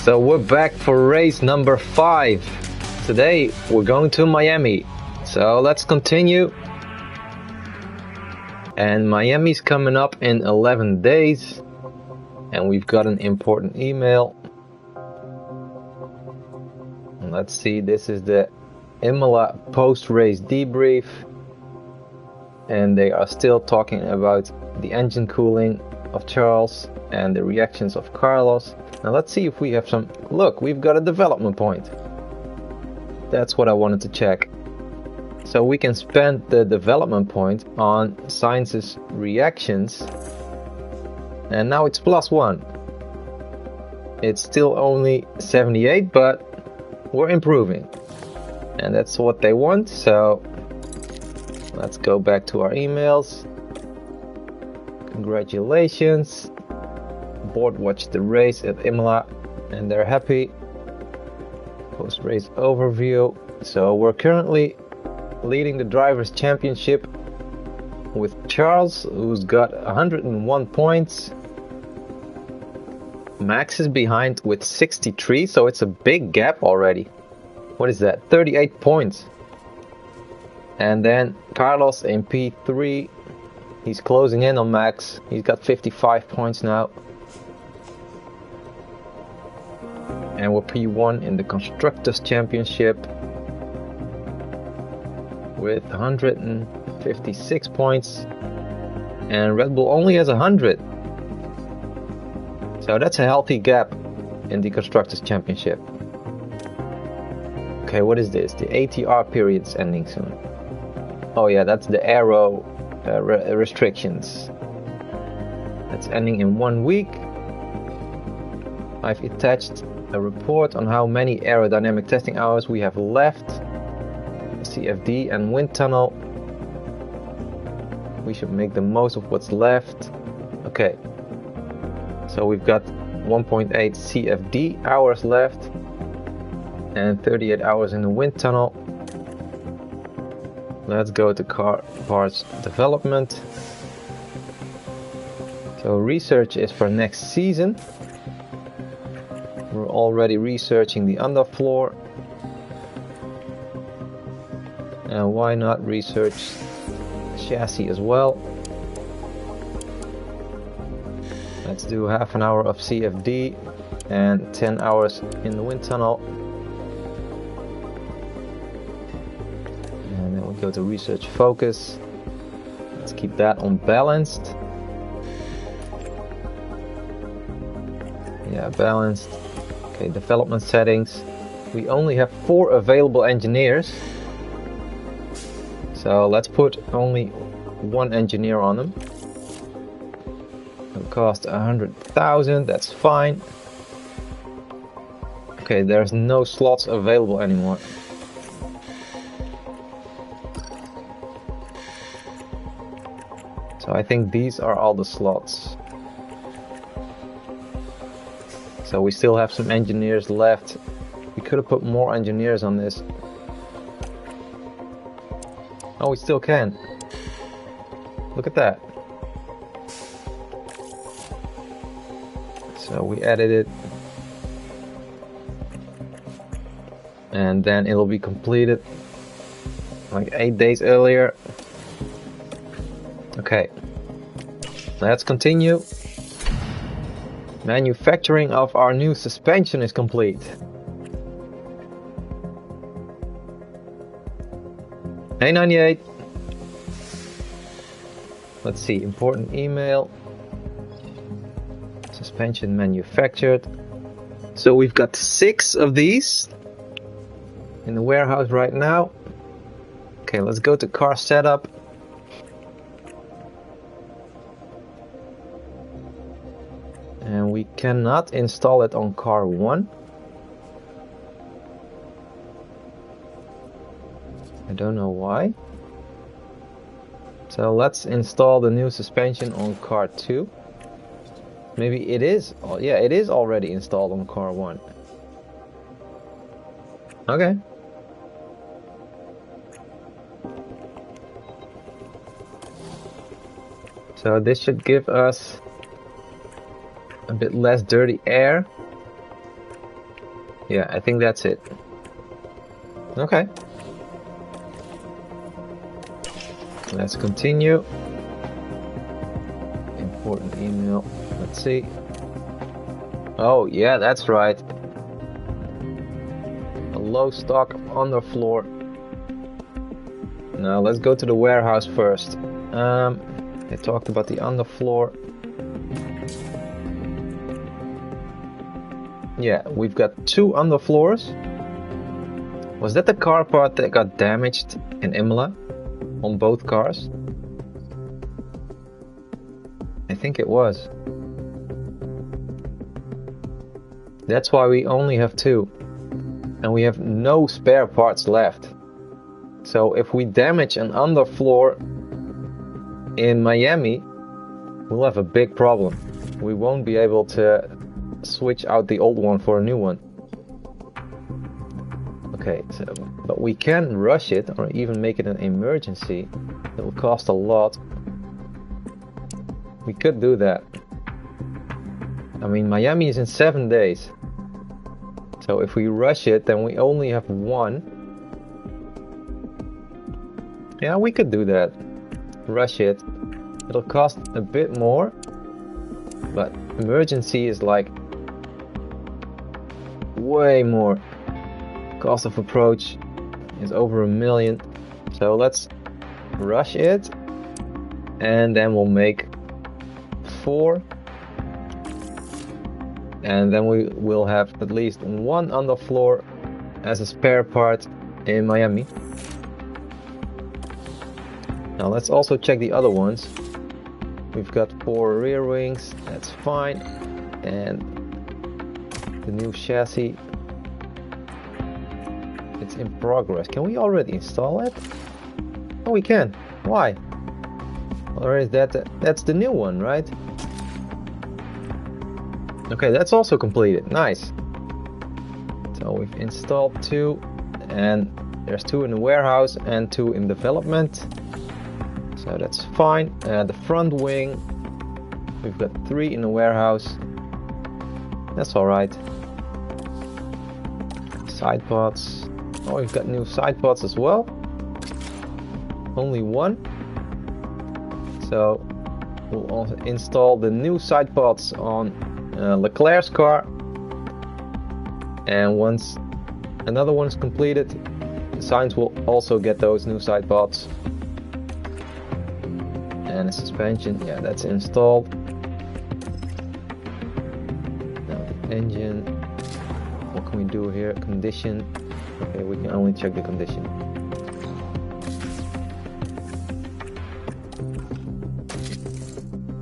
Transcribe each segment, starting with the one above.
So we're back for race number 5. Today we're going to Miami. So let's continue. And Miami's coming up in 11 days. And we've got an important email. And let's see, this is the Imola post-race debrief. And they are still talking about the engine cooling of Charles and the reactions of Carlos. Now let's see if we have some... Look, we've got a development point. That's what I wanted to check. So we can spend the development point on Sainz's reactions. And now it's +1. It's still only 78, but we're improving. And that's what they want, so let's go back to our emails. Congratulations. Board watched the race at Imola and they're happy. Post-race overview. So we're currently leading the Drivers' Championship with Charles, who's got 101 points. Max is behind with 63, so it's a big gap already. What is that? 38 points. And then Carlos in P3. He's closing in on Max. He's got 55 points now. And we're P1 in the Constructors' Championship with 156 points. And Red Bull only has 100. So that's a healthy gap in the Constructors' Championship. Okay, what is this? The ATR period's ending soon. Oh yeah, that's the aero restrictions. That's ending in 1 week. I've attached a report on how many aerodynamic testing hours we have left. CFD and wind tunnel. We should make the most of what's left. Okay. So we've got 1.8 CFD hours left and 38 hours in the wind tunnel. Let's go to car parts development. So research is for next season. We're already researching the underfloor. And why not research chassis as well? Let's do half an hour of CFD and 10 hours in the wind tunnel. And then we go to research focus. Let's keep that on balanced. Yeah, balanced. Okay, development settings. We only have 4 available engineers. So let's put only 1 engineer on them. It'll cost 100,000, that's fine. Okay, there's no slots available anymore. So I think these are all the slots. So we still have some engineers left. We could have put more engineers on this. Oh, we still can. Look at that. So we added it. And then it'll be completed like 8 days earlier. Okay. Let's continue. Manufacturing of our new suspension is complete. Hey 98. Let's see, important email. Suspension manufactured. So we've got 6 of these in the warehouse right now. Okay, let's go to car setup. And we cannot install it on car 1. I don't know why. So let's install the new suspension on car 2. Maybe it is. Oh, yeah, it is already installed on car 1. Okay. So this should give us a bit less dirty air. Yeah, I think that's it. Okay. Let's continue. Important email. Let's see. Oh, yeah, that's right. A low stock underfloor. Now let's go to the warehouse first. They talked about the underfloor. Yeah, we've got 2 underfloors. Was that the car part that got damaged in Imola on both cars? I think it was. That's why we only have 2. And we have no spare parts left. So if we damage an underfloor in Miami, we'll have a big problem. We won't be able to switch out the old one for a new one. Okay, so, but we can rush it or even make it an emergency. It will cost a lot. We could do that. I mean, Miami is in 7 days. So if we rush it, then we only have 1. Yeah, we could do that. Rush it. It'll cost a bit more. But emergency is like way more. Cost of approach is over $1 million. So let's rush it. And then we'll make 4. And then we will have at least 1 underfloor as a spare part in Miami. Now let's also check the other ones. We've got 4 rear wings, that's fine. And the new chassis, it's in progress. Can we already install it? Oh, we can. Why? Or is that's the new one, right? Okay, that's also completed. Nice. So we've installed 2, and there's 2 in the warehouse and 2 in development. So that's fine. The front wing, we've got 3 in the warehouse. That's alright. Side pods. Oh, we've got new side pods as well. Only 1. So we'll also install the new side pods on Leclerc's car. And once another one is completed, Sainz will also get those new side pods. And the suspension, yeah, that's installed. Now the engine, what can we do here? Condition. Okay, we can only check the condition.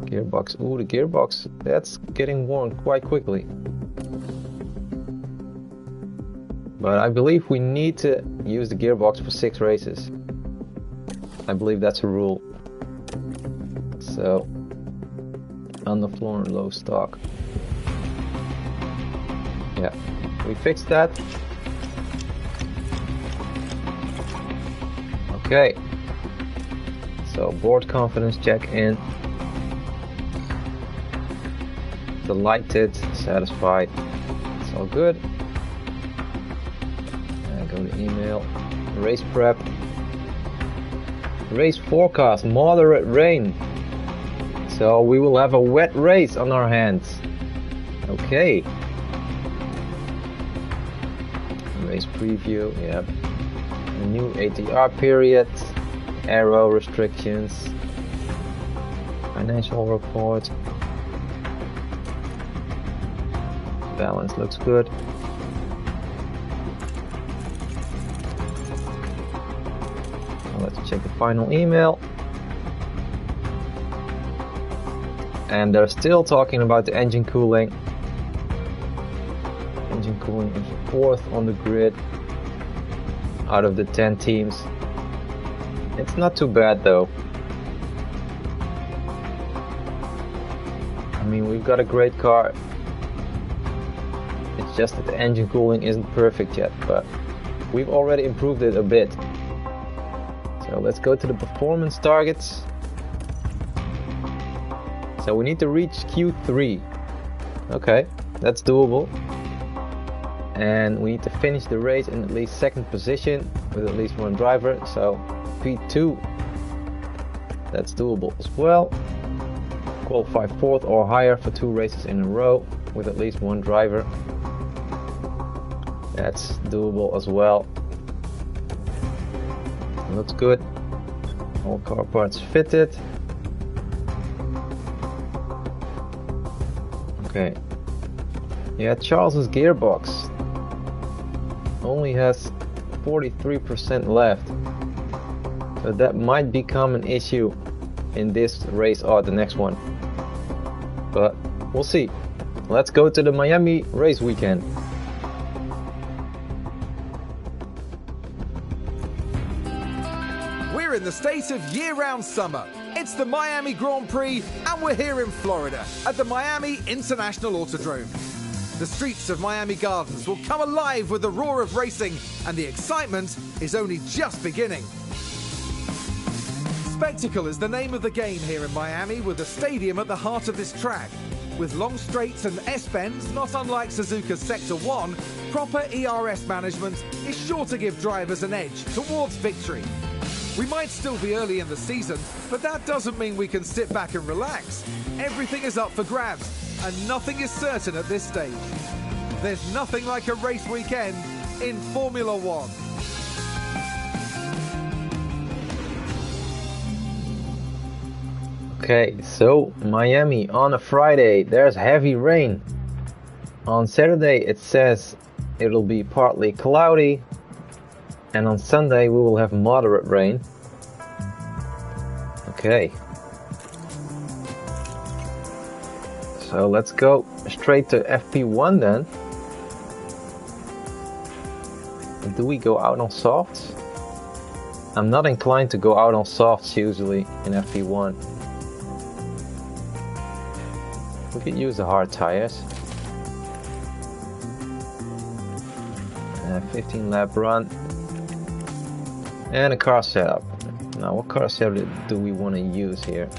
Gearbox, ooh, the gearbox, that's getting worn quite quickly. But I believe we need to use the gearbox for 6 races. I believe that's a rule. So, underfloor and low stock. Yeah, we fixed that. Okay. So, board confidence check in. Delighted, satisfied. It's all good. Go to email. Race prep. Race forecast, moderate rain. So we will have a wet race on our hands. Okay. Race preview, yep. A new ATR period. Aero restrictions. Financial report. Balance looks good. Let's check the final email. And they're still talking about the engine cooling. Engine cooling is 4th on the grid out of the 10 teams. It's not too bad though. I mean, we've got a great car. It's just that the engine cooling isn't perfect yet, but we've already improved it a bit. So let's go to the performance targets. So we need to reach Q3. Okay, that's doable. and we need to finish the race in at least second position with at least one driver, so P2, that's doable as well. Qualify 4th or higher for 2 races in a row with at least one driver, that's doable as well. Looks good. All car parts fitted. Okay. Yeah, Charles's gearbox only has 43% left. So that might become an issue in this race or the next one. But we'll see. Let's go to the Miami race weekend. We're in the state of year-round summer. It's the Miami Grand Prix and we're here in Florida at the Miami International Autodrome. The streets of Miami Gardens will come alive with the roar of racing and the excitement is only just beginning. Spectacle is the name of the game here in Miami, with a stadium at the heart of this track. With long straights and S-bends, not unlike Suzuka's Sector 1, proper ERS management is sure to give drivers an edge towards victory. We might still be early in the season, but that doesn't mean we can sit back and relax. Everything is up for grabs, and nothing is certain at this stage. There's nothing like a race weekend in Formula One. Okay, so Miami on a Friday, there's heavy rain. On Saturday it says it'll be partly cloudy, and on Sunday we will have moderate rain. Okay. So let's go straight to FP1 then. Do we go out on softs? I'm not inclined to go out on softs usually in FP1. We could use the hard tires. 15 lap run. And a car setup. Now what car setup do we want to use here?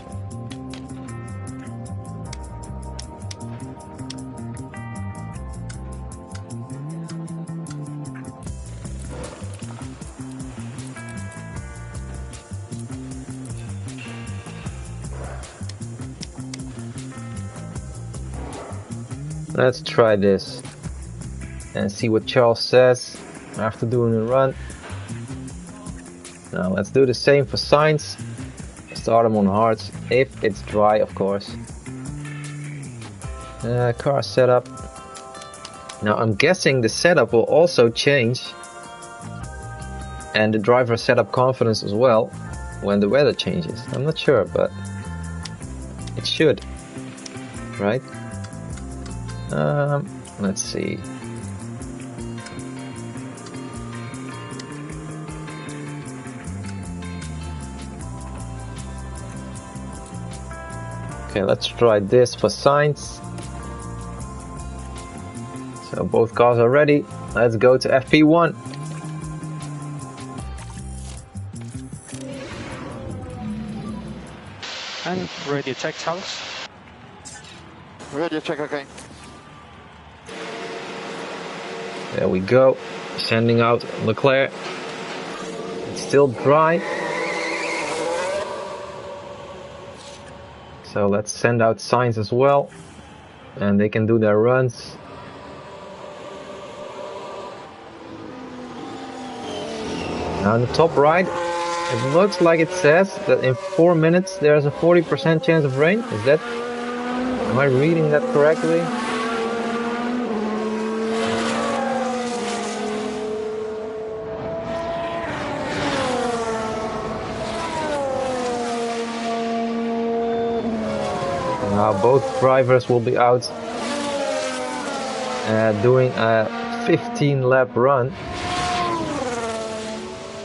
Let's try this and see what Charles says after doing a run. Now let's do the same for Sainz. Start them on hards if it's dry, of course. Car setup. Now I'm guessing the setup will also change, and the driver setup confidence as well when the weather changes. I'm not sure, but it should, right? Let's see. Okay, let's try this for Sainz. So both cars are ready. Let's go to FP1. And radio check, Charles. Radio check, okay. There we go. Sending out Leclerc. It's still dry. So let's send out Sainz as well. And they can do their runs. Now in the top right, it looks like it says that in 4 minutes there's a 40% chance of rain. Is that... Am I reading that correctly? Now both drivers will be out doing a 15 lap run,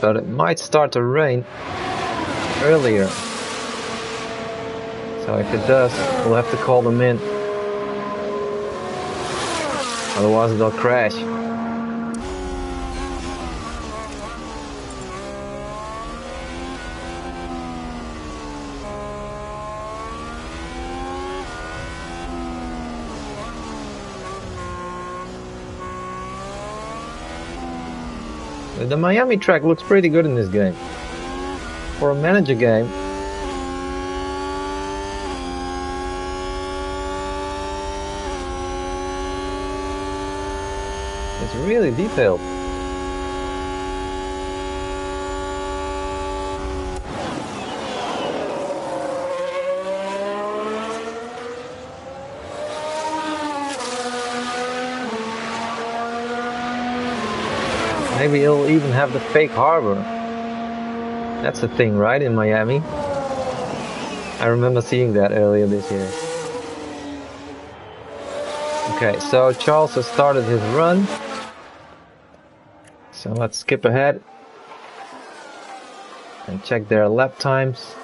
but it might start to rain earlier. So if it does, we'll have to call them in, otherwise they'll crash. The Miami track looks pretty good in this game. For a manager game, it's really detailed. Maybe it'll even have the fake harbor. That's the thing, right, in Miami? I remember seeing that earlier this year. Okay, so Charles has started his run. So let's skip ahead and check their lap times.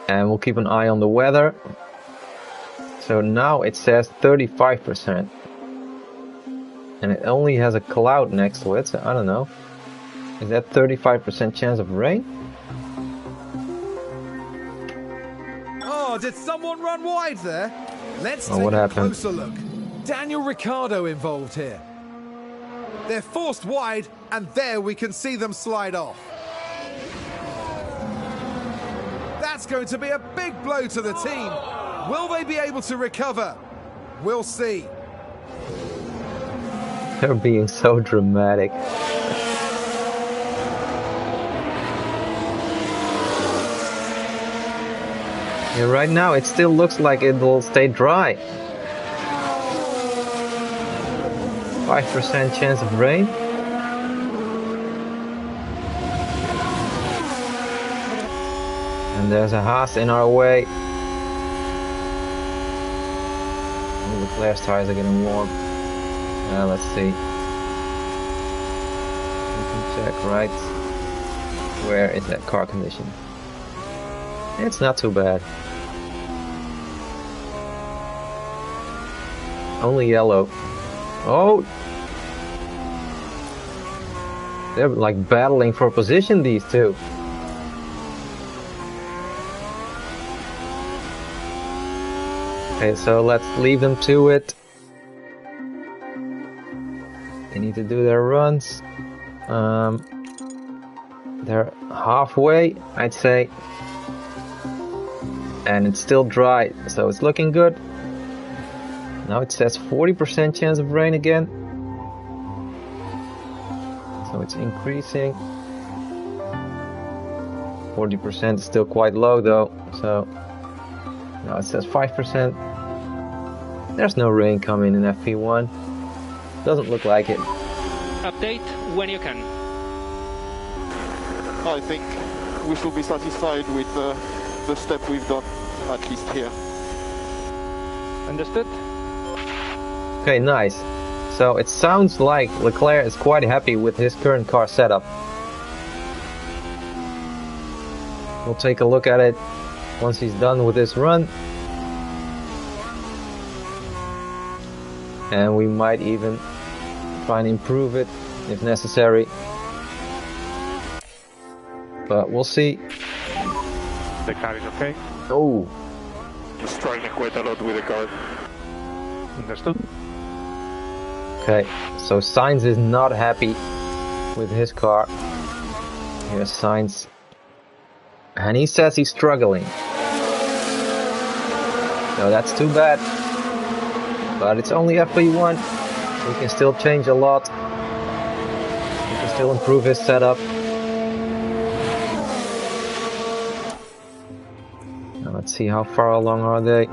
And we'll keep an eye on the weather. So now it says 35%. And it only has a cloud next to it, so I don't know. Is that 35% chance of rain? Oh, did someone run wide there? Let's take what a happened? closer look. Daniel Ricciardo involved here. They're forced wide, and there we can see them slide off. That's going to be a big blow to the team. Will they be able to recover? We'll see. They're being so dramatic. Yeah, right now it still looks like it will stay dry. 5% chance of rain. And there's a Haas in our way. Oh, Leclerc's tires are getting warm. Let's see. We can check right. Where is that car condition? It's not too bad. Only yellow. Oh! They're like battling for position, these two. Okay, so let's leave them to it. They need to do their runs. They're halfway, I'd say. And it's still dry, so it's looking good. Now it says 40% chance of rain again. So it's increasing. 40% is still quite low though, so now it says 5%. There's no rain coming in FP1. Doesn't look like it. Update when you can. I think we should be satisfied with the step we've done, at least here. Understood? Okay, nice. So it sounds like Leclerc is quite happy with his current car setup. We'll take a look at it once he's done with this run. And we might even try and improve it if necessary. But we'll see. The car is okay. Oh, He's struggling quite a lot with the car. Understood? okay. So Sainz is not happy with his car. Here's Sainz. And he says he's struggling. So that's too bad. But it's only FP1. We can still change a lot. We can still improve his setup. Now let's see, how far along are they?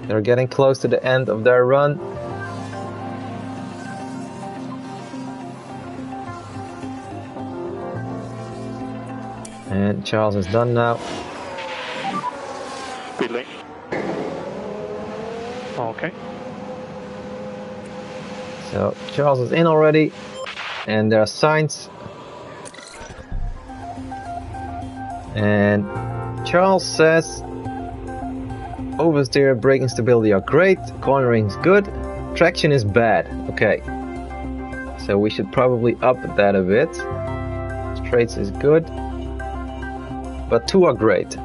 They're getting close to the end of their run. And Charles is done now. Pit lane. Okay. So Charles is in already. And there's Sainz. And Charles says oversteer, braking stability are great, cornering is good, traction is bad. Okay, so we should probably up that a bit. Straights is good, but 2 are great.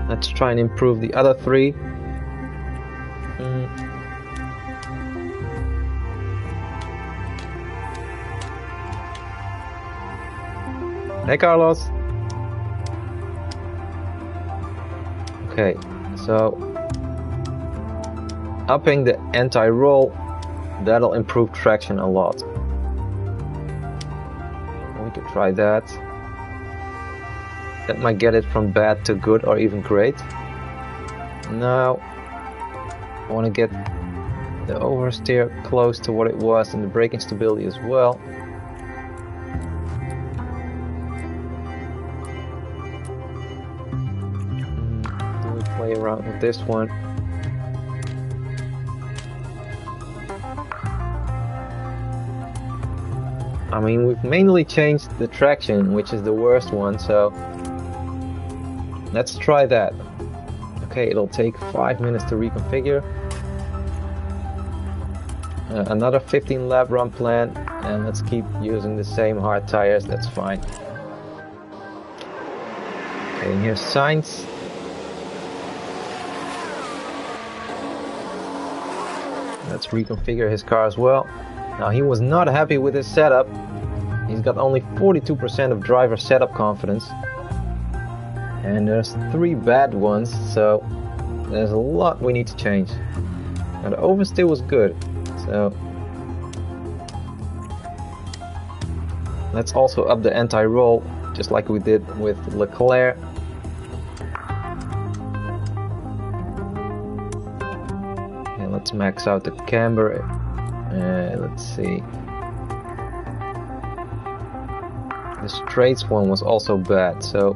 Let's try and improve the other 3. Hey, Carlos. Okay, so upping the anti-roll, that'll improve traction a lot. We could try that. That might get it from bad to good or even great. Now I want to get the oversteer close to what it was and the braking stability as well. We'll play around with this one. I mean, we've mainly changed the traction, which is the worst one, so let's try that. Okay, it'll take 5 minutes to reconfigure. Another 15 lap run plan, and let's keep using the same hard tires, that's fine. Okay, and here's Sainz. Let's reconfigure his car as well. Now, he was not happy with his setup. He's got only 42% of driver setup confidence. And there's 3 bad ones, so there's a lot we need to change. Now, the oversteer was good, so let's also up the anti-roll, just like we did with Leclerc. And let's max out the camber. Let's see. The straights one was also bad, so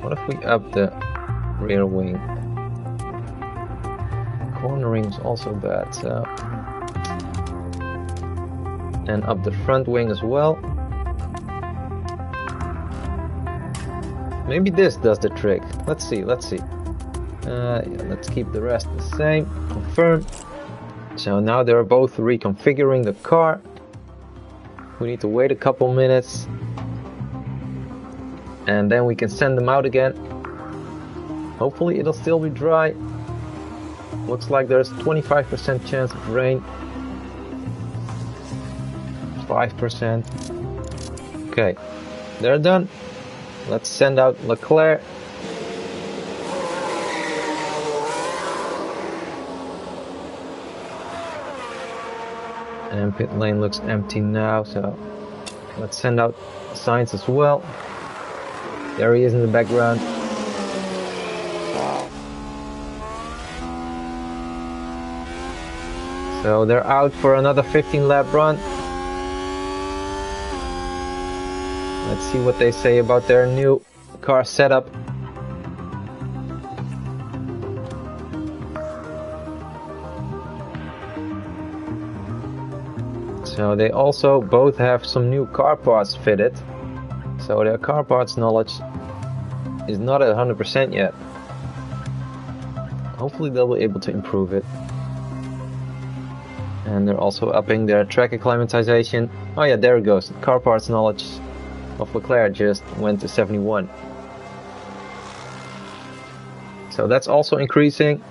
what if we up the rear wing? Cornering was also bad, so and up the front wing as well. Maybe this does the trick. Let's see. Yeah, let's keep the rest the same. Confirm. So now they're both reconfiguring the car. We need to wait a couple minutes and then we can send them out again. Hopefully it'll still be dry. Looks like there's 25% chance of rain. 5%. Okay, they're done. Let's send out Leclerc. And pit lane looks empty now, so let's send out Sainz as well. There he is in the background. So they're out for another 15 lap run. Let's see what they say about their new car setup. So they also both have some new car parts fitted. So their car parts knowledge is not at 100% yet. Hopefully they'll be able to improve it. And they're also upping their track acclimatization. Oh yeah, there it goes. Car parts knowledge of Leclerc just went to 71. So that's also increasing.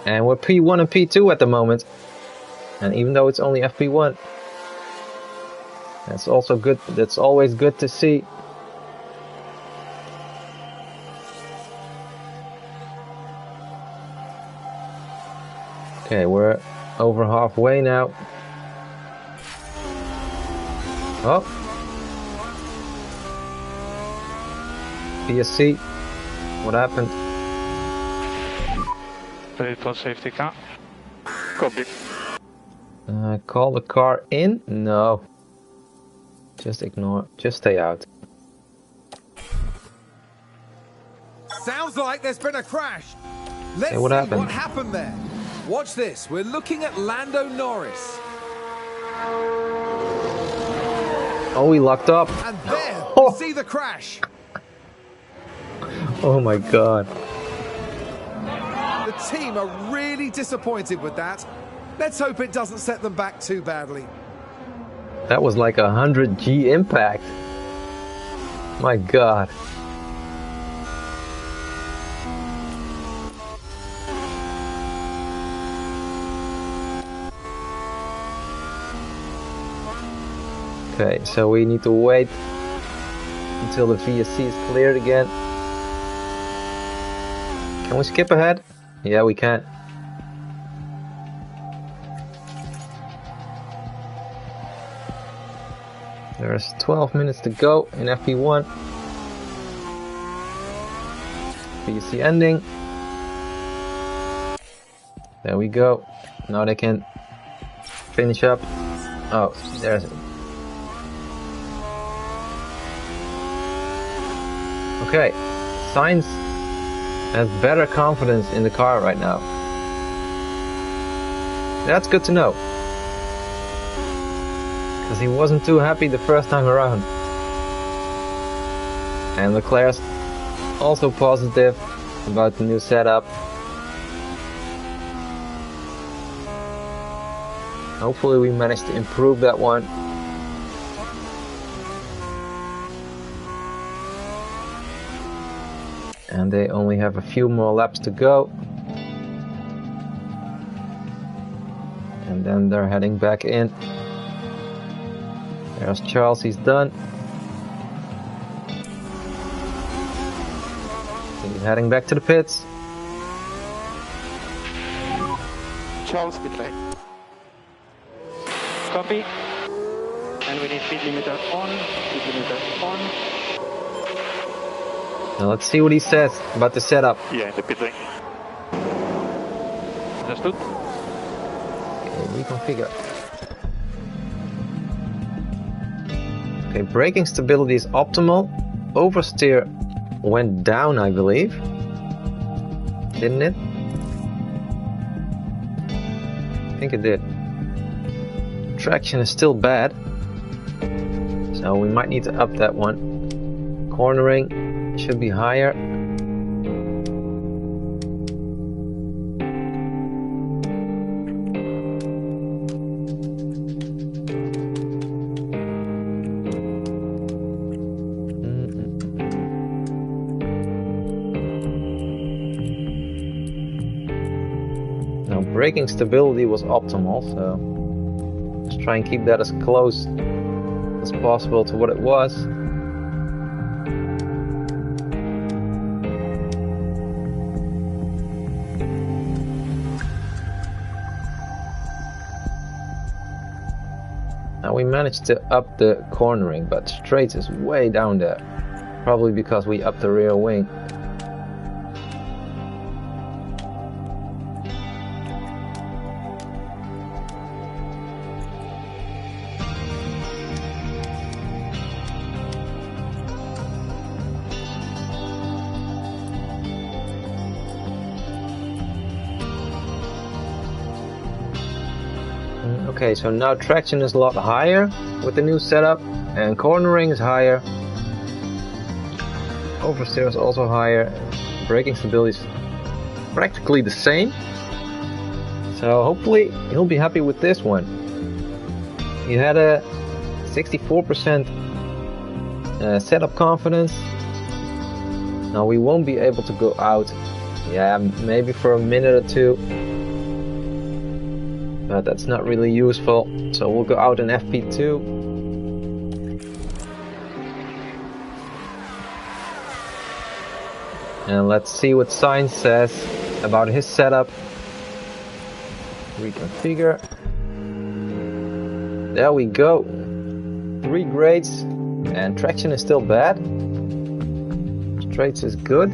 And we're P1 and P2 at the moment. And even though it's only FP1, that's also good. That's always good to see. Okay, we're over halfway now. Oh. PSC. What happened? Vehicle safety car. Copy. Call the car in? No. Just ignore. Just stay out. Sounds like there's been a crash. Let's Hey, what see happened? what happened there. Watch this. We're looking at Lando Norris. Oh, we locked up. And there, we see the crash. Oh my god. The team are really disappointed with that. Let's hope it doesn't set them back too badly. That was like 100 G impact. My god. Okay, so we need to wait until the VSC is cleared again. Can we skip ahead? Yeah, we can. There's 12 minutes to go in FP1. VSC ending. There we go. Now they can finish up. Oh, there's it. Okay, Sainz has better confidence in the car right now. That's good to know. Because he wasn't too happy the first time around. And Leclerc's also positive about the new setup. Hopefully we managed to improve that one. And they only have a few more laps to go. And then they're heading back in. There's Charles, he's done. He's heading back to the pits. Charles, pit lane. Copy. And we need speed limiter on. Speed limiter on. Now let's see what he says about the setup. Yeah, in the pit lane. Understood? Okay, reconfigure. Okay, braking stability is optimal. Oversteer went down, I believe. Didn't it? I think it did. Traction is still bad. So we might need to up that one. Cornering should be higher. Now braking stability was optimal, so let's try and keep that as close as possible to what it was. Now we managed to up the cornering, but straights is way down there. Probably because we upped the rear wing. Okay, so now traction is a lot higher with the new setup, and cornering is higher. Oversteer is also higher. Braking stability is practically the same. So hopefully he'll be happy with this one. He had a 64% setup confidence. Now we won't be able to go out. Yeah, maybe for a minute or two. But that's not really useful, so we'll go out in FP2. And let's see what Sainz says about his setup. Reconfigure. There we go. 3 grades, and traction is still bad. Straights is good.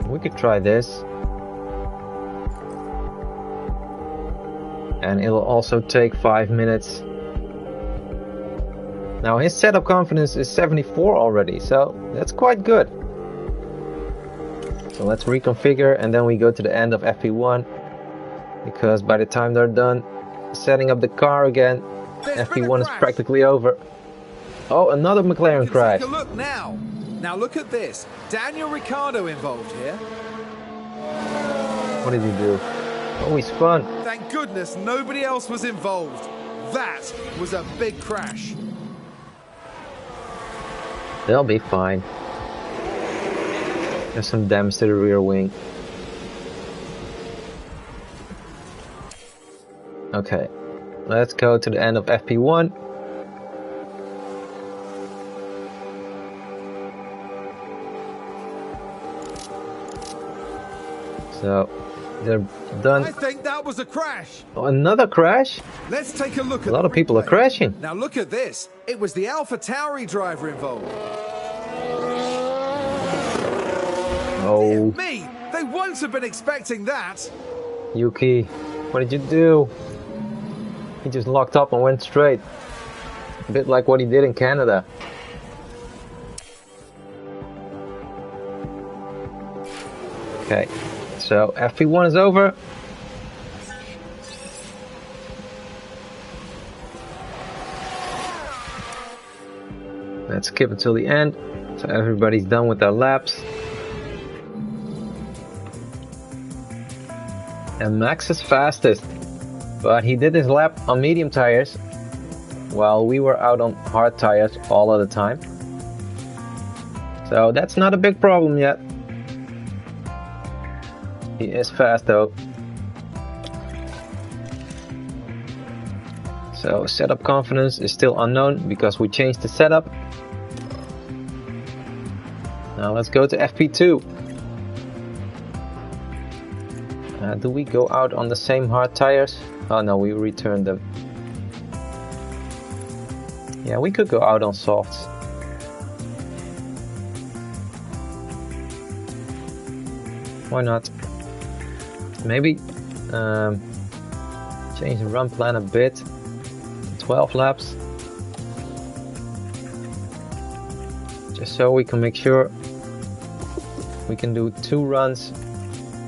We could try this, and it'll also take 5 minutes. Now his setup confidence is 74 already, so that's quite good. So let's reconfigure, and then we go to the end of FP1, because by the time they're done setting up the car again, FP1 is practically over. Oh, another McLaren crash. Take a look now. Now look at this. Daniel Ricciardo involved here. What did he do? Always fun. Thank goodness nobody else was involved. That was a big crash. They'll be fine. There's some damage to the rear wing. Okay, let's go to the end of FP1. So, they're done. I think that was a crash. Oh, another crash? Let's take a look at A lot of people are replay. crashing. Now look at this. It was the AlphaTauri driver involved. Oh, Me, they won't have been expecting that. Yuki, what did you do? He just locked up and went straight. A bit like what he did in Canada. Okay, so FP1 is over. Let's skip until the end, so everybody's done with their laps. And Max is fastest, but he did his lap on medium tires, while we were out on hard tires all of the time. So that's not a big problem yet. He is fast though. So setup confidence is still unknown because we changed the setup. Now let's go to FP2. Do we go out on the same hard tires? Oh no, we returned them. Yeah, we could go out on softs. Why not? Maybe change the run plan a bit. 12 laps. Just so we can make sure we can do 2 runs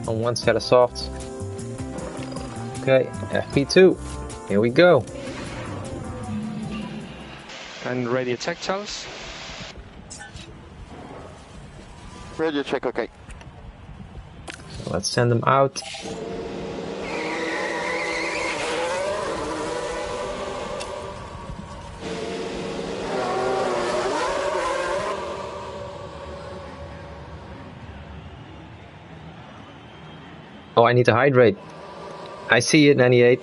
on one set of softs. Okay, FP2. Here we go. And radio check, Charles. Radio check, okay. So let's send them out. Oh, I need to hydrate. I see it, 98.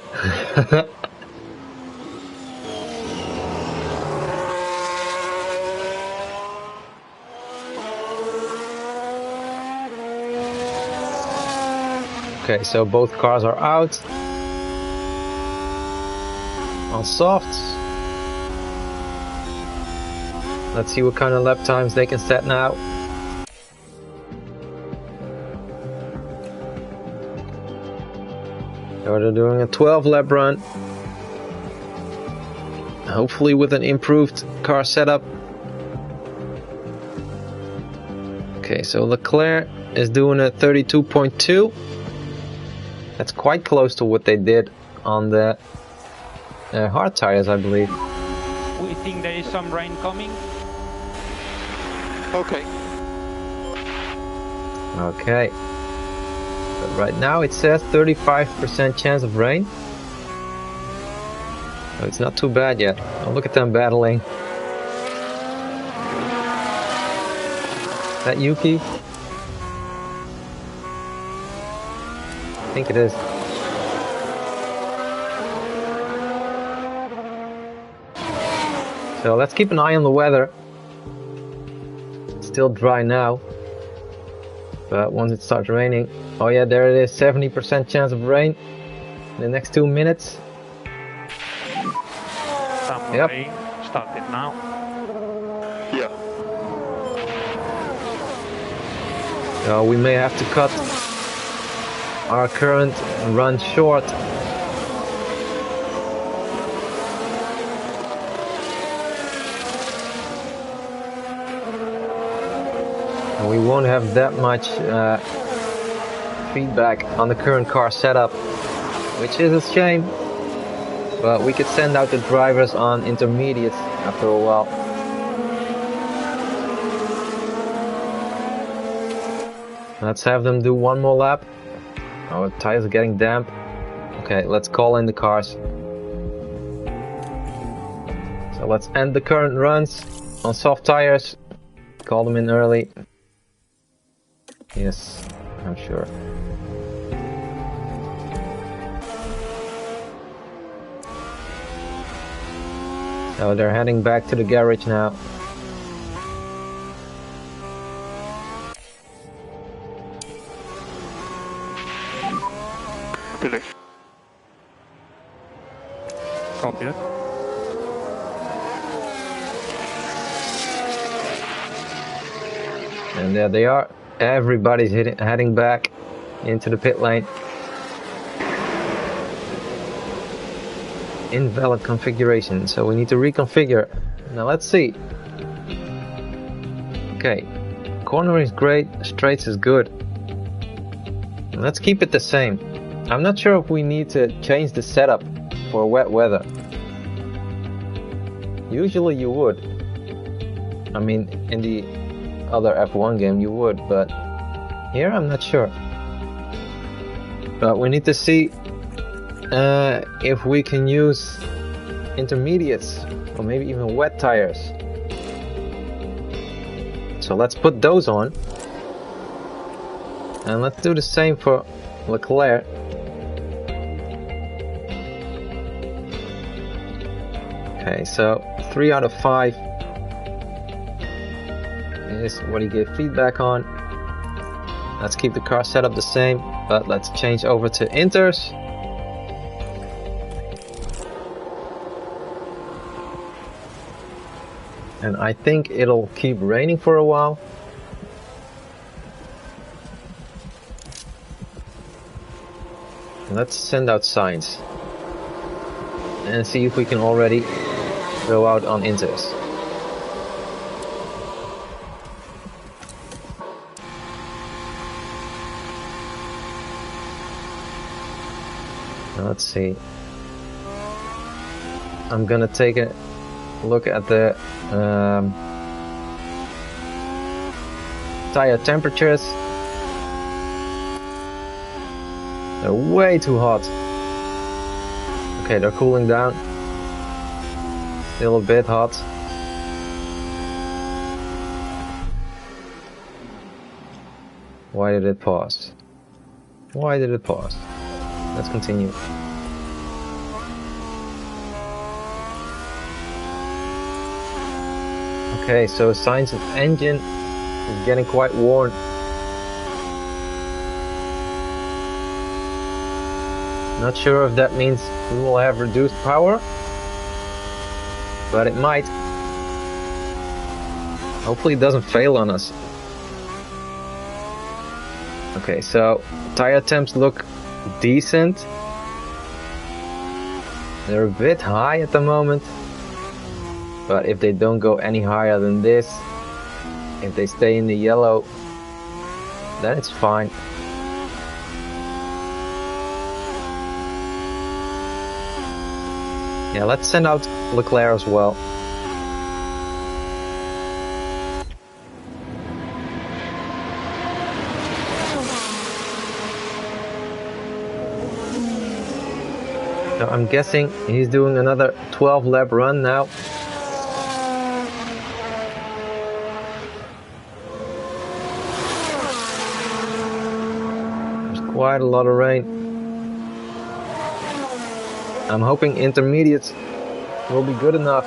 Okay, so both cars are out. On softs. Let's see what kind of lap times they can set now. So they're doing a 12 lap run. Hopefully with an improved car setup. Okay, so Leclerc is doing a 32.2. That's quite close to what they did on the hard tires, I believe. We think there is some rain coming. Okay. Okay. But right now it says 35% chance of rain. So it's not too bad yet. Oh, look at them battling. Is that Yuki? I think it is. So let's keep an eye on the weather. It's still dry now. But once it starts raining, oh yeah, there it is, 70% chance of rain in the next 2 minutes. Some Yep. rain started now. Yeah. So we may have to cut our current run short. And we won't have that much feedback on the current car setup, which is a shame. But we could send out the drivers on intermediates after a while. Let's have them do one more lap. Our tires are getting damp. Okay, let's call in the cars. So let's end the current runs on soft tires. Call them in early. Yes, I'm sure. So they're heading back to the garage now. Billy. Copy that. And there they are. Everybody's heading back into the pit lane. Invalid configuration, so we need to reconfigure. Now let's see. Okay, cornering is great, straights is good. Let's keep it the same. I'm not sure if we need to change the setup for wet weather. Usually you would. I mean, in the other F1 game you would, but here I'm not sure. But we need to see if we can use intermediates or maybe even wet tires. So let's put those on. And let's do the same for Leclerc. Okay, so 3 out of 5 is what he gave feedback on. Let's keep the car setup the same, but let's change over to inters. And I think it'll keep raining for a while. Let's send out signs and see if we can already go out on inters. Let's see. I'm gonna take a look at the tire temperatures. They're way too hot. Okay, they're cooling down. Still a bit hot. Why did it pause? Why did it pause? Let's continue. Okay, so signs of engine is getting quite worn. Not sure if that means we will have reduced power, but it might. Hopefully it doesn't fail on us. Okay, so tire temps look decent. They're a bit high at the moment, but if they don't go any higher than this, if they stay in the yellow, then it's fine. Yeah, let's send out Leclerc as well. So I'm guessing he's doing another 12 lap run now. There's quite a lot of rain. I'm hoping intermediates will be good enough,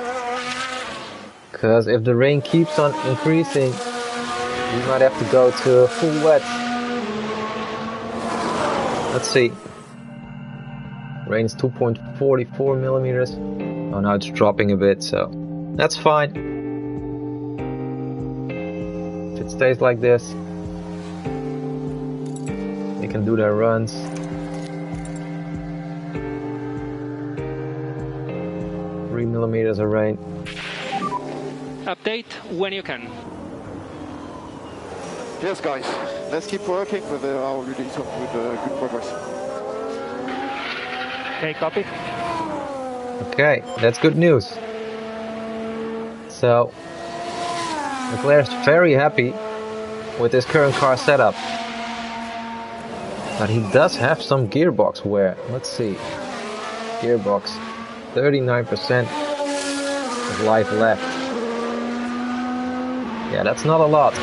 because if the rain keeps on increasing, we might have to go to full wet. Let's see. Rain is 2.44 millimeters. Oh, now it's dropping a bit, so that's fine. If it stays like this, they can do their runs. Millimeters of rain. Update when you can. Yes, guys, let's keep working with our release with good progress. Okay, copy. Okay, that's good news. So Leclerc's very happy with his current car setup. But he does have some gearbox wear. Let's see. Gearbox, 39% of life left. Yeah, that's not a lot.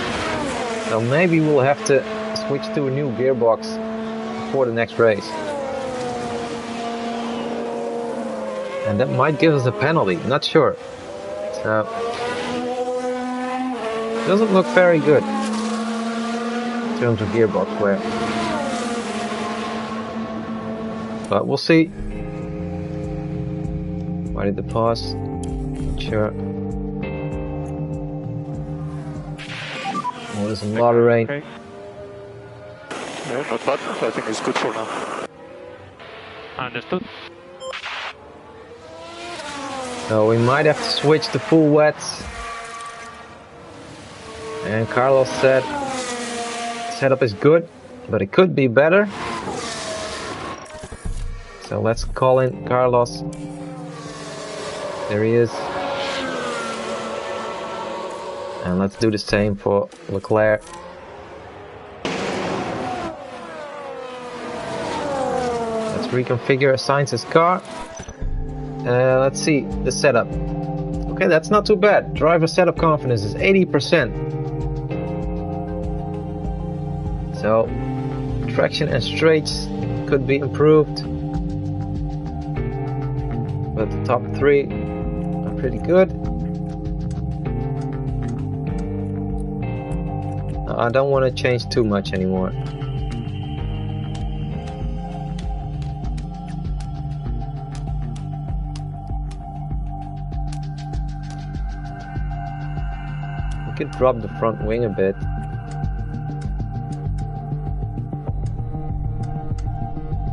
So maybe we'll have to switch to a new gearbox for the next race. And that might give us a penalty, not sure. So, doesn't look very good in terms of gearbox wear. But we'll see. Why did the pause? Not sure. Oh, there's a lot of rain. Okay. Yeah, not bad. I think it's good for now. Understood. So we might have to switch to full wets. And Carlos said setup is good, but it could be better. So let's call in Carlos. There he is. And let's do the same for Leclerc. Let's reconfigure Sainz's car. Let's see the setup. Okay, that's not too bad. Driver setup confidence is 80%. So, traction and straights could be improved. But the top three are pretty good. I don't want to change too much anymore. We could drop the front wing a bit.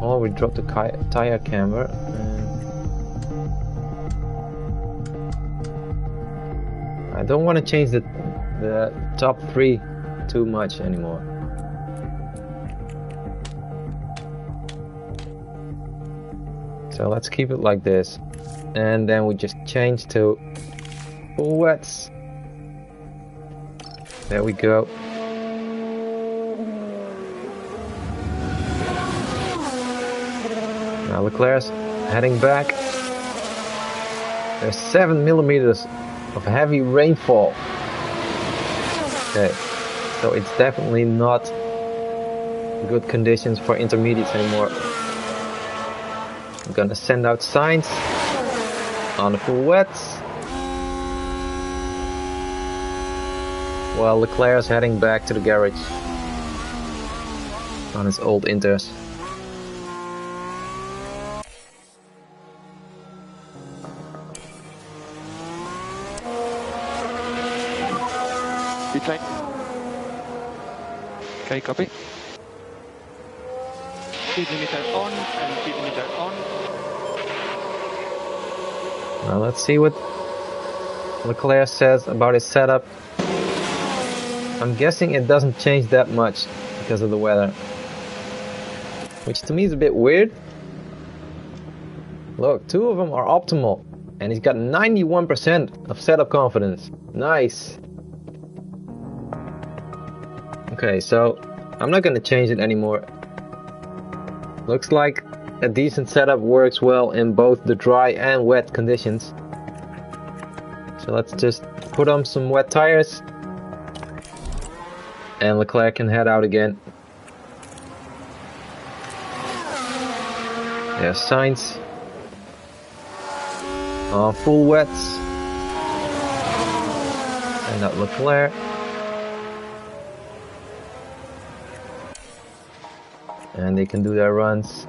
Or we drop the tire camber. I don't want to change the top three too much anymore. So let's keep it like this. And then we just change to full wets. There we go. Now Leclerc's heading back. There's 7 millimeters of heavy rainfall. Okay, so it's definitely not good conditions for intermediates anymore. I'm gonna send out Sainz on the full wets, while Leclerc's heading back to the garage on his old Inters. Pit lane. Okay, copy. Speed limiter on and speed limiter on. Now let's see what Leclerc says about his setup. I'm guessing it doesn't change that much because of the weather, which to me is a bit weird. Look, 2 of them are optimal and he's got 91% of setup confidence. Nice. Okay, so I'm not gonna change it anymore. Looks like a decent setup works well in both the dry and wet conditions. So let's just put on some wet tires and Leclerc can head out again. There's Sainz on full wets, and that Leclerc. And they can do their runs.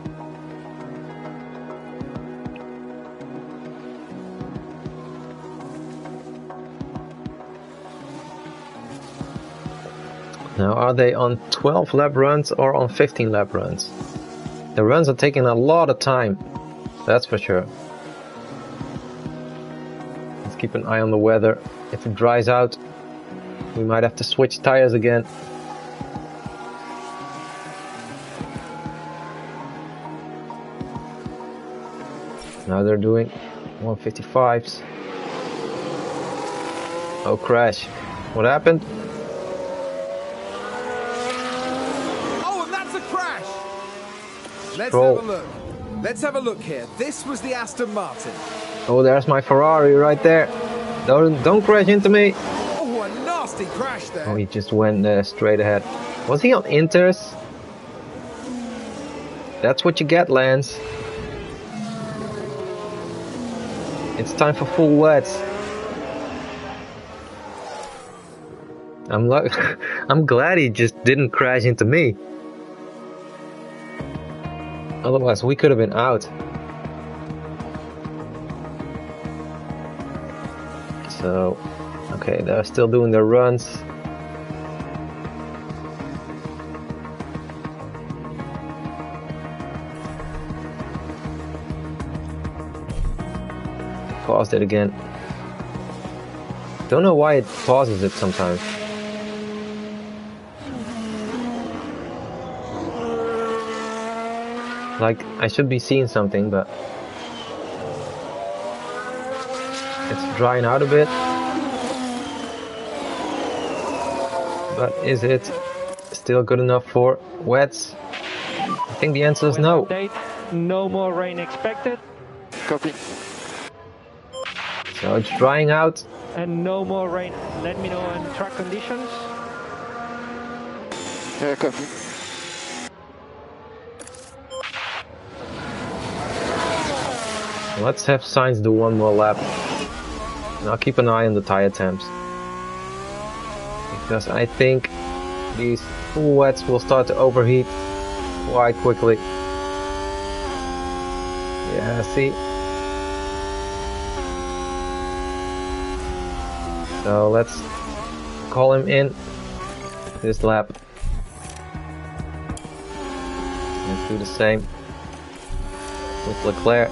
Now, are they on 12 lap runs or on 15 lap runs? The runs are taking a lot of time, that's for sure. Let's keep an eye on the weather. If it dries out, we might have to switch tires again. Now they're doing 155s. Oh, crash. What happened? Oh, and that's a crash! Stroll. Let's have a look here. This was the Aston Martin. Oh, there's my Ferrari right there. Don't crash into me. Oh, a nasty crash there. Oh, he just went straight ahead. Was he on inters? That's what you get, Lance. It's time for full wets. I'm glad he just didn't crash into me. Otherwise, we could have been out. So, okay, they're still doing their runs. Paused it again. Don't know why it pauses it sometimes. Like, I should be seeing something, but it's drying out a bit. But is it still good enough for wets? I think the answer is no. No more rain expected. Copy. So it's drying out. And no more rain. Let me know on track conditions. Yeah, copy. Let's have Sainz do one more lap. And I'll keep an eye on the tire temps. Because I think these full wets will start to overheat quite quickly. Yeah, see? So let's call him in this lap. Let's do the same with Leclerc.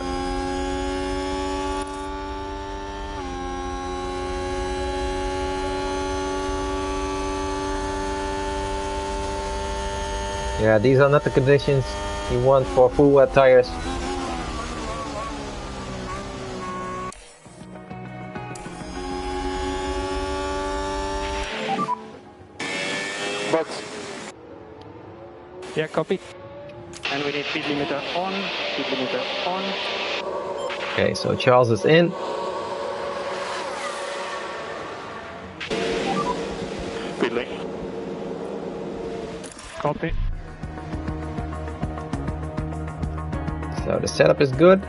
Yeah, these are not the conditions you want for full wet tires. Box. Yeah, copy. And we need speed limiter on, speed limiter on. Okay, so Charles is in. Pit lane. Copy. So the setup is good.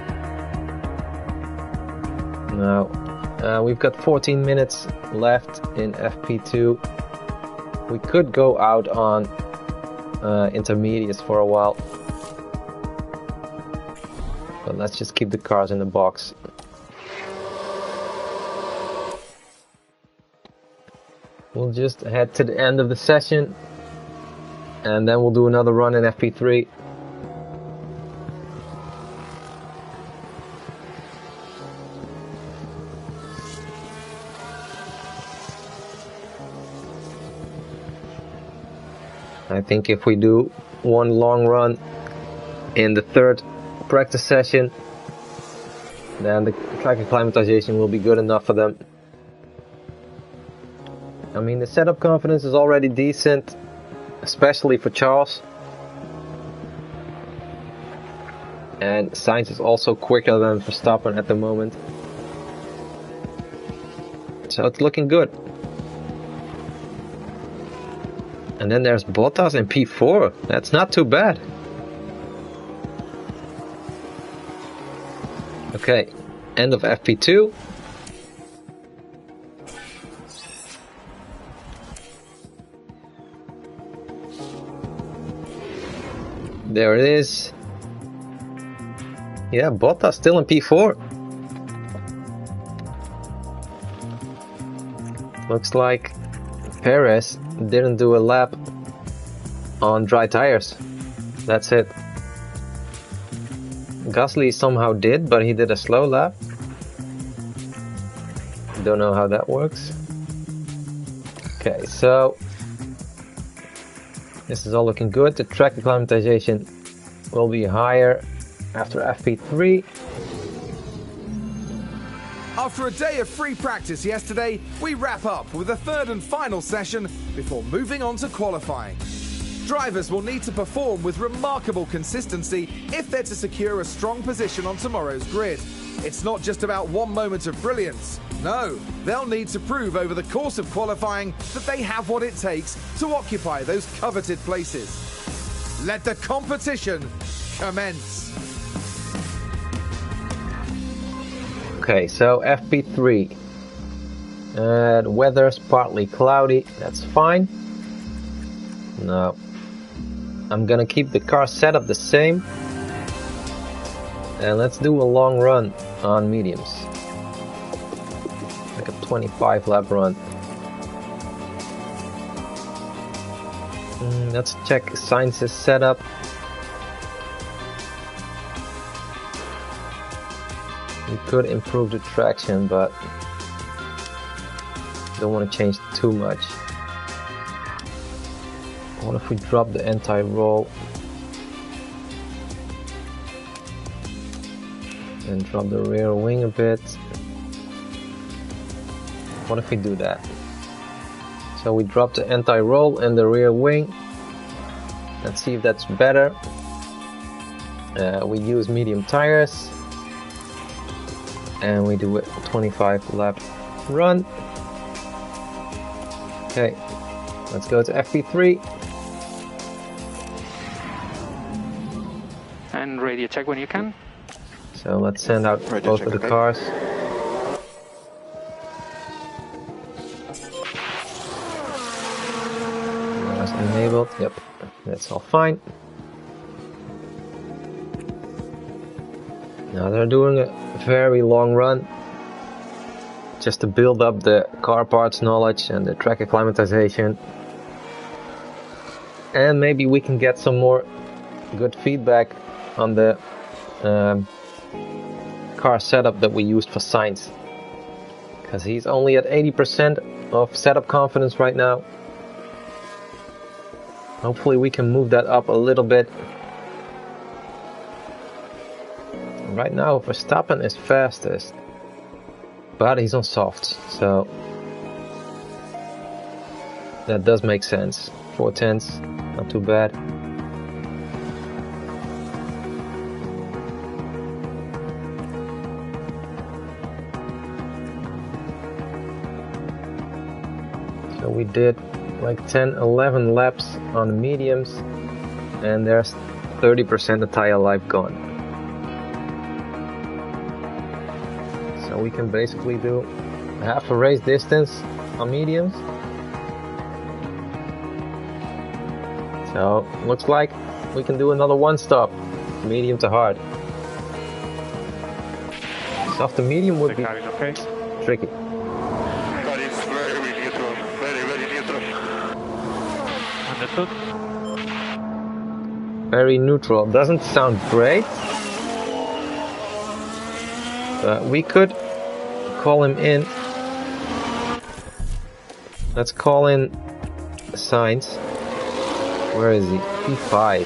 Now we've got 14 minutes left in FP2. We could go out on intermediates for a while, but let's just keep the cars in the box. We'll just head to the end of the session and then we'll do another run in FP3. I think if we do one long run in the third practice session, then the track acclimatization will be good enough for them. I mean, the setup confidence is already decent, especially for Charles. And Sainz is also quicker than Verstappen at the moment. So it's looking good. And then there's Bottas in P4. That's not too bad. Okay, end of FP2. There it is. Yeah, Bottas still in P4. Looks like Perez didn't do a lap on dry tires. That's it. Gasly somehow did, but he did a slow lap. Don't know how that works. Okay, so this is all looking good. The track acclimatization will be higher after FP3. After a day of free practice yesterday, we wrap up with the third and final session before moving on to qualifying. Drivers will need to perform with remarkable consistency if they're to secure a strong position on tomorrow's grid. It's not just about one moment of brilliance. No, they'll need to prove over the course of qualifying that they have what it takes to occupy those coveted places. Let the competition commence. Okay, so FP3. The weather's partly cloudy, that's fine. No. I'm gonna keep the car setup the same. And let's do a long run on mediums. Like a 25 lap run. Let's check Sainz's setup. We could improve the traction, but don't want to change too much. What if we drop the anti-roll and drop the rear wing a bit? What if we do that? So we drop the anti-roll and the rear wing. Let's see if that's better. We use medium tires and we do a 25 lap run. Okay, let's go to FP3. And radio check when you can. So let's send out Radio both check, of the okay. cars. That's enabled. Yep, that's all fine. Now they're doing a very long run just to build up the car parts knowledge and the track acclimatization. And maybe we can get some more good feedback on the car setup that we used for Sainz, because he's only at 80% of setup confidence right now. Hopefully we can move that up a little bit. Right now Verstappen is fastest, but he's on softs, so that does make sense. 4/10, not too bad. So we did like 10-11 laps on the mediums, and there's 30% of tire life gone. So we can basically do half a race distance on mediums. So looks like we can do another one stop, medium to hard. Soft to medium would be The car is okay. tricky. Car is very neutral, very neutral. Understood. Very neutral. Doesn't sound great. But we could call him in. Let's call in Sainz. Where is he? P5.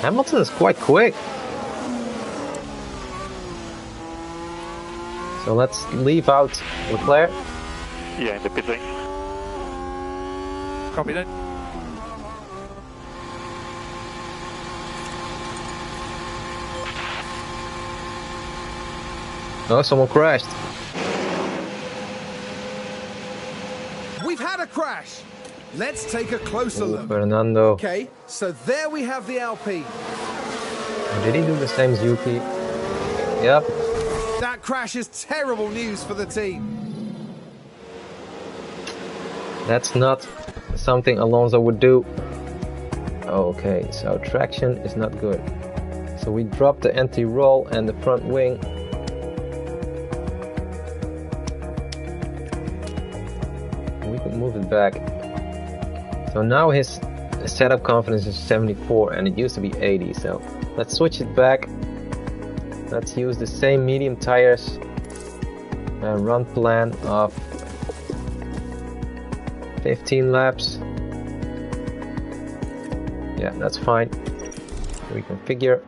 Hamilton is quite quick. So let's leave out Leclerc. Yeah, in the pit lane. Copy that. Oh, someone crashed. We've had a crash. Let's take a closer Ooh, look. Fernando. Okay, so there we have the Alpine. Did he do the same as Yuki? Yep. That crash is terrible news for the team. That's not something Alonso would do. Okay, so traction is not good. So we dropped the anti-roll and the front wing. We can move it back. So now his setup confidence is 74 and it used to be 80. So let's switch it back. Let's use the same medium tires and run plan of 15 laps. Yeah, that's fine. Reconfigure.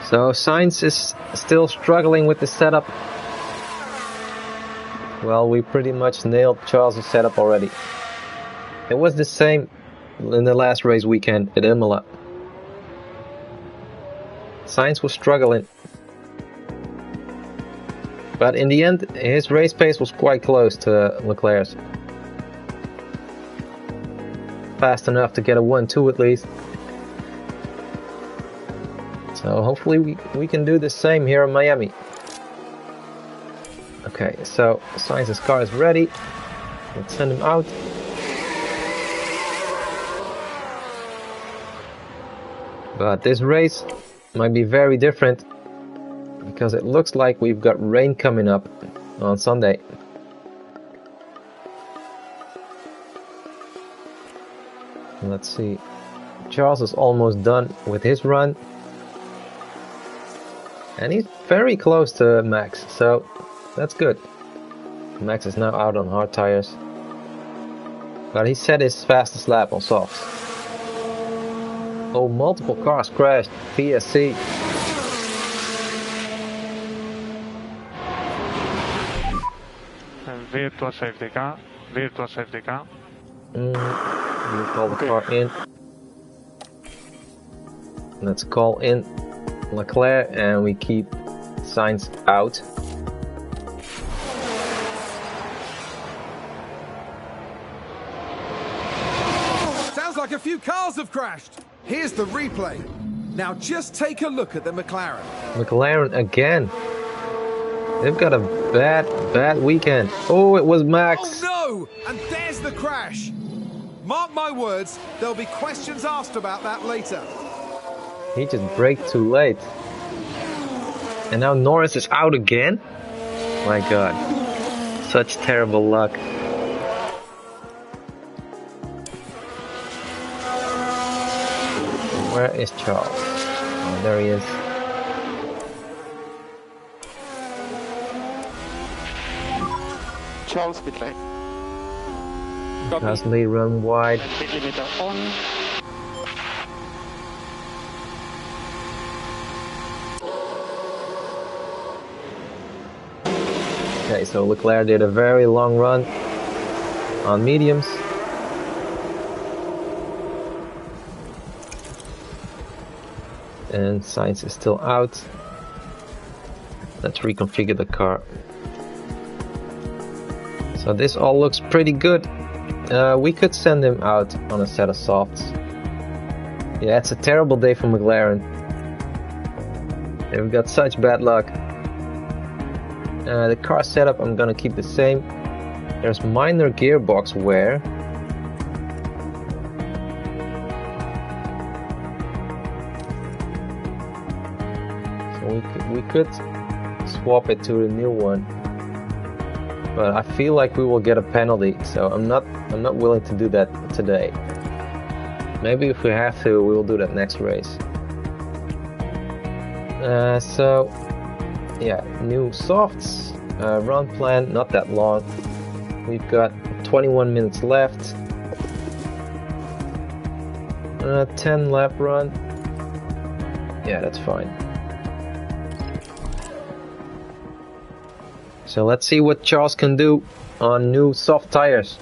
So Sainz is still struggling with the setup. Well, we pretty much nailed Charles' setup already. It was the same in the last race weekend at Imola. Sainz was struggling. But in the end, his race pace was quite close to Leclerc's. Fast enough to get a 1-2 at least. So hopefully we can do the same here in Miami. Okay, so Sainz's car is ready. Let's send him out. But this race might be very different because it looks like we've got rain coming up on Sunday. Let's see. Charles is almost done with his run. And he's very close to Max, so that's good. Max is now out on hard tires. But he set his fastest lap on softs. Oh, multiple cars crashed. PSC. Virtual safety car. Virtual safety car. You call the car in. Let's call in Leclerc and we keep Sainz out. Sounds like a few cars have crashed. Here's the replay. Now just take a look at the McLaren. McLaren again. They've got a bad weekend. Oh, it was Max. Oh no! And there's the crash. Mark my words, there'll be questions asked about that later. He just braked too late. And now Norris is out again? My god. Such terrible luck. Where is Charles? Oh, there he is. Charles pit lane. Gasly run wide. Speed limiter on. Okay, so Leclerc did a very long run on mediums. And Sainz is still out. Let's reconfigure the car. So this all looks pretty good. We could send him out on a set of softs. Yeah, it's a terrible day for McLaren. They've got such bad luck. The car setup I'm gonna keep the same. There's minor gearbox wear. So we could swap it to a new one. But I feel like we will get a penalty, so I'm not willing to do that today. Maybe if we have to, we will do that next race. So yeah, new softs, run plan, not that long. We've got 21 minutes left. 10 lap run. Yeah, that's fine. So let's see what Charles can do on new soft tires.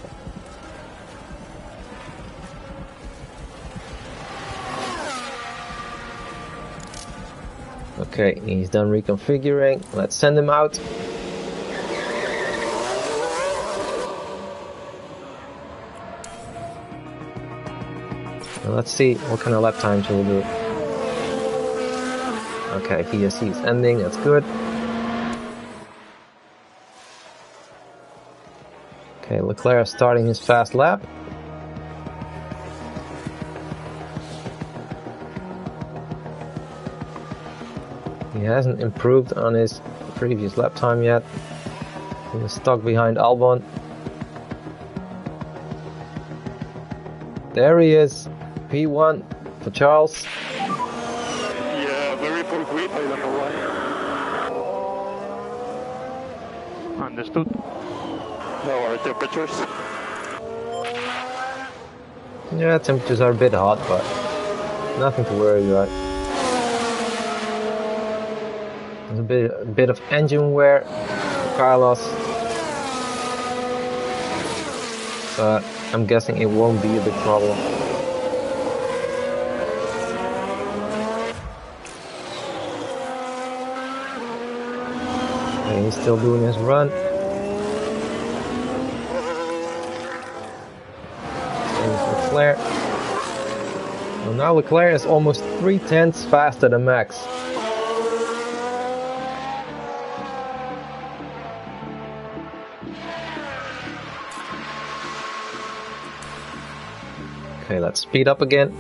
Okay, he's done reconfiguring. Let's send him out. And let's see what kind of lap times he'll do. Okay, PSC is ending, that's good. Okay, Leclerc starting his fast lap. He hasn't improved on his previous lap time yet. He was stuck behind Albon. There he is, P1 for Charles. Yeah, very poor grip, I don't know why. Understood. How are temperatures? Yeah, temperatures are a bit hot, but nothing to worry about. There's a bit of engine wear for Carlos, but I'm guessing it won't be a big problem. And he's still doing his run. Leclerc. Well, now Leclerc is almost 3/10 faster than Max. Okay, let's speed up again.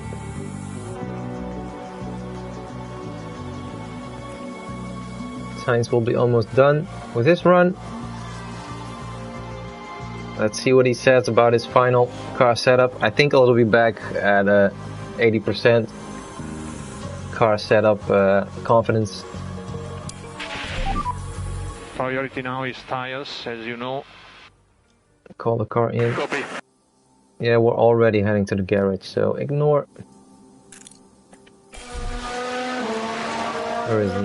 Sainz will be almost done with his run. Let's see what he says about his final car setup. I think it'll be back at 80% car setup confidence. Priority now is tires, as you know. Call the car in. Copy. Yeah, we're already heading to the garage, so ignore. Where is he?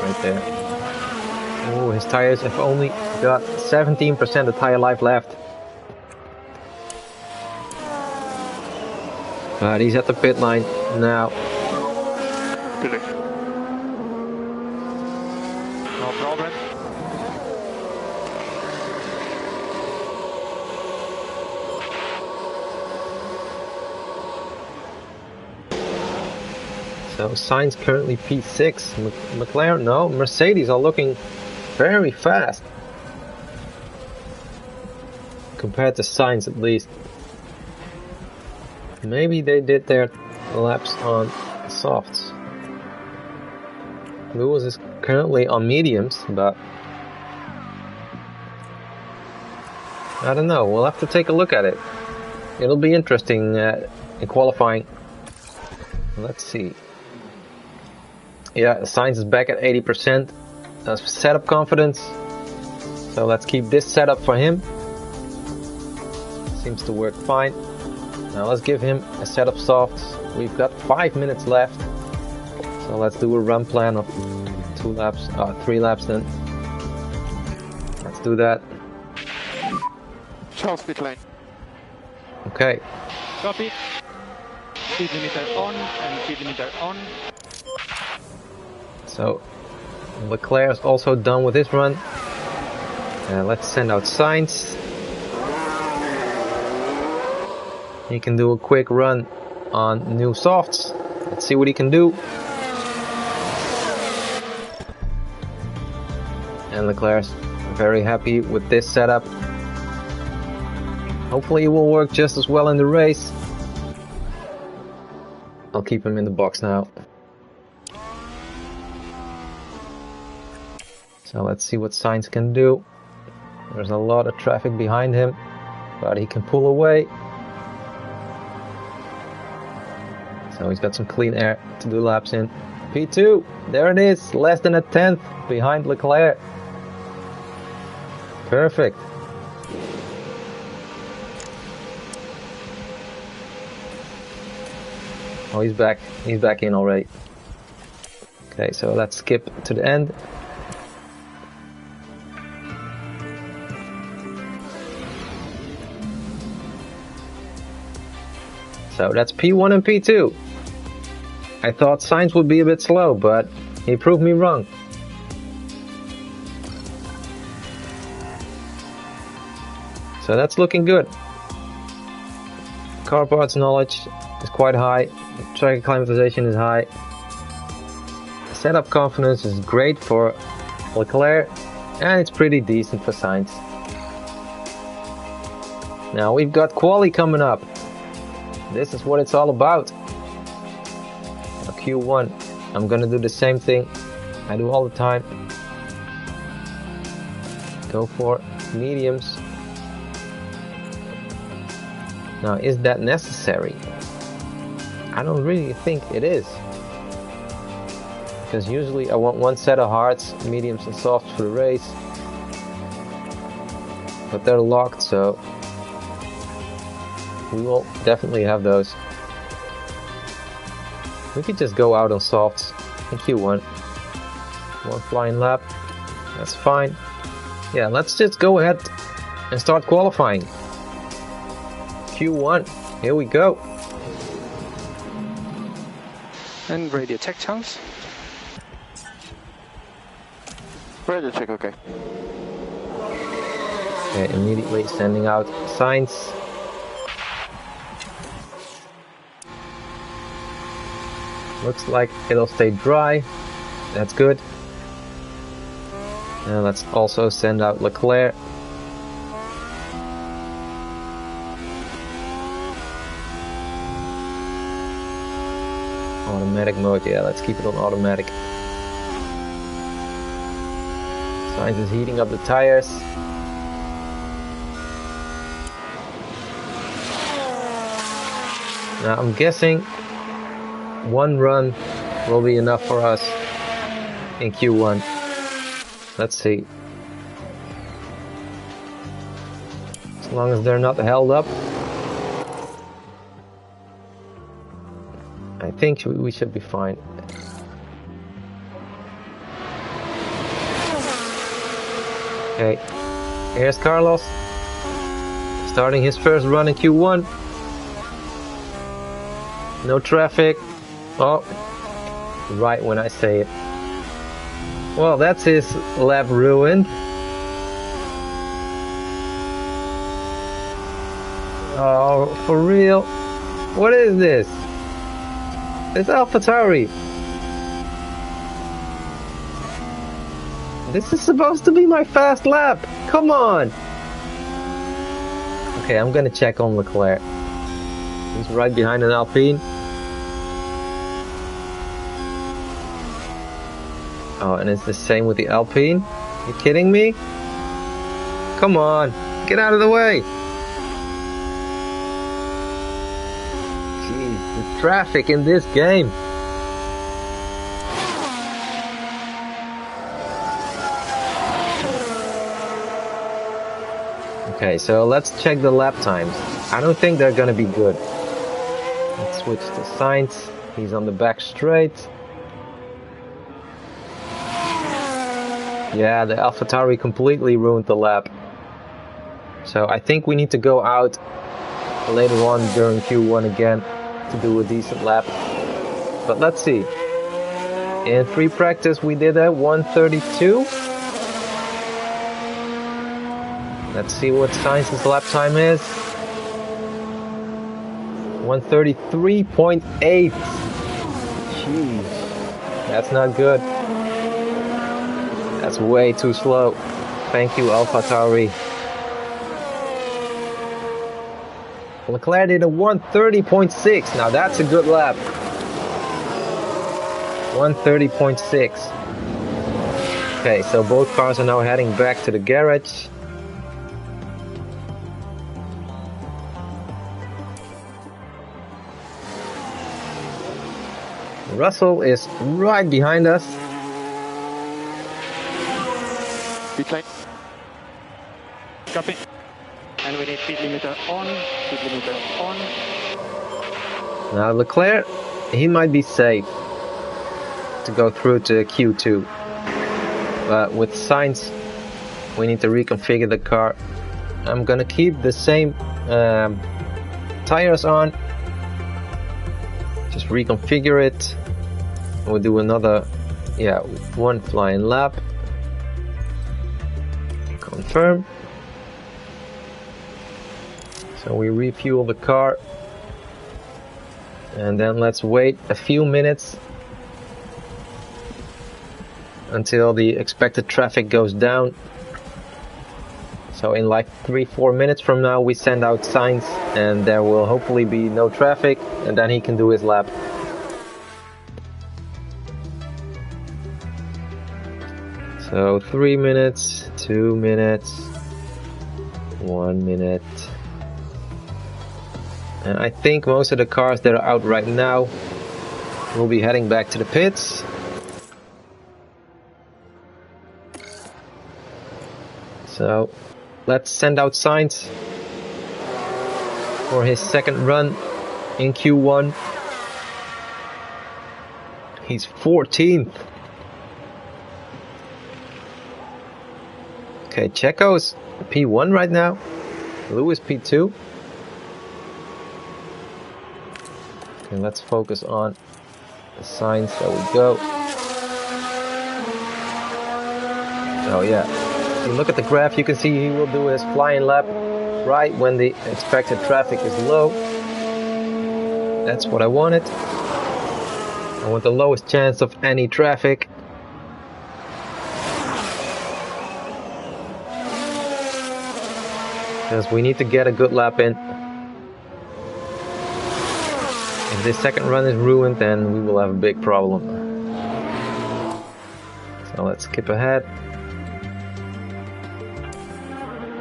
Right there. Oh, his tires have only got 17% of tire life left. But he's at the pit line now. No problem. So Sainz currently P6. McLaren, no, Mercedes are looking very fast. Compared to Sainz at least. Maybe they did their laps on softs. Lewis is currently on mediums, but I don't know, we'll have to take a look at it. It'll be interesting in qualifying. Let's see. Yeah, Sainz is back at 80%. Setup confidence. So let's keep this setup for him. Seems to work fine. Now let's give him a set of softs. We've got 5 minutes left. So let's do a run plan of 3 laps then. Let's do that. Charles, pit lane. Okay. Copy. Speed limiter on and speed limiter on. So Leclerc is also done with his run. Let's send out Sainz. He can do a quick run on new softs. Let's see what he can do. And Leclerc's very happy with this setup. Hopefully it will work just as well in the race. I'll keep him in the box now. So let's see what Sainz can do. There's a lot of traffic behind him, but he can pull away. So he's got some clean air to do laps in. P2, there it is, less than a 10th behind Leclerc. Perfect. Oh, he's back in already. Okay, so let's skip to the end. So that's P1 and P2. I thought Sainz would be a bit slow, but he proved me wrong. So that's looking good. Car parts knowledge is quite high. Track acclimatization is high. Setup confidence is great for Leclerc, and it's pretty decent for Sainz. Now we've got quali coming up. This is what it's all about. Q1, I'm gonna do the same thing I do all the time. Go for mediums. Now, is that necessary? I don't really think it is. Because usually I want one set of hards, mediums and softs for the race. But they're locked, so we will definitely have those. We could just go out on softs in Q1. One flying lap, that's fine. Yeah, let's just go ahead and start qualifying. Q1. Here we go. And radio check, Charles. Radio check, okay. Okay, immediately sending out signs. Looks like it'll stay dry. That's good. And let's also send out Leclerc. Automatic mode, yeah, let's keep it on automatic. Sainz is heating up the tires. Now I'm guessing one run will be enough for us in Q1. Let's see. As long as they're not held up, I think we should be fine. Okay, here's Carlos, starting his first run in Q1. No traffic. Oh, right when I say it. Well, that's his lap ruined. Oh, for real? What is this? It's AlphaTauri. This is supposed to be my fast lap. Come on. Okay, I'm gonna check on Leclerc. He's right behind an Alpine. Oh, and it's the same with the Alpine? You kidding me? Come on, get out of the way. Jeez, the traffic in this game. Okay, so let's check the lap times. I don't think they're gonna be good. Let's switch to Sainz. He's on the back straight. Yeah, the AlphaTauri completely ruined the lap. So I think we need to go out later on during Q1 again to do a decent lap. But let's see. In free practice we did a 1:32. Let's see what Sainz's lap time is. 1:33.8. Jeez, that's not good. That's way too slow. Thank you, AlphaTauri. Leclerc did a 1:30.6. Now that's a good lap. 1:30.6. Okay, so both cars are now heading back to the garage. Russell is right behind us. Pit lane. Copy. And we need speed limiter on. Speed limiter on. Now Leclerc, he might be safe to go through to Q2. But with Sainz, we need to reconfigure the car. I'm gonna keep the same tires on. Just reconfigure it. We'll do another, one flying lap. Confirm. So we refuel the car. And then let's wait a few minutes until the expected traffic goes down. So in like 3-4 minutes from now we send out Sainz and there will hopefully be no traffic and then he can do his lap. So 3 minutes, 2 minutes, 1 minute. And I think most of the cars that are out right now will be heading back to the pits. So let's send out Sainz for his second run in Q1. He's 14th. Okay, Checo's P1 right now. Lewis P2. Okay, let's focus on the signs that we go. Oh yeah, if you look at the graph, you can see he will do his flying lap right when the expected traffic is low. That's what I wanted. I want the lowest chance of any traffic. Because we need to get a good lap in. If this second run is ruined, then we will have a big problem. So let's skip ahead.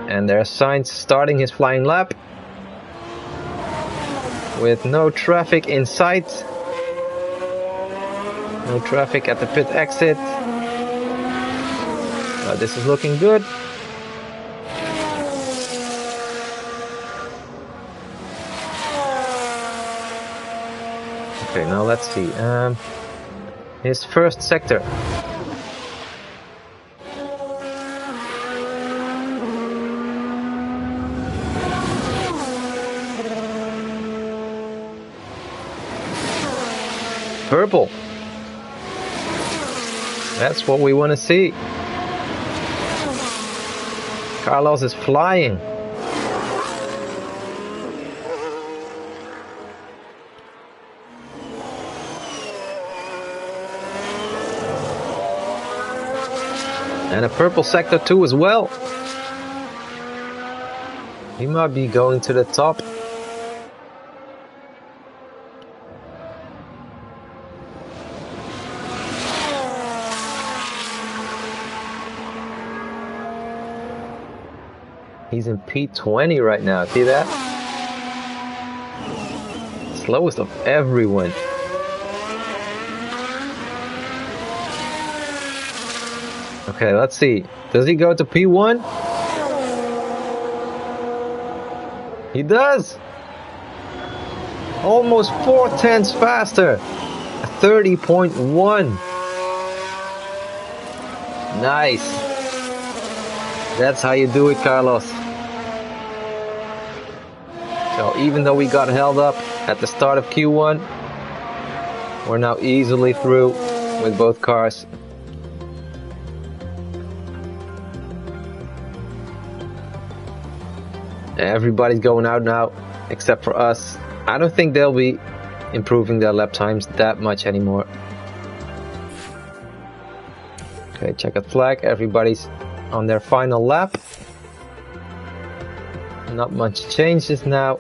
And there's Sainz starting his flying lap. With no traffic in sight. No traffic at the pit exit. This is looking good. Okay, now let's see. His first sector. Purple. That's what we want to see. Carlos is flying. And a purple sector too as well. He might be going to the top. He's in P20 right now, see that? Slowest of everyone. Okay, let's see. Does he go to P1? He does! Almost 4/10 faster. 30.1. Nice. That's how you do it, Carlos. So even though we got held up at the start of Q1, we're now easily through with both cars. Everybody's going out now, except for us. I don't think they'll be improving their lap times that much anymore. Okay, checkered flag. Everybody's on their final lap. Not much changes now.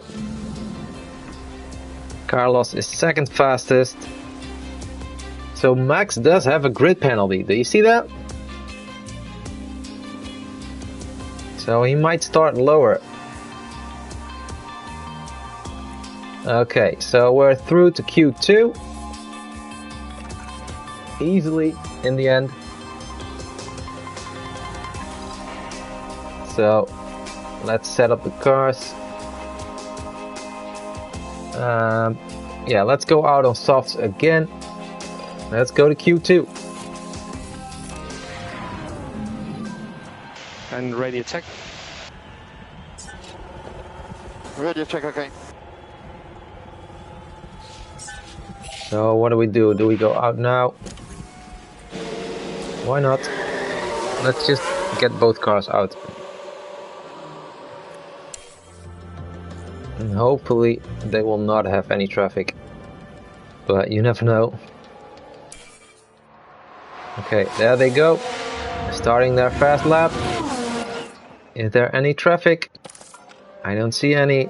Carlos is second fastest. So Max does have a grid penalty. Do you see that? So he might start lower. Okay, so we're through to Q2. Easily in the end. So let's set up the cars. Yeah, let's go out on softs again. Let's go to Q2. And radio check. Radio check again. So what do? Do we go out now? Why not? Let's just get both cars out. And hopefully they will not have any traffic. But you never know. Okay, there they go. Starting their fast lap. Is there any traffic? I don't see any.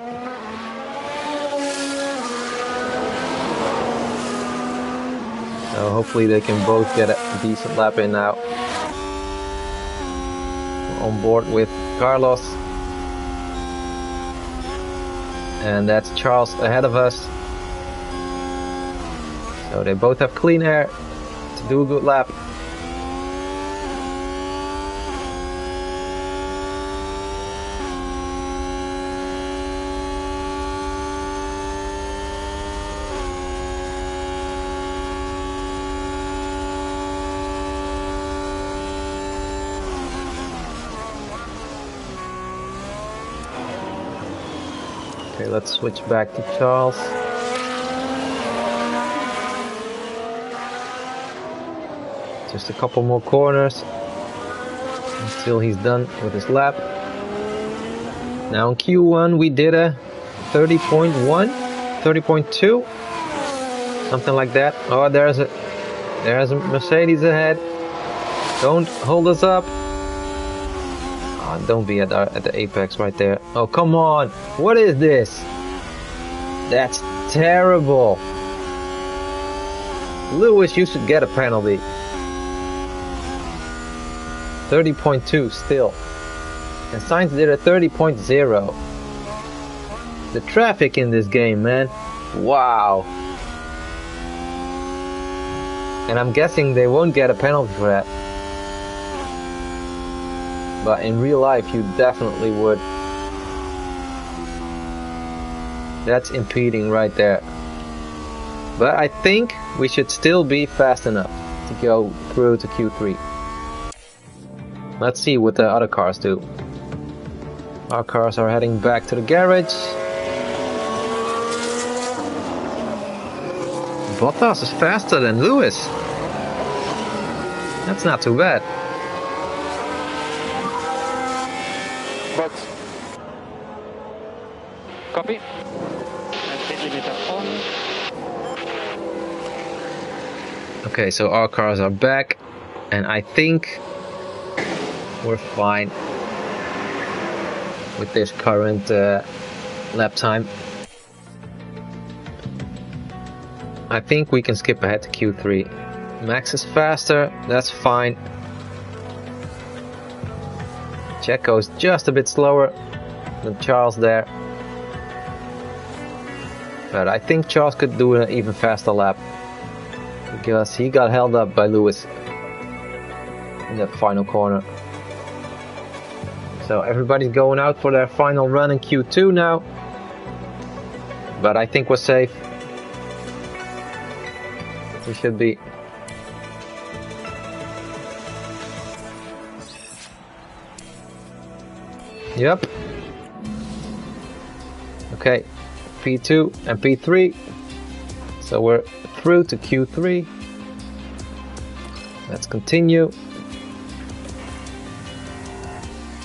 So hopefully they can both get a decent lap in now. We're on board with Carlos. And that's Charles ahead of us. So they both have clean air to do a good lap. Okay, let's switch back to Charles. Just a couple more corners until he's done with his lap. Now in Q1 we did a 30.1, 30.2, something like that. Oh, there's a Mercedes ahead. Don't hold us up. Oh, don't be at the apex right there. Oh, come on. What is this? That's terrible. Lewis, you should get a penalty. 30.2 still. And Sainz did a 30.0. The traffic in this game, man. Wow. And I'm guessing they won't get a penalty for that. But in real life, you definitely would. That's impeding right there. But I think we should still be fast enough to go through to Q3. Let's see what the other cars do. Our cars are heading back to the garage. Bottas is faster than Lewis. That's not too bad. But Copy. And speed limiter on. Okay, so our cars are back, and I think we're fine with this current lap time. I think we can skip ahead to Q3. Max is faster, that's fine. Checo's just a bit slower than Charles there. But I think Charles could do an even faster lap, because he got held up by Lewis in that final corner. So everybody's going out for their final run in Q2 now. But I think we're safe. We should be. Yep. Okay. P2 and P3. So we're through to Q3. Let's continue.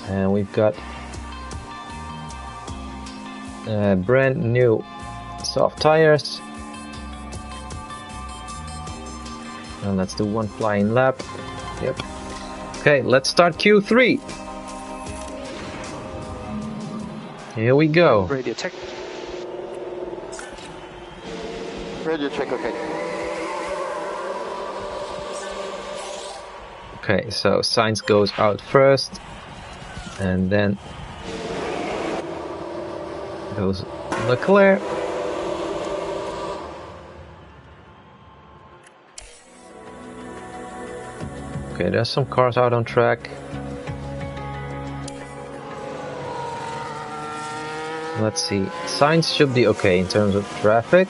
And we've got brand new soft tires. And let's do one flying lap. Yep. Okay, let's start Q3. Here we go. Radio check. radio check, okay. Okay, so Sainz goes out first, and then goes Leclerc. Okay, there's some cars out on track. Let's see. Sainz should be okay in terms of traffic.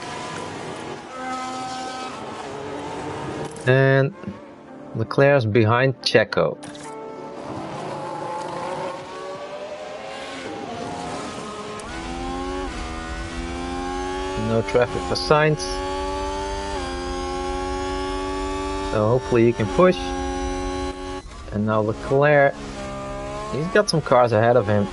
And Leclerc's behind Checo. No traffic for Sainz. So hopefully he can push. And now Leclerc, he's got some cars ahead of him.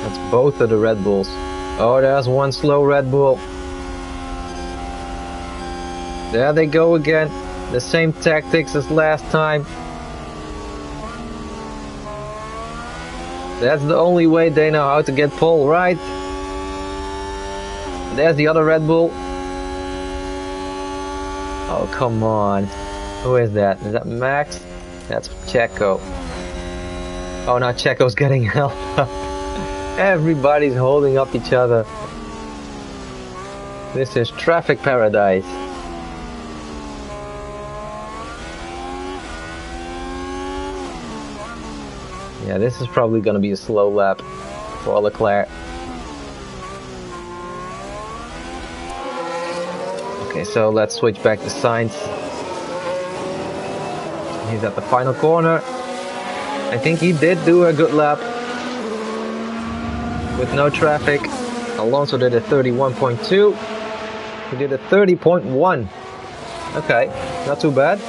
That's both of the Red Bulls. Oh, there's one slow Red Bull. There they go again. The same tactics as last time. That's the only way they know how to get pole, right? There's the other Red Bull. Oh, come on. Who is that? Is that Max? That's Checo. Oh, now Checo's getting held up. Everybody's holding up each other. This is traffic paradise. Yeah, this is probably gonna be a slow lap for Leclerc. Okay, so let's switch back to Sainz. He's at the final corner. I think he did do a good lap with no traffic. A Alonso did a 31.2. He did a 30.1. Okay, not too bad.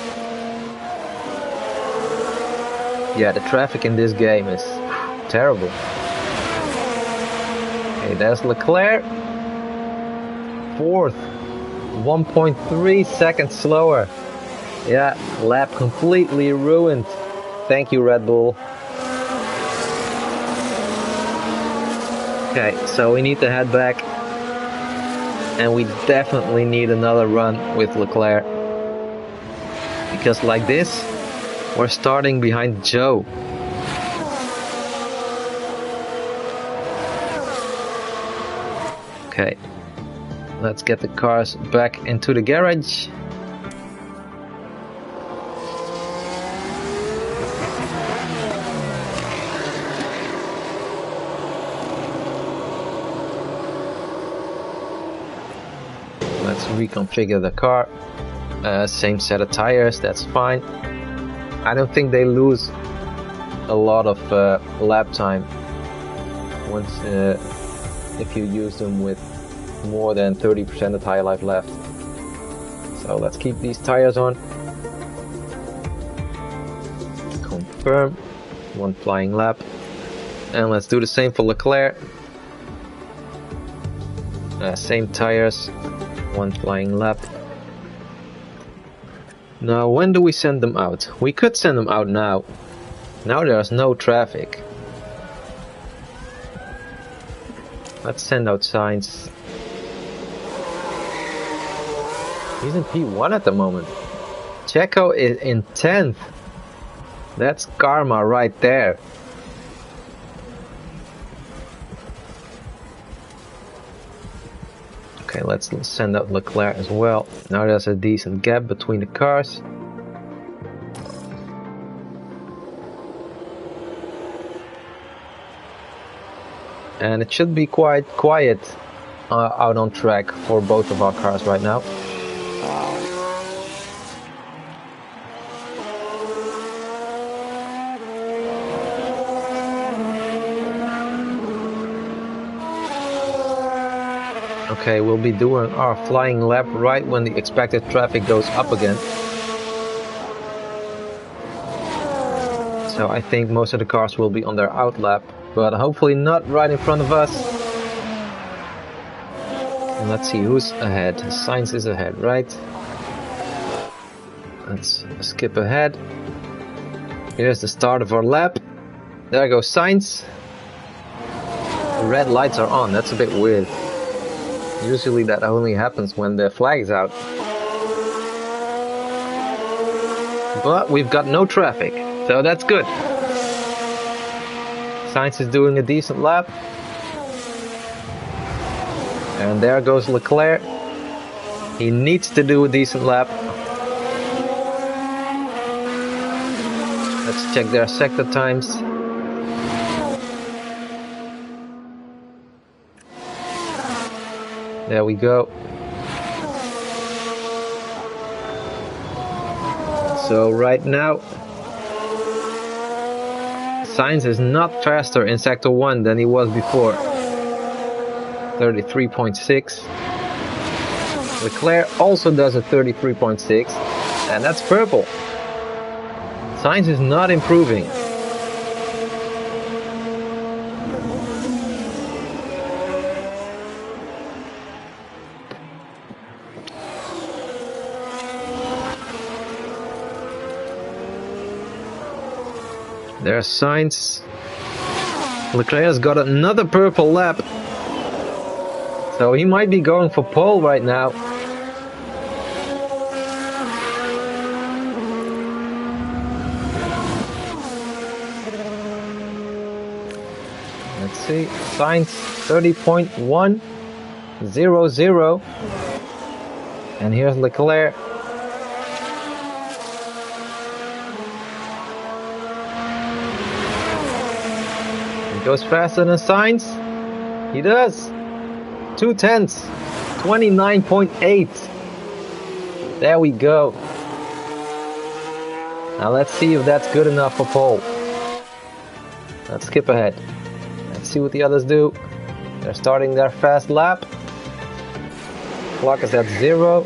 Yeah, the traffic in this game is terrible. Okay, there's Leclerc. Fourth. 1.3 seconds slower. Yeah, lap completely ruined. Thank you, Red Bull. Okay, so we need to head back. And we definitely need another run with Leclerc. Because like this, we're starting behind Joe. Okay, let's get the cars back into the garage. Let's reconfigure the car. Same set of tires, that's fine. I don't think they lose a lot of lap time once if you use them with more than 30% of tire life left. So let's keep these tires on. Confirm. One flying lap. And let's do the same for Leclerc. Same tires. One flying lap. Now, when do we send them out? We could send them out now. Now there's no traffic. Let's send out Sainz. He's in P1 at the moment. Checo is in 10th. That's karma right there. Okay, let's send out Leclerc as well. Now there's a decent gap between the cars. And it should be quite quiet out on track for both of our cars right now. Okay, we'll be doing our flying lap right when the expected traffic goes up again. So I think most of the cars will be on their out lap, but hopefully not right in front of us. And let's see who's ahead. Sainz is ahead, right? Let's skip ahead. Here's the start of our lap. There goes Sainz. The red lights are on, that's a bit weird. Usually that only happens when the flag's out. But we've got no traffic, so that's good. Sainz is doing a decent lap. And there goes Leclerc. He needs to do a decent lap. Let's check their sector times. There we go. So right now, Sainz is not faster in Sector 1 than he was before. 33.6. Leclerc also does a 33.6, and that's purple. Sainz is not improving. There's Sainz. Leclerc has got another purple lap. So he might be going for pole right now. Let's see. Sainz 30.100. And here's Leclerc. Goes faster than Sainz. He does. 2/10. 29.8. There we go. Now let's see if that's good enough for pole. Let's skip ahead. Let's see what the others do. They're starting their fast lap. Clock is at 0.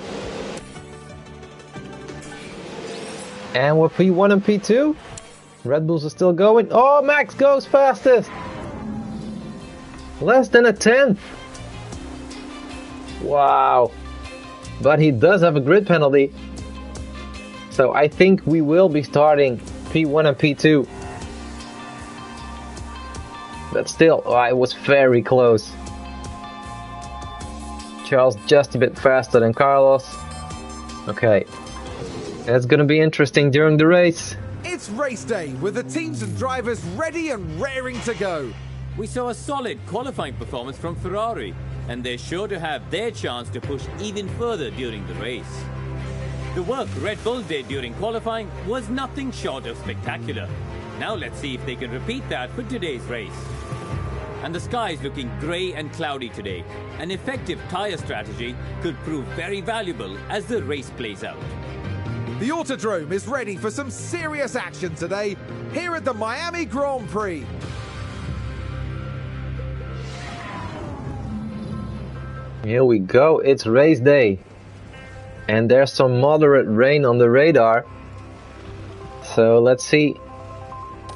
And we're P1 and P2. Red Bulls are still going. Oh, Max goes fastest. Less than a tenth. Wow. But he does have a grid penalty. So I think we will be starting P1 and P2. But still, it was very close. Charles just a bit faster than Carlos. Okay. That's gonna be interesting during the race. It's race day with the teams and drivers ready and raring to go. We saw a solid qualifying performance from Ferrari, and they're sure to have their chance to push even further during the race. The work Red Bull did during qualifying was nothing short of spectacular. Now let's see if they can repeat that for today's race. And the sky is looking grey and cloudy today. An effective tyre strategy could prove very valuable as the race plays out. The Autodrome is ready for some serious action today here at the Miami Grand Prix. Here we go, it's race day. And there's some moderate rain on the radar. So let's see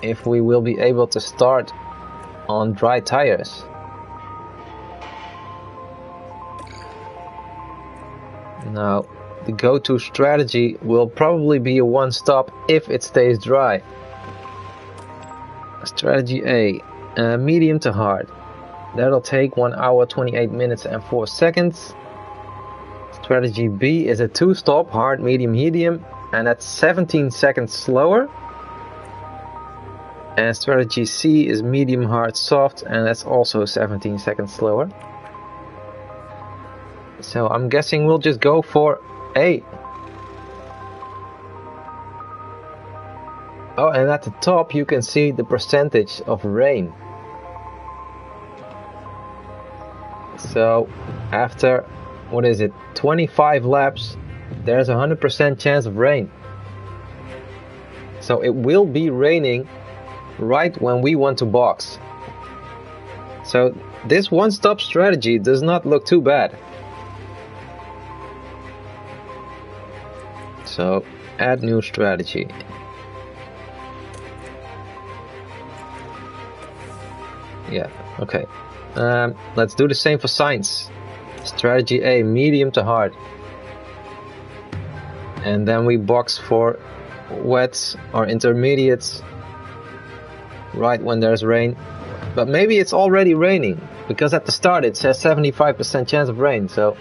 if we will be able to start on dry tires. Now, the go-to strategy will probably be a one-stop if it stays dry. Strategy A, medium to hard. That'll take 1 hour, 28 minutes and 4 seconds. Strategy B is a two-stop, hard, medium, medium, and that's 17 seconds slower. And strategy C is medium, hard, soft, and that's also 17 seconds slower. So I'm guessing we'll just go for A. Oh, and at the top you can see the percentage of rain. So after, what is it, 25 laps, there's a 100% chance of rain. So it will be raining right when we want to box. So this one-stop strategy does not look too bad. So add new strategy. Yeah, okay. Let's do the same for science. Strategy A, medium to hard. And then we box for wets or intermediates right when there's rain. But maybe it's already raining, because at the start it says 75% chance of rain, so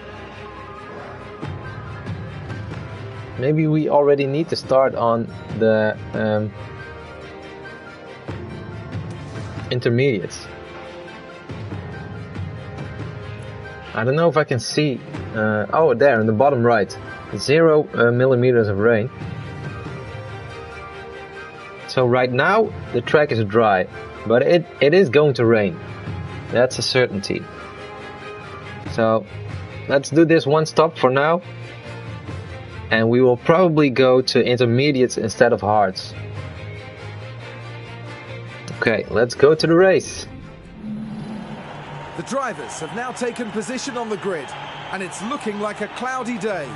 maybe we already need to start on the intermediates. I don't know if I can see. Oh, there in the bottom right, 0 millimeters of rain. So right now the track is dry, but it is going to rain. That's a certainty. So let's do this one stop for now. And we will probably go to intermediates instead of hards. Okay, let's go to the race. The drivers have now taken position on the grid, and it's looking like a cloudy day.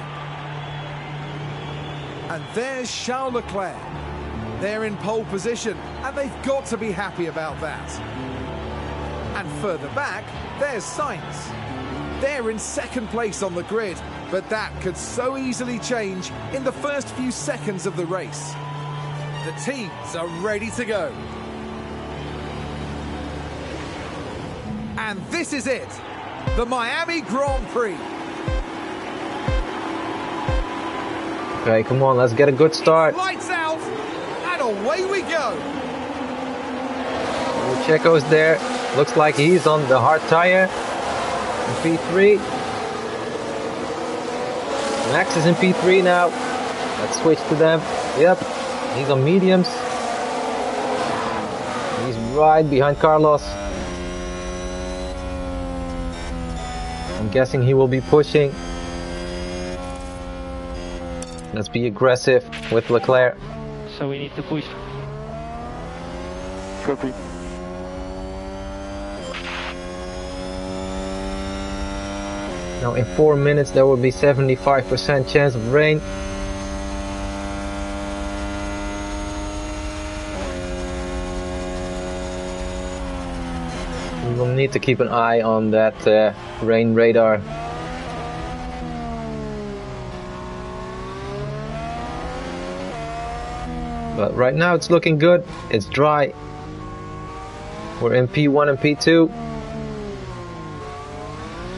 And there's Charles Leclerc. They're in pole position, and they've got to be happy about that. And further back, there's Sainz. They're in second place on the grid, but that could so easily change in the first few seconds of the race. The teams are ready to go. And this is it, the Miami Grand Prix. Okay, come on, let's get a good start. Lights out, and away we go. Checo's there. Looks like he's on the hard tire. In P3. Max is in P3 now. Let's switch to them. Yep, he's on mediums. He's right behind Carlos. I'm guessing he will be pushing. Let's be aggressive with Leclerc. So we need to push. Copy. Now in 4 minutes there will be 75% chance of rain. We will need to keep an eye on that rain radar. But right now it's looking good. It's dry. We're in P1 and P2.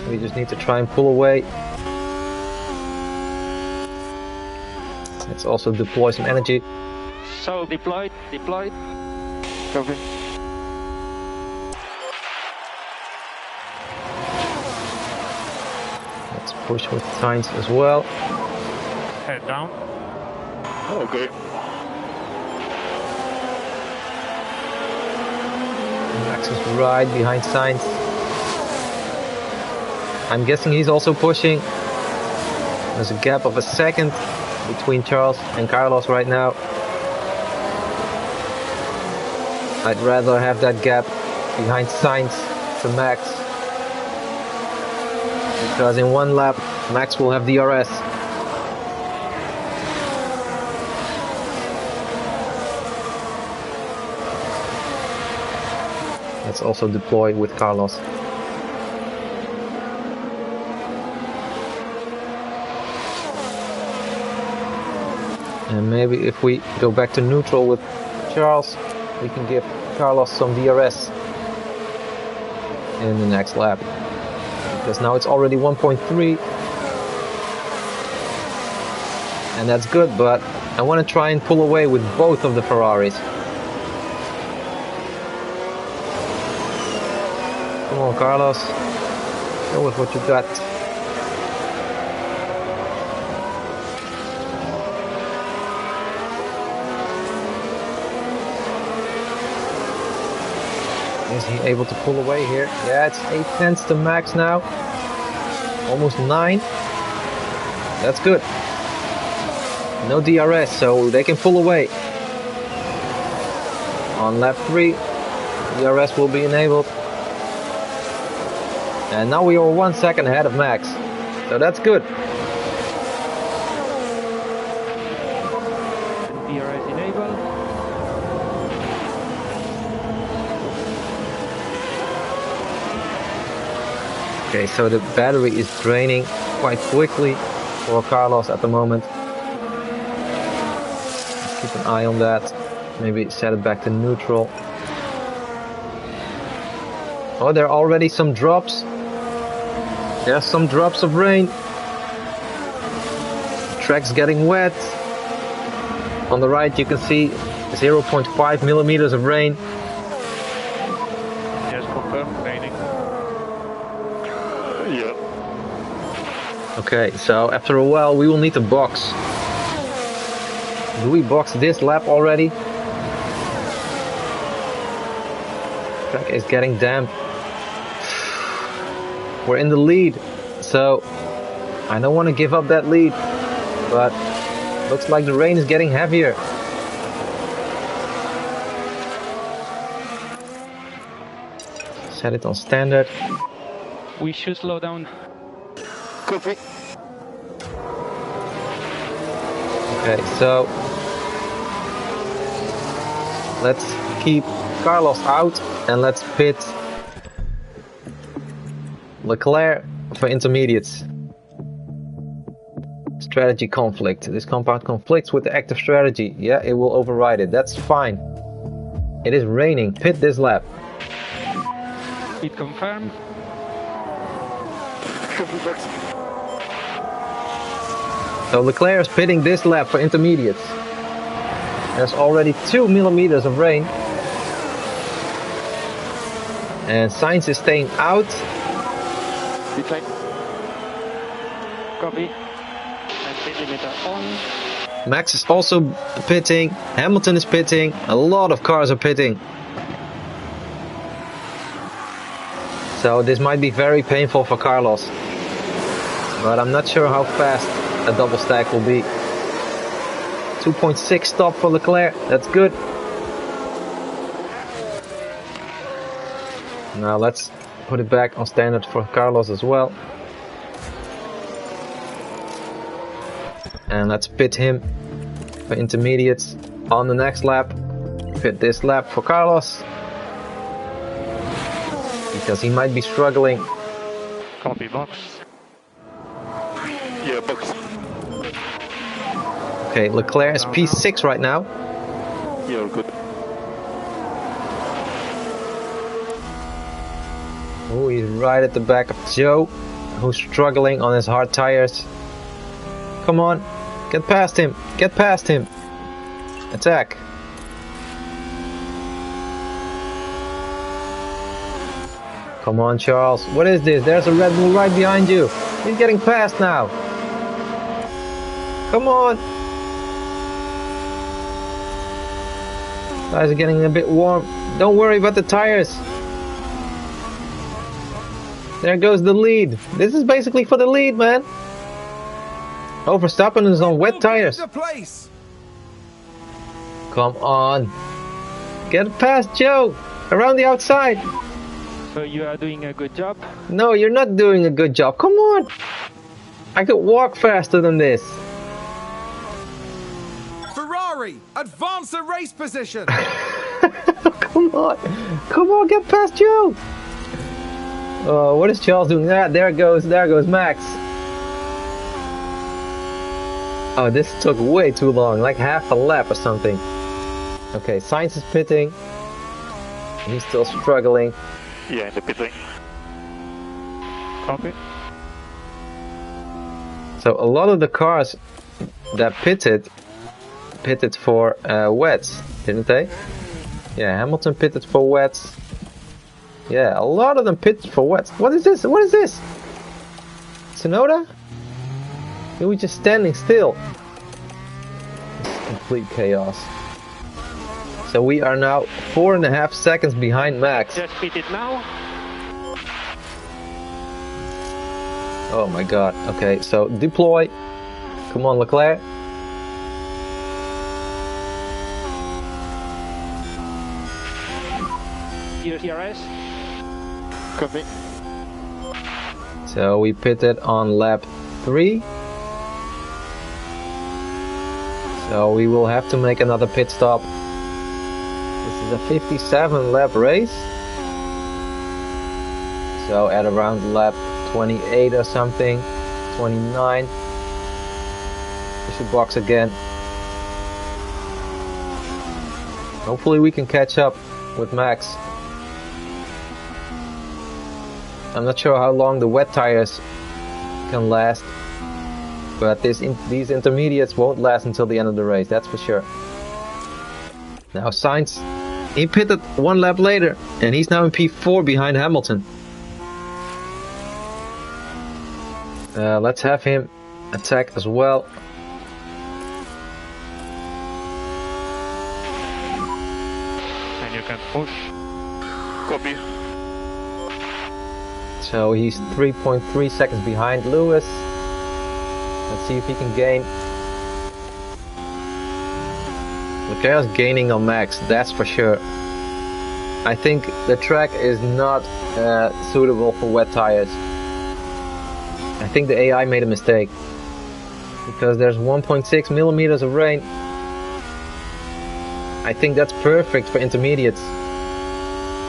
We just need to try and pull away. Let's also deploy some energy. So deployed. Copy. Let's push with signs as well. Head down. Okay. Max is right behind Sainz. I'm guessing he's also pushing. There's a gap of a second between Charles and Carlos right now. I'd rather have that gap behind Sainz to Max, because in one lap Max will have DRS. Let's also deploy with Carlos. And maybe if we go back to neutral with Charles, we can give Carlos some DRS in the next lap. Because now it's already 1.3. And that's good, but I want to try and pull away with both of the Ferraris. Come on, Carlos. Show us what you got. Is he able to pull away here? Yeah, it's 8 tenths to Max now. Almost 9. That's good. No DRS, so they can pull away. On lap 3, DRS will be enabled. And now we are 1 second ahead of Max. So that's good. DRS enabled. Okay, so the battery is draining quite quickly for Carlos at the moment. Keep an eye on that. Maybe set it back to neutral. Oh, there are already some drops. There's some drops of rain. The track's getting wet. On the right you can see 0.5 millimeters of rain. Yes, confirmed. Raining. Yeah. Okay, so after a while we will need to box. Do we box this lap already? Track is getting damp. We're in the lead, so I don't want to give up that lead, but looks like the rain is getting heavier. Set it on standard. We should slow down. Copy. Okay, so let's keep Carlos out and let's pit Leclerc for intermediates. Strategy conflict. This compound conflicts with the active strategy. Yeah, it will override it. That's fine. It is raining. Pit this lap. Pit confirmed. So Leclerc is pitting this lap for intermediates. There's already 2 millimeters of rain. And Sainz is staying out. Pit lane. Copy. And speed limiter on. Max is also pitting. Hamilton is pitting. A lot of cars are pitting. So this might be very painful for Carlos. But I'm not sure how fast a double stack will be. 2.6 stop for Leclerc. That's good. Now let's put it back on standard for Carlos as well. And let's pit him for intermediates on the next lap. Pit this lap for Carlos. Because he might be struggling. Copy, box. Yeah, box. Okay, Leclerc is P6 right now. Yeah, all good. Oh, he's right at the back of Joe, who's struggling on his hard tires. Come on, get past him, get past him. Attack. Come on, Charles. What is this? There's a Red Bull right behind you. He's getting past now. Come on. Guys are getting a bit warm. Don't worry about the tires. There goes the lead. This is basically for the lead, man. Oh, Verstappen is on wet tires. Come on. Get past Joe. Around the outside. So you are doing a good job. No, you're not doing a good job. Come on. I could walk faster than this. Ferrari, advance the race position. Come on. Come on, get past Joe. What is Charles doing? There goes Max. Oh, this took way too long, like half a lap or something. Okay, Sainz is pitting. He's still struggling. Yeah, in the pit lane. Copy. So a lot of the cars that pitted for wets, didn't they? Yeah, Hamilton pitted for wets. Yeah, a lot of them pitted for wets. What is this? What is this? Tsunoda? He was just standing still. This is complete chaos. So we are now 4.5 seconds behind Max. Just pit it now. Oh my god. Okay, so deploy. Come on, Leclerc. DRS. Copy. So we pitted on lap 3. So we will have to make another pit stop. This is a 57 lap race. So at around lap 28 or something, 29, we should box again. Hopefully we can catch up with Max. I'm not sure how long the wet tires can last, but these intermediates won't last until the end of the race, that's for sure. Now Sainz, he pitted 1 lap later, and he's now in P4 behind Hamilton. Let's have him attack as well. And you can push. Copy. So he's 3.3 seconds behind Lewis. Let's see if he can gain. Leclerc's gaining on Max, that's for sure. I think the track is not suitable for wet tires. I think the AI made a mistake. Because there's 1.6 millimeters of rain. I think that's perfect for intermediates.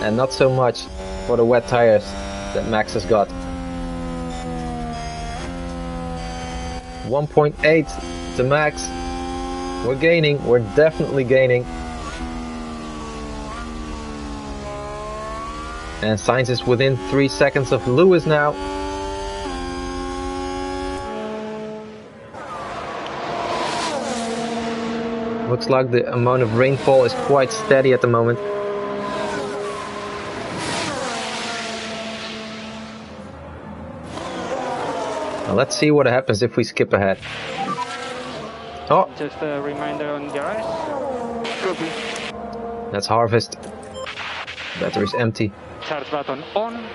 And not so much for the wet tires that Max has got. 1.8 to Max. We're gaining, we're definitely gaining. And Sainz is within 3 seconds of Lewis now. Looks like the amount of rainfall is quite steady at the moment. Now let's see what happens if we skip ahead. Oh! Just a reminder on DRS. Copy. That's harvest. Battery's empty. Charge button on.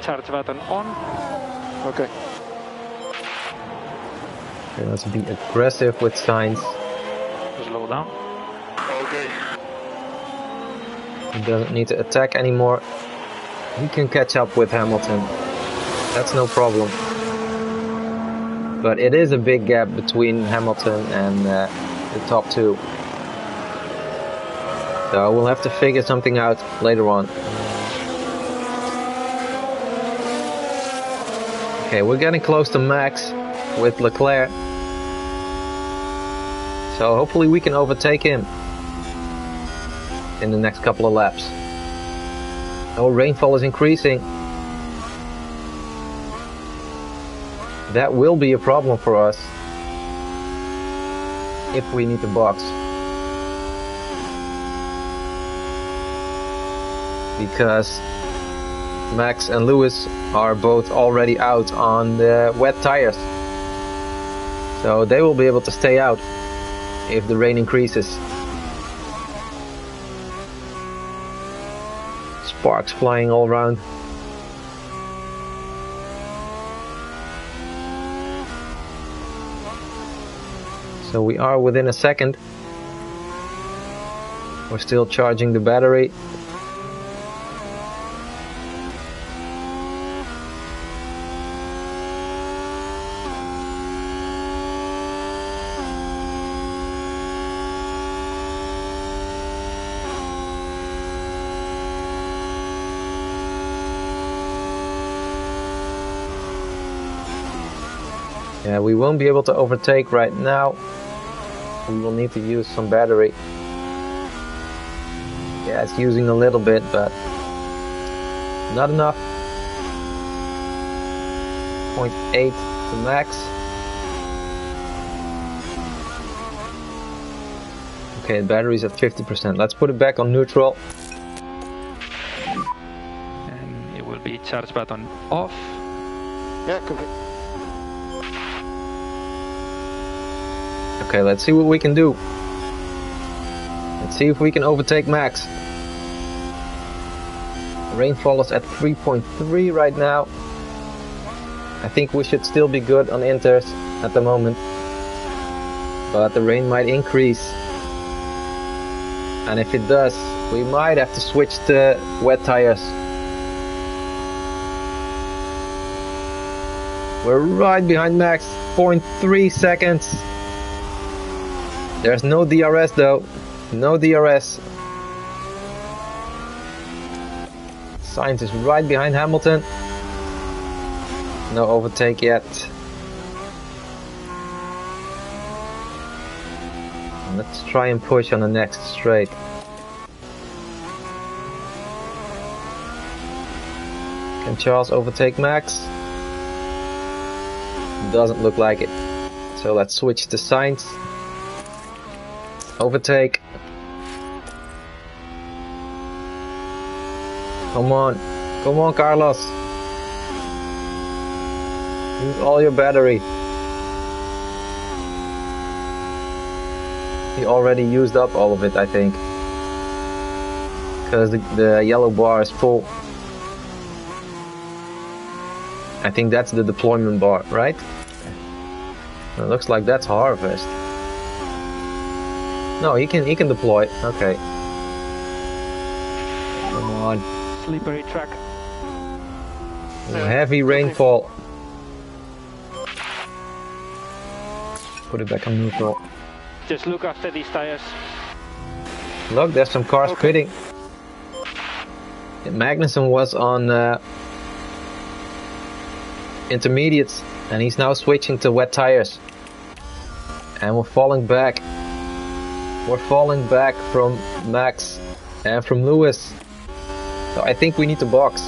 Charge button on. Okay. Okay, let's be aggressive with Sainz. Slow down. Okay. He doesn't need to attack anymore. He can catch up with Hamilton. That's no problem. But it is a big gap between Hamilton and the top two. So we'll have to figure something out later on. Okay, we're getting close to Max with Leclerc. So hopefully we can overtake him in the next couple of laps. Oh, rainfall is increasing. That will be a problem for us if we need to box. Because Max and Lewis are both already out on the wet tires. So they will be able to stay out if the rain increases. Sparks flying all around. So we are within a second. We're still charging the battery. Yeah, we won't be able to overtake right now. We will need to use some battery. Yeah, it's using a little bit, but not enough. 0.8 to max. Okay, the battery's at 50%. Let's put it back on neutral. And it will be charge button off. Yeah, copy. Okay, let's see what we can do. Let's see if we can overtake Max. Rainfall is at 3.3 right now. I think we should still be good on inters at the moment. But the rain might increase. And if it does, we might have to switch to wet tires. We're right behind Max, 0.3 seconds. There's no DRS though, no DRS. Sainz is right behind Hamilton. No overtake yet. Let's try and push on the next straight. Can Charles overtake Max? Doesn't look like it. So let's switch to Sainz. Overtake. Come on. Come on, Carlos. Use all your battery. He already used up all of it, I think. Because the yellow bar is full. I think that's the deployment bar, right? It looks like that's harvest. No, he can deploy. Okay. Come on. Slippery track. Heavy rainfall. Put it back on neutral. Just look after these tires. Look, there's some cars quitting. Magnussen was on intermediates and he's now switching to wet tires. And we're falling back. We're falling back from Max and from Lewis. So I think we need to box.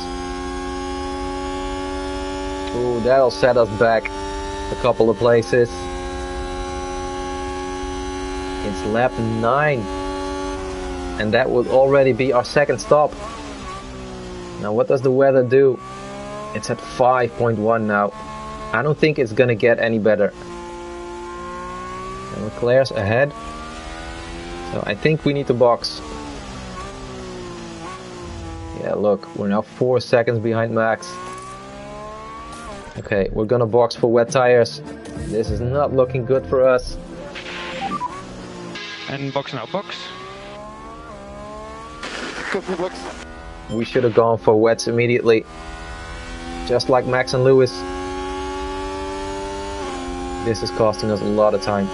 Ooh, that'll set us back a couple of places. It's lap 9. And that would already be our second stop. Now what does the weather do? It's at 5.1 now. I don't think it's gonna get any better. And Leclerc's ahead. So I think we need to box. Yeah, look, we're now 4 seconds behind Max. Okay, we're gonna box for wet tires. This is not looking good for us. And box now, box. Copy, box. We should have gone for wets immediately. Just like Max and Lewis. This is costing us a lot of time.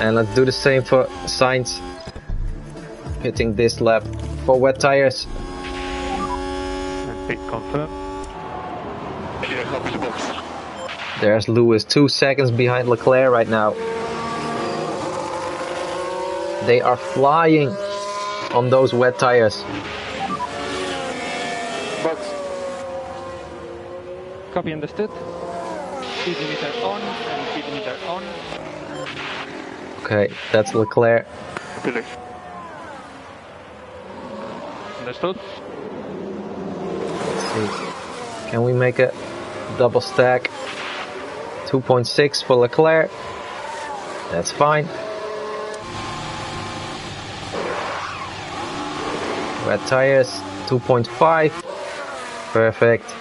And let's do the same for Sainz. Hitting this lap for wet tires. And pit confirm. Yeah, copy the box. There's Lewis, 2 seconds behind Leclerc right now. They are flying on those wet tires. Box. Copy, understood. Speed limiter on and speed limiter on. Okay, that's Leclerc. Billy. Understood. Let's see. Can we make a double stack? 2.6 for Leclerc. That's fine. Wet tires, 2.5. Perfect.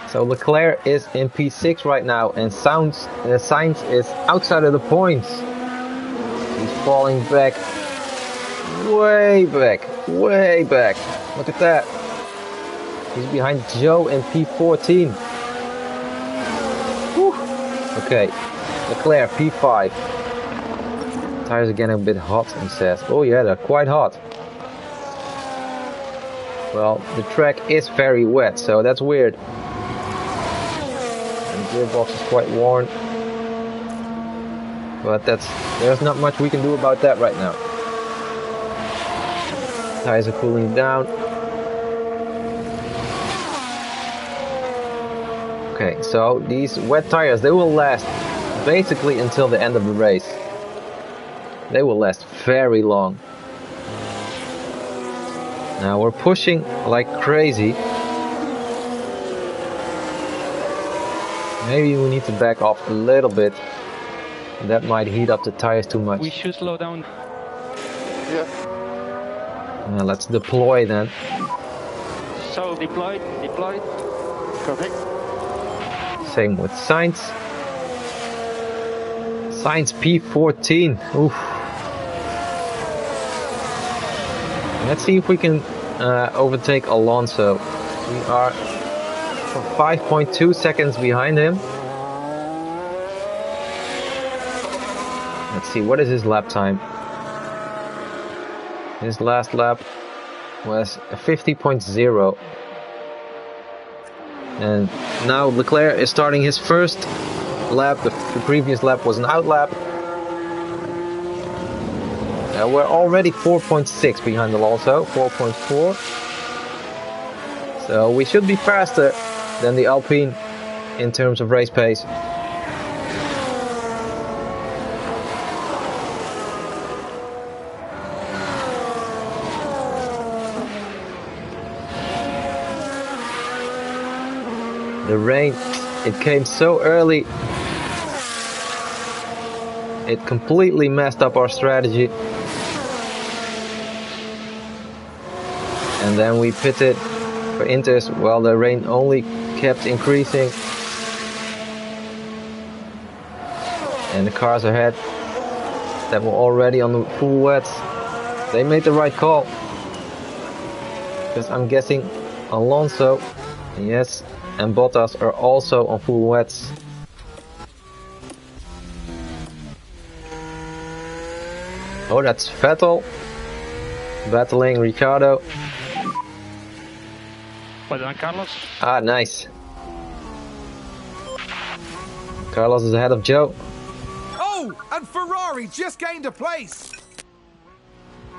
So Leclerc is in P6 right now, and Sainz is outside of the points. He's falling back. Way back. Way back. Look at that. He's behind Joe in P14. Whew. Okay. Leclerc, P5. Tires are getting a bit hot, he says. Oh yeah, they're quite hot. Well, the track is very wet, so that's weird. And the gearbox is quite worn. But there's not much we can do about that right now. Tires are cooling down. Okay, so these wet tires, they will last basically until the end of the race. They will last very long. Now we're pushing like crazy. Maybe we need to back off a little bit. That might heat up the tires too much. We should slow down. Yeah. Now let's deploy then. So deployed. Copy. Same with Sainz. Sainz P14. Oof. Let's see if we can overtake Alonso. We are 5.2 seconds behind him. Let's see, what is his lap time? His last lap was 50.0. And now Leclerc is starting his first lap. The previous lap was an out lap. We're already 4.6 behind Alonso, 4.4. So we should be faster than the Alpine in terms of race pace. The rain, it came so early. It completely messed up our strategy. And then we pitted for inters while the rain only kept increasing. And the cars ahead that were already on the full wets, they made the right call. Because I'm guessing Alonso, yes, and Bottas are also on full wets. Oh, that's Vettel battling Ricciardo. Well done, Carlos. Ah, nice. Carlos is ahead of Joe. Oh, and Ferrari just gained a place.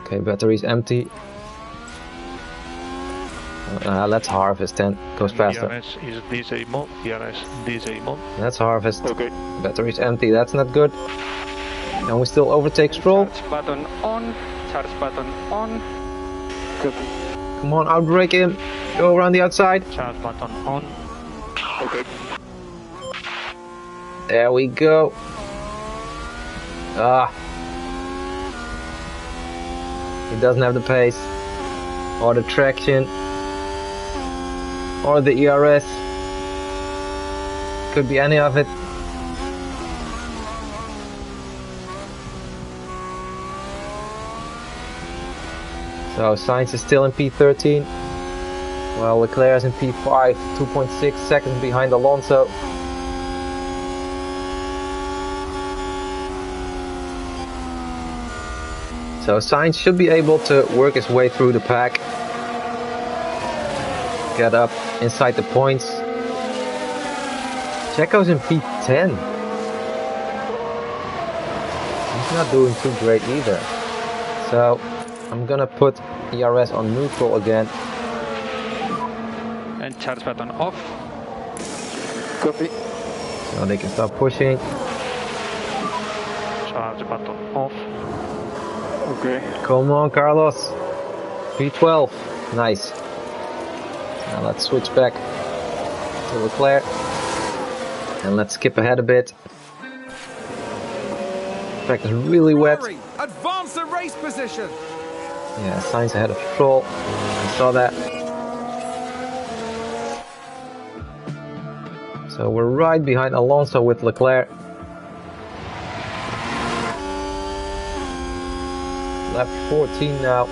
Okay, battery's empty. Let's harvest then. Goes faster. DRS is disable. DRS disable. Let's harvest. Okay. Battery's empty. That's not good. And we still overtake Stroll. Charge button on. Charge button on. Copy. Come on, outbrake him. Go around the outside. Charge button on. Okay. There we go. Ah. He doesn't have the pace. Or the traction. Or the ERS. Could be any of it. So Sainz is still in P13, while Leclerc is in P5, 2.6 seconds behind Alonso. So Sainz should be able to work his way through the pack. Get up inside the points. Checo's in P10. He's not doing too great either. So I'm gonna put ERS on neutral again. And charge button off. Copy. So they can start pushing. Charge button off. Okay. Come on, Carlos. P12. Nice. Now let's switch back to Leclerc. And let's skip ahead a bit. The track is really wet. Ferrari, advance the race position. Yeah, Sainz ahead of Stroll. I saw that. So we're right behind Alonso with Leclerc. Lap 14 now.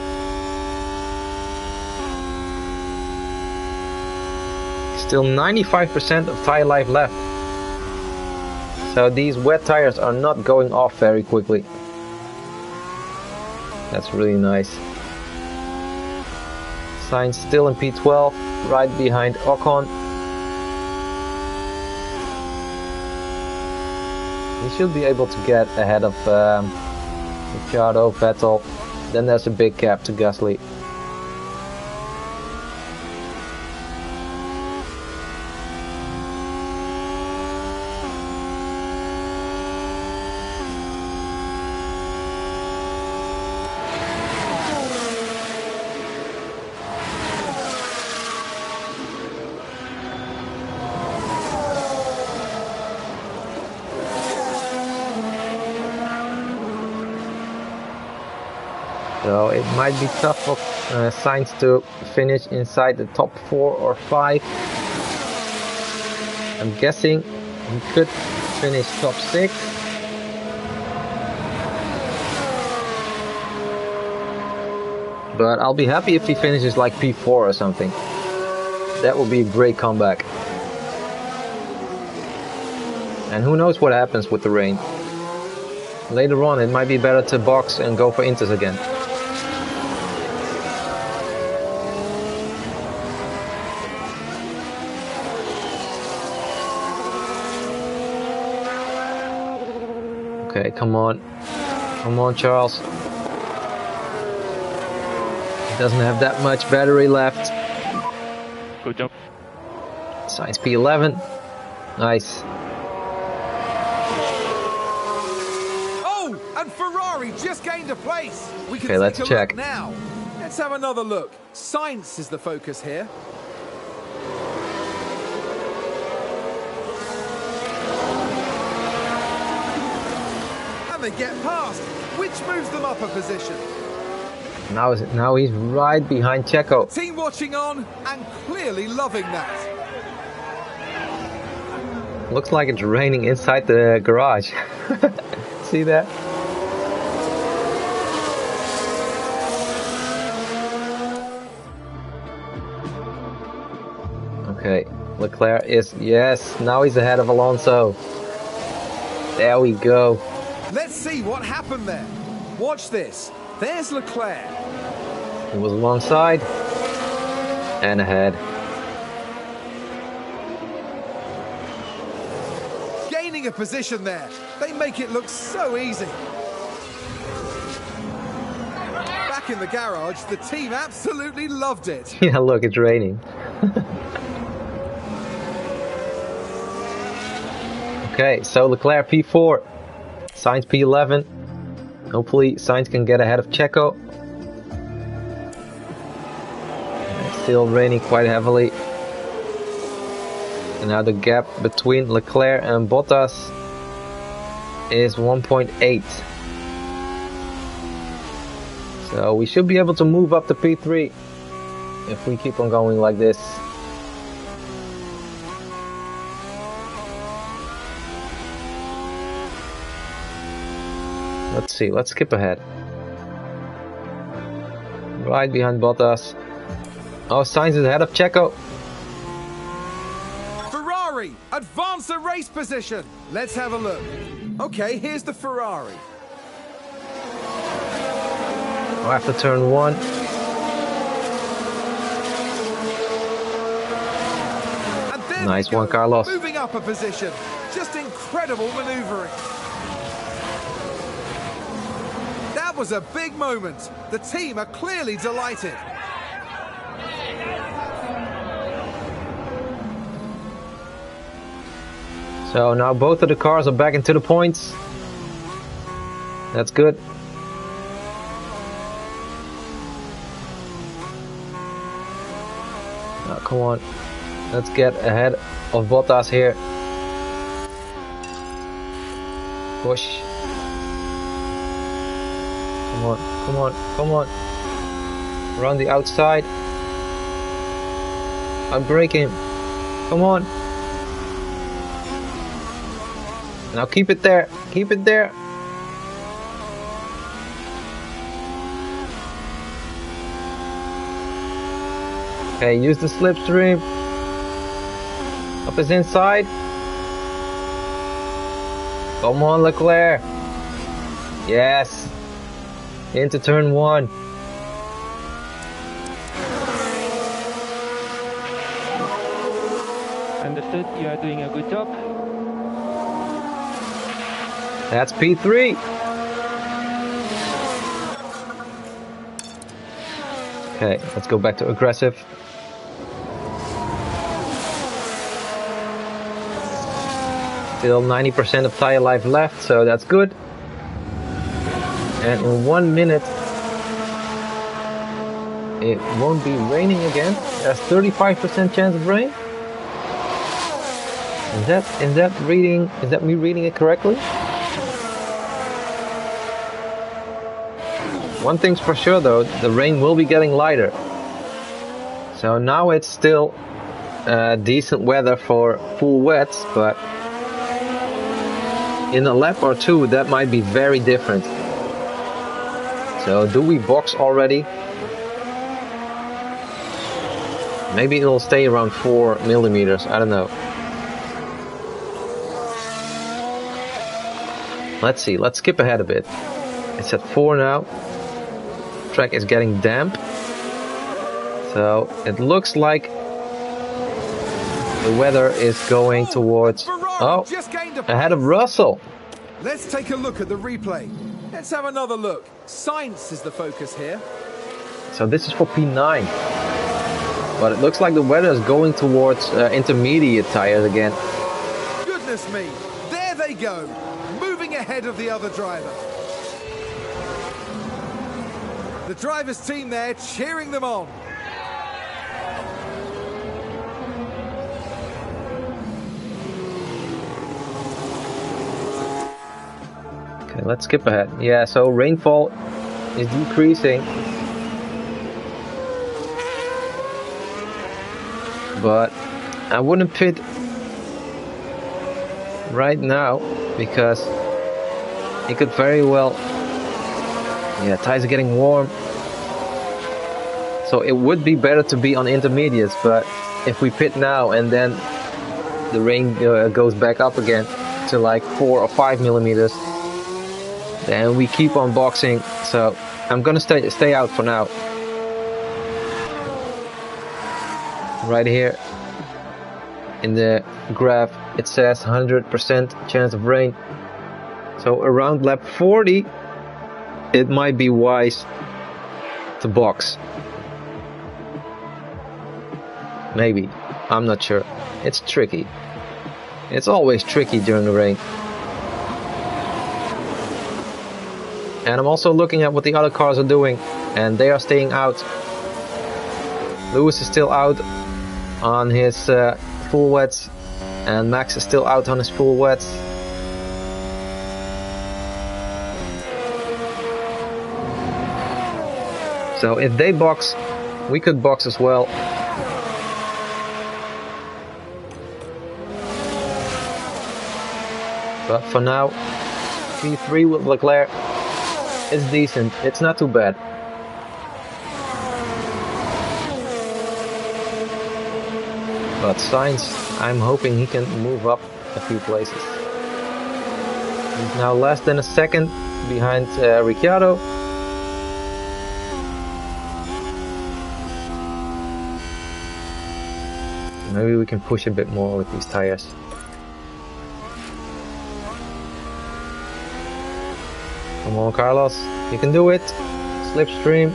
Still 95% of tire life left. So these wet tires are not going off very quickly. That's really nice. Sainz still in P12, right behind Ocon. He should be able to get ahead of Ricciardo, Vettel. Then there's a big gap to Gasly. So it might be tough for Sainz to finish inside the top 4 or 5. I'm guessing he could finish top 6. But I'll be happy if he finishes like P4 or something. That would be a great comeback. And who knows what happens with the rain. Later on it might be better to box and go for Inters again. Okay, come on. Come on, Charles. He doesn't have that much battery left. Good job. Sainz P11. Nice. Oh, and Ferrari just gained a place. We can Okay, let's take a check. look now. Let's have another look. Sainz is the focus here. They get past, which moves them up a position. Now he's right behind Checo. Team watching on and clearly loving that. Looks like it's raining inside the garage. See that? Okay, Leclerc is, yes, now he's ahead of Alonso. There we go. Let's see what happened there. Watch this. There's Leclerc. He was alongside and ahead. Gaining a position there. They make it look so easy. Back in the garage, the team absolutely loved it. Yeah, look, it's raining. Okay, so Leclerc P4. Sainz P11. Hopefully Sainz can get ahead of Checo. It's still raining quite heavily. And now the gap between Leclerc and Bottas is 1.8. So we should be able to move up to P3 if we keep on going like this. Let's see, let's skip ahead. Right behind Bottas. Oh, Sainz is ahead of Checo. Ferrari, advance the race position. Let's have a look. Okay, here's the Ferrari. after turn 1. And there Nice we go, one, Carlos. moving up a position. Just incredible manoeuvring. That was a big moment. The team are clearly delighted. So now both of the cars are back into the points. That's good. Now, come on. Let's get ahead of Bottas here. Push. Come on, come on, come on. Around the outside. I'm braking. Come on. Now keep it there. Keep it there. Okay, use the slipstream. Up his inside. Come on, Leclerc. Yes. Into turn 1. Understood, you are doing a good job. That's P3. Okay, let's go back to aggressive. Still 90% of tire life left, so that's good. And in 1 minute, it won't be raining again. There's 35% chance of rain. Is that me reading it correctly? One thing's for sure though, the rain will be getting lighter. So now it's still decent weather for full wets, but in a lap or two that might be very different. So do we box already? Maybe it'll stay around 4 millimeters, I don't know. Let's see, let's skip ahead a bit. It's at 4 now. Track is getting damp. So it looks like the weather is going towards... Oh, ahead of Russell. Let's take a look at the replay. Let's have another look. Science is the focus here. So this is for P9. But it looks like the weather is going towards intermediate tires again. Goodness me, there they go. Moving ahead of the other driver. The driver's team there cheering them on. Okay, let's skip ahead. Yeah, so rainfall is decreasing. But I wouldn't pit right now because it could very well... Yeah, tires are getting warm. So it would be better to be on intermediates, but if we pit now and then the rain goes back up again to like 4 or 5 millimeters, then we keep on boxing. So I'm gonna stay out for now. Right here in the graph it says 100% chance of rain. So around lap 40 it might be wise to box. Maybe, I'm not sure. It's tricky. It's always tricky during the rain. And I'm also looking at what the other cars are doing, and they are staying out. Lewis is still out on his full wets, and Max is still out on his full wets. So if they box, we could box as well. But for now, P3 with Leclerc is decent. It's not too bad. But Sainz, I'm hoping he can move up a few places. He's now less than a second behind Ricciardo. Maybe we can push a bit more with these tires. Come on, Carlos, you can do it. Slipstream.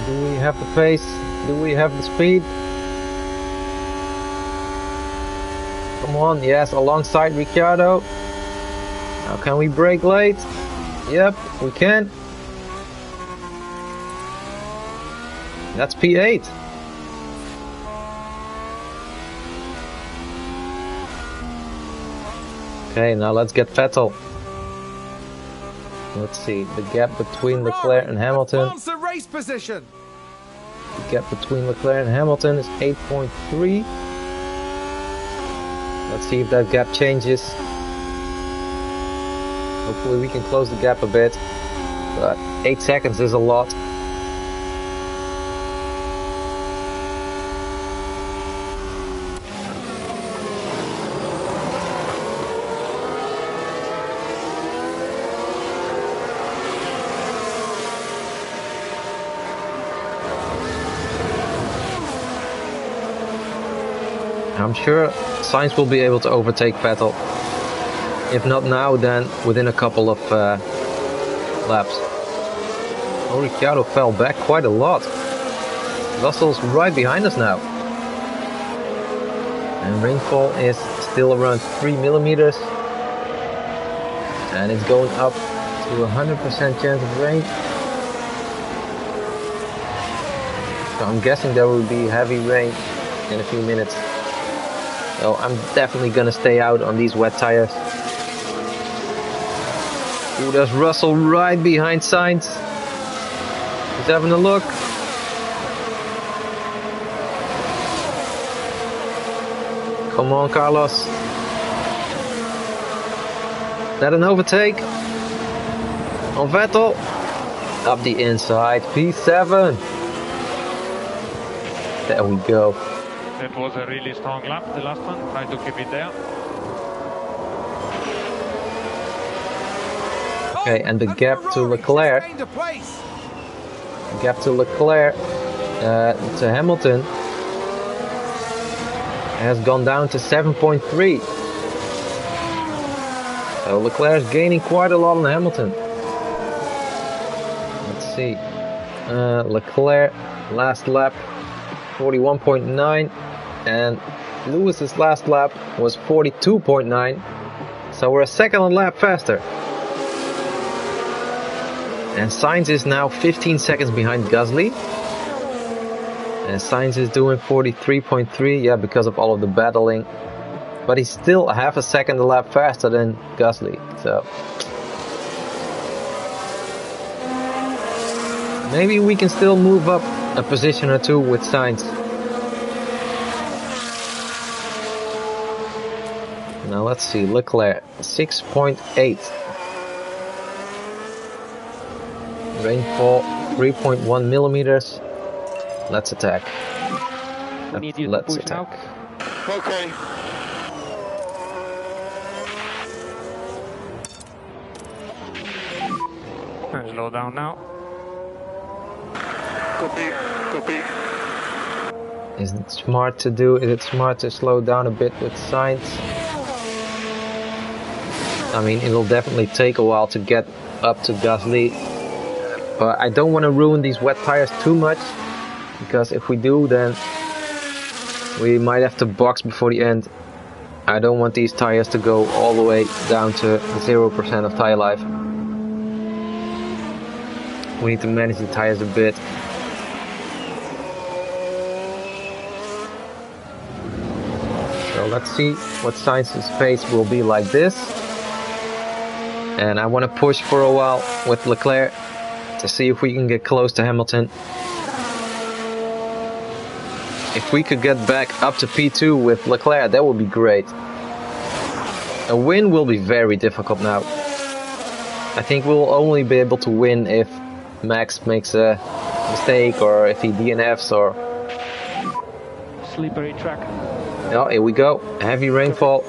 Do we have the pace? Do we have the speed? Come on, yes, alongside Ricciardo. Now can we brake late? Yep, we can. That's P8. Okay, now let's get Vettel. Let's see, the gap between Leclerc and Hamilton. Advance the race position. The gap between Leclerc and Hamilton is 8.3. Let's see if that gap changes. Hopefully we can close the gap a bit. But 8 seconds is a lot. I'm sure Sainz will be able to overtake Vettel. If not now, then within a couple of laps. Oh, Ricciardo fell back quite a lot. Russell's right behind us now. And rainfall is still around 3 millimeters. And it's going up to 100% chance of rain. So I'm guessing there will be heavy rain in a few minutes. So I'm definitely gonna stay out on these wet tires. Ooh, there's Russell right behind Sainz. He's having a look. Come on, Carlos. Is that an overtake? On Vettel. Up the inside, P7. There we go. That was a really strong lap, the last one. Try to keep it there. Okay, and the gap to Leclerc. The gap to Leclerc to Hamilton has gone down to 7.3. So Leclerc is gaining quite a lot on Hamilton. Let's see. Leclerc last lap 41.9. And Lewis's last lap was 42.9, so we're a second lap faster. And Sainz is now 15 seconds behind Gasly. And Sainz is doing 43.3, yeah, because of all of the battling. But he's still half a second a lap faster than Gasly, so maybe we can still move up a position or two with Sainz. Now let's see, Leclerc, 6.8. Rainfall, 3.1 millimeters. Let's attack. We need you to Let's push attack. now. Okay. And slow down now. Copy. Copy. Is it smart to do? Is it smart to slow down a bit with Sainz? I mean, it'll definitely take a while to get up to Gasly, but I don't want to ruin these wet tires too much, because if we do, then we might have to box before the end. I don't want these tires to go all the way down to 0% of tire life. We need to manage the tires a bit. So let's see what Sainz's pace will be like this. And I want to push for a while with Leclerc to see if we can get close to Hamilton. If we could get back up to P2 with Leclerc, that would be great. A win will be very difficult now. I think we'll only be able to win if Max makes a mistake or if he DNFs or... Slippery track. Oh, here we go. Heavy rainfall.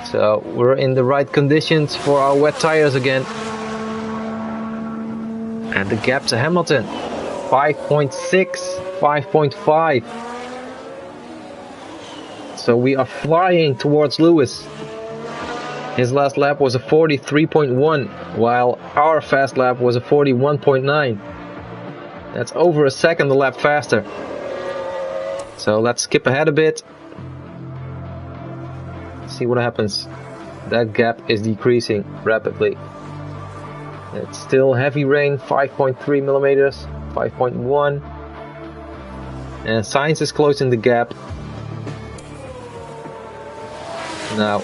So we're in the right conditions for our wet tires again. And the gap to Hamilton, 5.6, 5.5. So we are flying towards Lewis. His last lap was a 43.1, while our fast lap was a 41.9. That's over a second a lap faster. So let's skip ahead a bit. See what happens. That gap is decreasing rapidly. It's still heavy rain, 5.3 millimeters, 5.1. And Sainz is closing the gap. Now,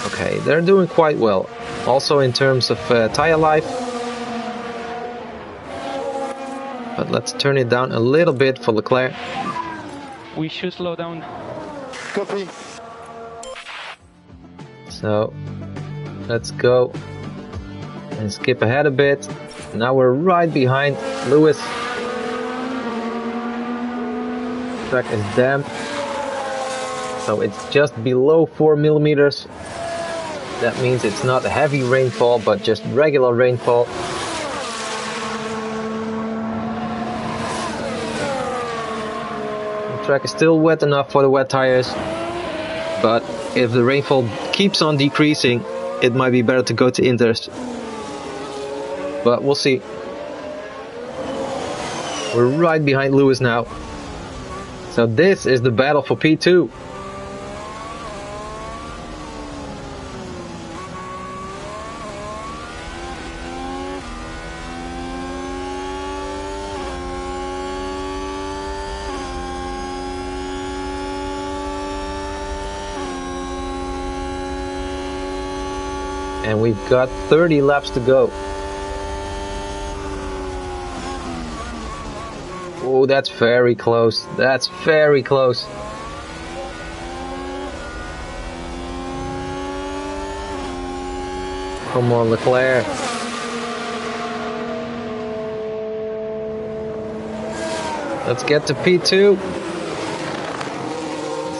okay, they're doing quite well. Also in terms of tire life. But let's turn it down a little bit for Leclerc. We should slow down. Copy. So, let's go and skip ahead a bit. Now we're right behind Lewis. Track is damp. So it's just below 4 millimeters. That means it's not a heavy rainfall, but just regular rainfall. The track is still wet enough for the wet tires, but if the rainfall keeps on decreasing, it might be better to go to inters. But we'll see. We're right behind Lewis now. So this is the battle for P2. And we've got 30 laps to go. Oh, that's very close. That's very close. Come on, Leclerc. Let's get to P2.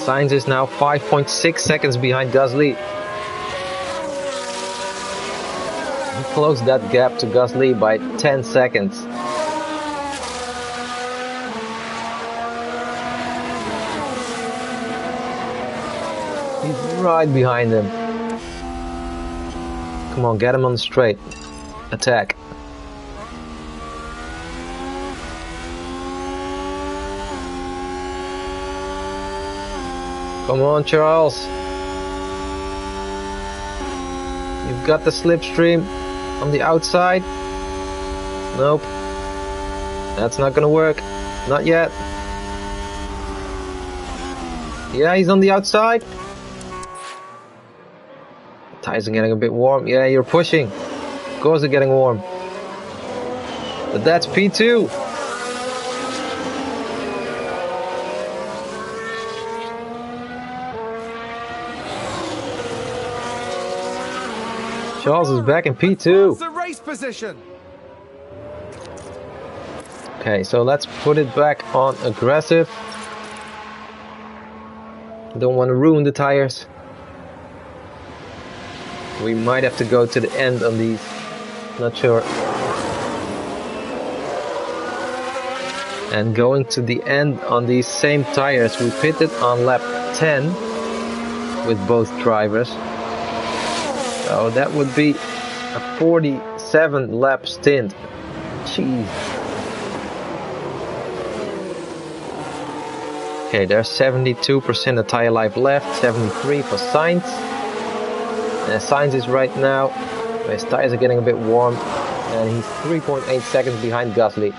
Sainz is now 5.6 seconds behind Gasly. He closed that gap to Gasly by 10 seconds. He's right behind him. Come on, get him on the straight. Attack. Come on, Charles. You've got the slipstream on the outside. Nope. That's not gonna work. Not yet. Yeah, he's on the outside. Tires are getting a bit warm. Yeah, you're pushing. Of course they're getting warm. But that's P2. Charles is back in P2. The race position. Okay, so let's put it back on aggressive. Don't want to ruin the tires. We might have to go to the end on these. Not sure. And going to the end on these same tires, we pitted on lap 10 with both drivers. So that would be a 47 lap stint. Jeez. Okay, there's 72% of tire life left, 73 for Sainz. And Sainz is right now, his tires are getting a bit warm, and he's 3.8 seconds behind Gasly.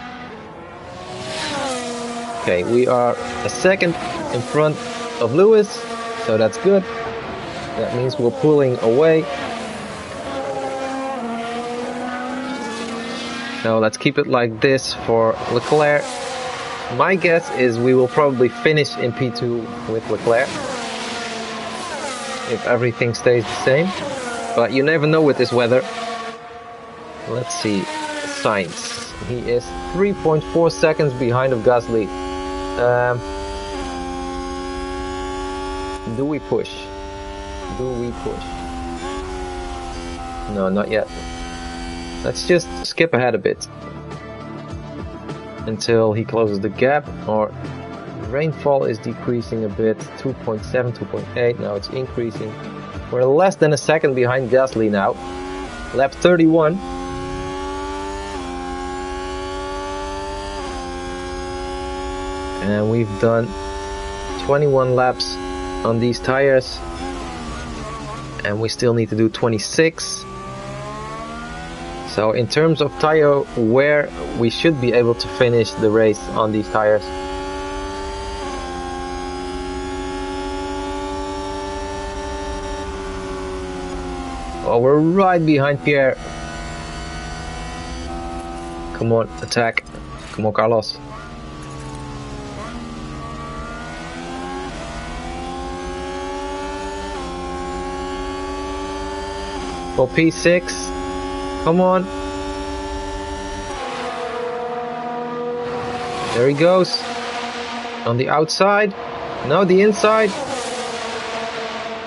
Okay, we are a second in front of Lewis, so that's good. That means we're pulling away. So let's keep it like this for Leclerc. My guess is we will probably finish in P2 with Leclerc, if everything stays the same. But you never know with this weather. Let's see, Sainz. He is 3.4 seconds behind of Gasly. Do we push? Do we push? No, not yet. Let's just skip ahead a bit until he closes the gap. Or rainfall is decreasing a bit, 2.7, 2.8, now it's increasing. We're less than a second behind Gasly now. Lap 31. And we've done 21 laps on these tires. And we still need to do 26. So in terms of tire wear, we should be able to finish the race on these tires. Oh, we're right behind Pierre. Come on, attack. Come on, Carlos. For P6. Come on. There he goes. On the outside. No, the inside.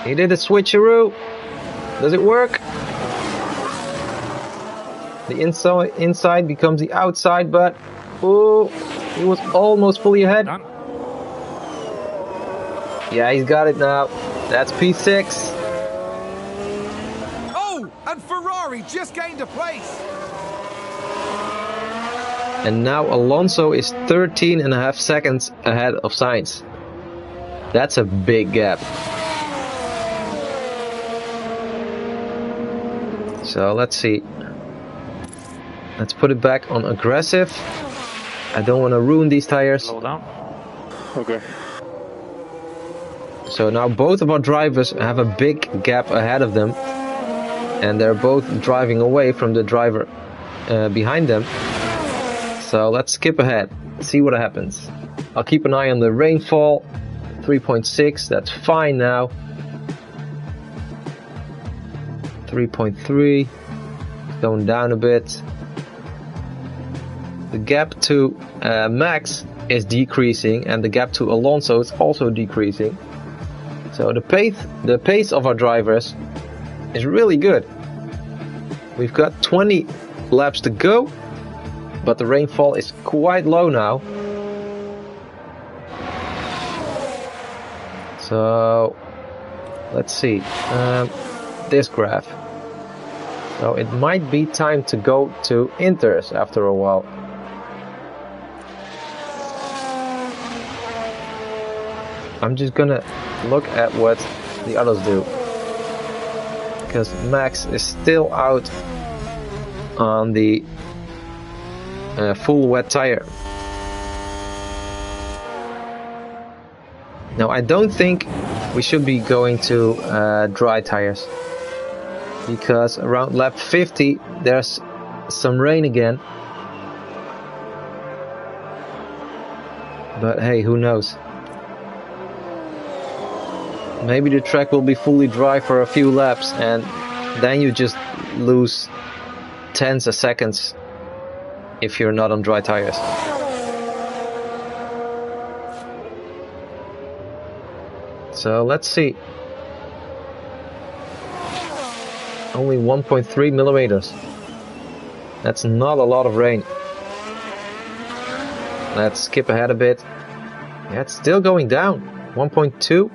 He did a switcheroo. Does it work? The inside becomes the outside, but oh, he was almost fully ahead. Done. Yeah, he's got it now. That's P6. Oh, and Ferrari just gained a place. And now Alonso is 13.5 seconds ahead of Sainz. That's a big gap. So let's see. Let's put it back on aggressive. I don't want to ruin these tires. Slow down. Okay. So now both of our drivers have a big gap ahead of them. And they're both driving away from the driver behind them. So let's skip ahead. See what happens. I'll keep an eye on the rainfall. 3.6, that's fine now. 3.3, going down a bit. The gap to Max is decreasing, and the gap to Alonso is also decreasing. So the pace of our drivers is really good. We've got 20 laps to go, but the rainfall is quite low now. So let's see. This graph. So it might be time to go to inters after a while. I'm just gonna look at what the others do, because Max is still out on the full wet tire. Now I don't think we should be going to dry tires, because around lap 50 there's some rain again. But hey, who knows? Maybe the track will be fully dry for a few laps, and then you just lose tens of seconds if you're not on dry tires. So let's see. Only 1.3 millimeters. That's not a lot of rain. Let's skip ahead a bit. Yeah, it's still going down. 1.2.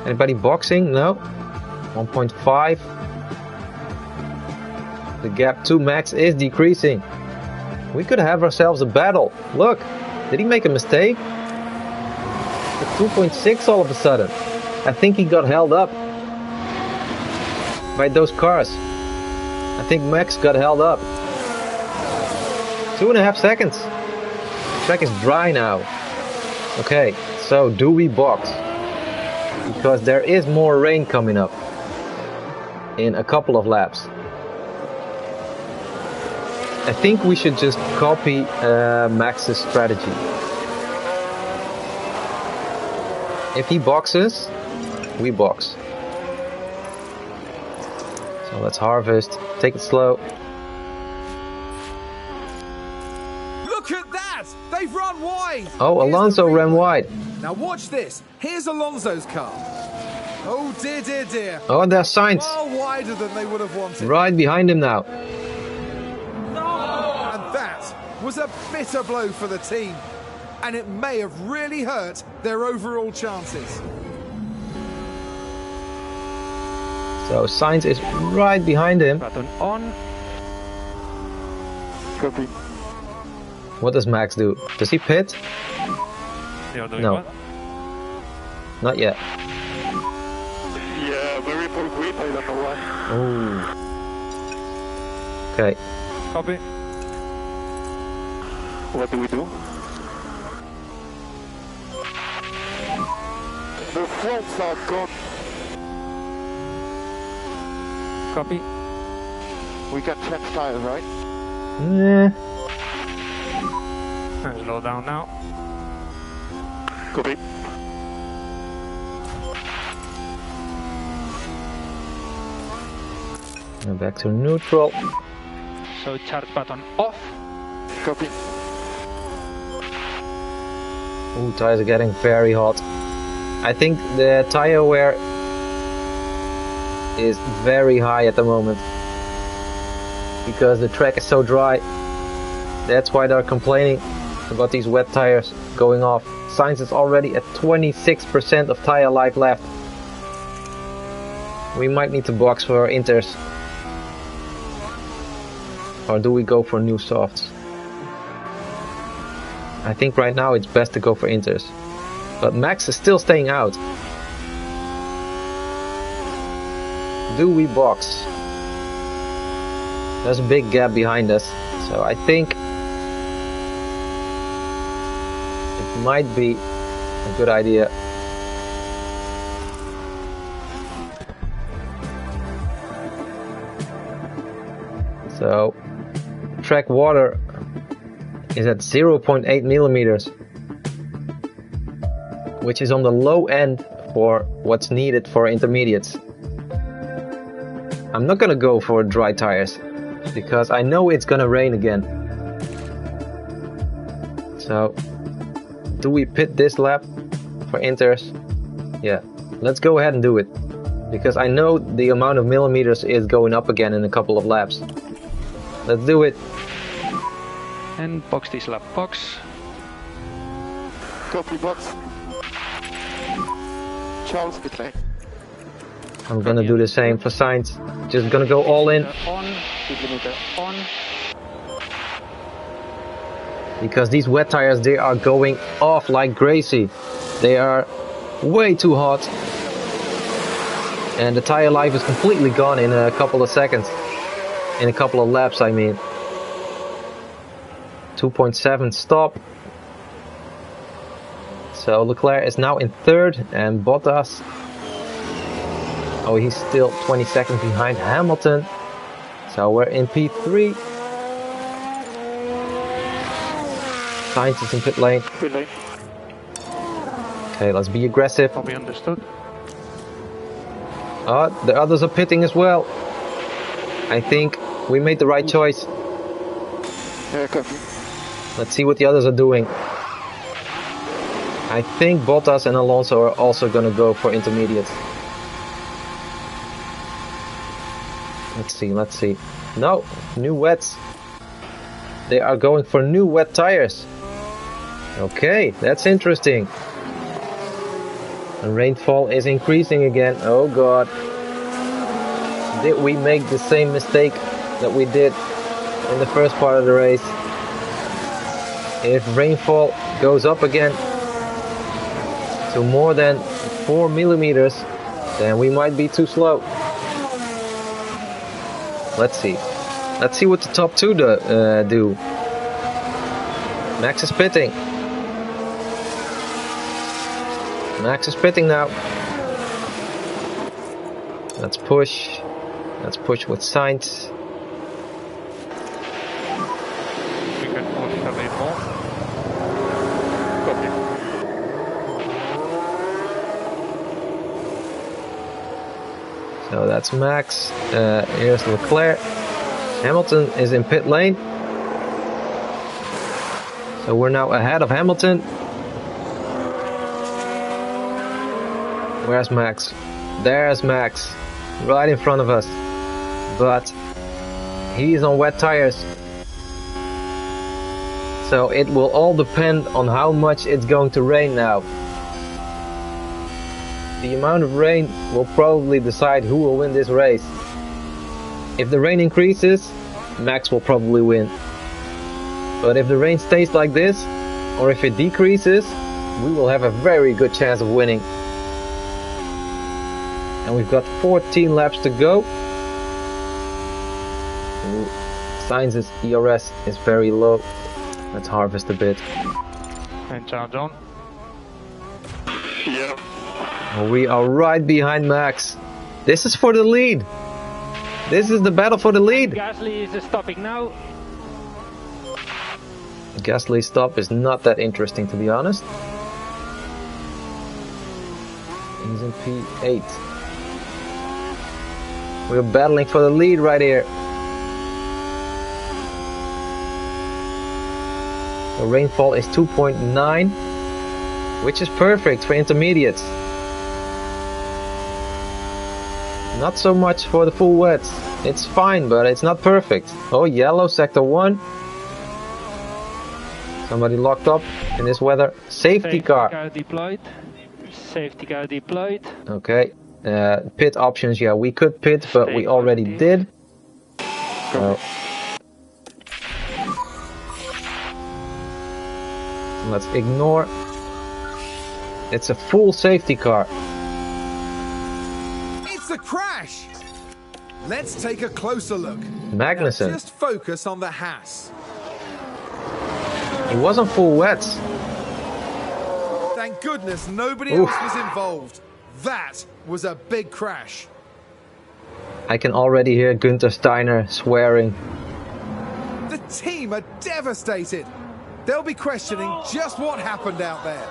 Anybody boxing? No. 1.5. The gap to Max is decreasing. We could have ourselves a battle. Look, did he make a mistake? At 2.6 all of a sudden. I think he got held up by those cars. I think Max got held up. 2.5 seconds. The track is dry now. Okay, so do we box? Because there is more rain coming up in a couple of laps. I think we should just copy Max's strategy. If he boxes, we box. So let's harvest, take it slow. Look at that! They've run wide! Oh, Alonso ran wide. Now watch this. Here's Alonso's car. Oh dear, dear, dear. Oh, and there's Sainz. Far wider than they would have wanted. Right behind him now. was a bitter blow for the team, and it may have really hurt their overall chances. So Sainz is right behind him. Button on. Copy. What does Max do? Does he pit? You're doing No. what? Not yet. Yeah, very poor grip, I don't know why. Oh. Okay. Copy. What do we do? The fronts are gone. Copy. We can change tires, right? Yeah. Slow down now. Copy. And back to neutral. So charge button off. Copy. Ooh, tires are getting very hot. I think the tire wear is very high at the moment because the track is so dry. That's why they're complaining about these wet tires going off. Sainz is already at 26% of tire life left. We might need to box for inters. Or do we go for new softs? I think right now it's best to go for inters. But Max is still staying out. Do we box? There's a big gap behind us. So I think it might be a good idea. So track water is at 0.8 millimeters, which is on the low end for what's needed for intermediates. I'm not gonna go for dry tires because I know it's gonna rain again. So do we pit this lap for inters? Yeah, let's go ahead and do it because I know the amount of millimeters is going up again in a couple of laps. Let's do it. And box this lap box. Copy box. Charles, pit lane. I'm gonna do the same for Sainz. Just gonna go all in. On. Speed limiter on. Because these wet tires, they are going off like crazy. They are way too hot. And the tire life is completely gone in a couple of seconds. In a couple of laps, I mean. 2.7 stop. So Leclerc is now in third and Bottas, oh, he's still 20 seconds behind Hamilton. So we're in P3. Sainz is in pit lane. Pit lane. Okay, let's be aggressive. Copy, understood. The others are pitting as well. I think we made the right choice. Yeah, copy. Let's see what the others are doing. I think Bottas and Alonso are also gonna go for intermediates. Let's see. No, new wets. They are going for new wet tires. Okay, that's interesting. The rainfall is increasing again. Oh god. Did we make the same mistake that we did in the first part of the race? If rainfall goes up again to more than 4 millimeters, then we might be too slow. Let's see. Let's see what the top two do. Max is pitting. Max is pitting now. Let's push. Let's push with Sainz. We can push a bit more. Copy. So that's Max. Here's Leclerc. Hamilton is in pit lane. So we're now ahead of Hamilton. Where's Max? There's Max. Right in front of us. But he's on wet tires. So it will all depend on how much it's going to rain now. The amount of rain will probably decide who will win this race. If the rain increases, Max will probably win. But if the rain stays like this, or if it decreases, we will have a very good chance of winning. And we've got 14 laps to go. Ooh, Sainz's ERS is very low. Let's harvest a bit. And charge on. Yeah. We are right behind Max. This is for the lead. This is the battle for the lead. Gasly is stopping now. Gasly's stop is not that interesting, to be honest. He's in P8. We're battling for the lead right here. The rainfall is 2.9, which is perfect for intermediates. Not so much for the full wets. It's fine, but it's not perfect. Oh, yellow, sector 1. Somebody locked up in this weather. Safety car. Deployed. Safety car deployed. Okay. Pit options, yeah, we could pit, but we already did. So let's ignore. It's a full safety car. It's a crash! Let's take a closer look. Magnussen. Now just focus on the Haas. It wasn't full wets. Thank goodness nobody else was involved. That was a big crash. I can already hear Günther Steiner swearing. The team are devastated. They'll be questioning just what happened out there.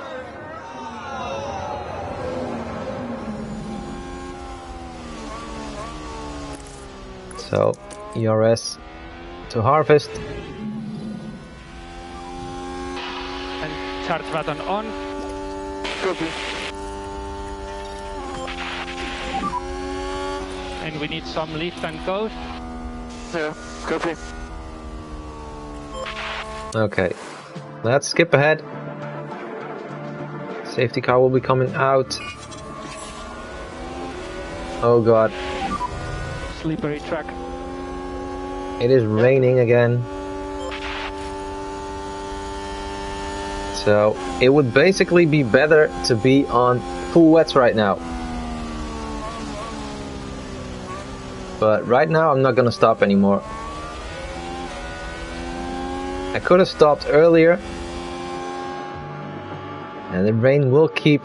So, ERS to harvest. And charge button on. Copy. And we need some lift and coast. Yeah, copy. Okay, let's skip ahead. Safety car will be coming out. Oh god. Slippery track. It is raining again. So it would basically be better to be on full wets right now. But right now I'm not gonna stop anymore. I could have stopped earlier. And the rain will keep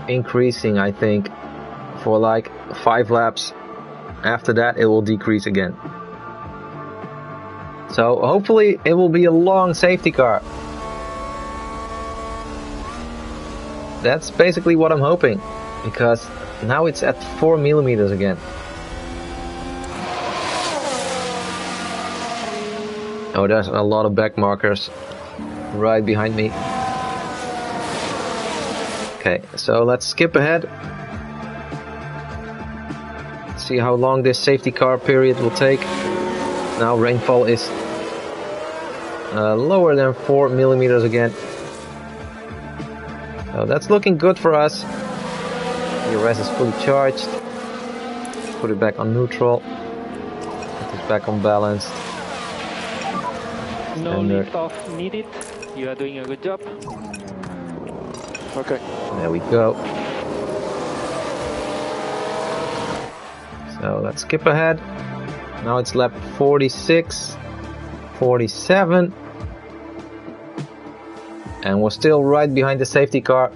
increasing, I think, for like 5 laps. After that it will decrease again. So hopefully it will be a long safety car. That's basically what I'm hoping, because now it's at 4 millimeters again. Oh, there's a lot of back markers right behind me. Okay, so let's skip ahead. See how long this safety car period will take. Now rainfall is lower than 4 millimeters again. So that's looking good for us. The ERS is fully charged. Put it back on neutral. Put this back on balanced. No lift off needed. You are doing a good job. Okay. There we go. So let's skip ahead. Now it's lap 46, 47. And we're still right behind the safety car.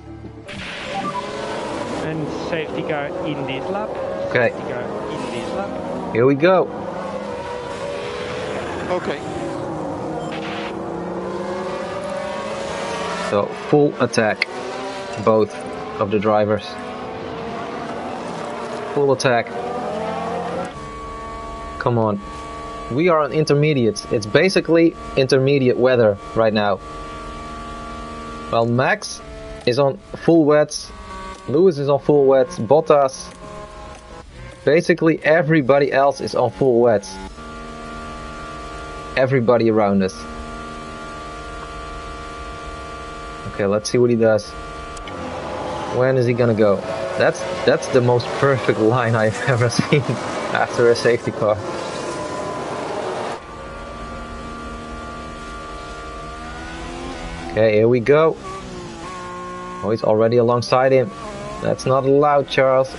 And safety car in this lap. Okay. Safety car in this lap. Here we go. Okay. So full attack, both of the drivers. Full attack. Come on. We are on intermediates. It's basically intermediate weather right now. Well, Max is on full wets. Lewis is on full wets. Bottas. Basically everybody else is on full wets. everybody around us. Okay, let's see what he does. When is he gonna go? That's the most perfect line I've ever seen after a safety car. Okay, here we go. Oh, he's already alongside him. That's not allowed, Charles.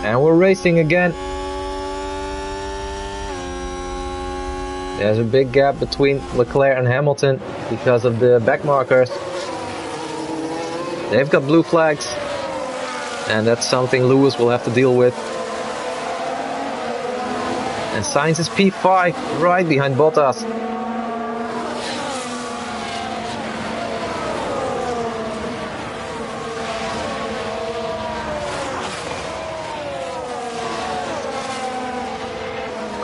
And we're racing again. There's a big gap between Leclerc and Hamilton because of the back markers. They've got blue flags, and that's something Lewis will have to deal with. And Sainz is P5, right behind Bottas.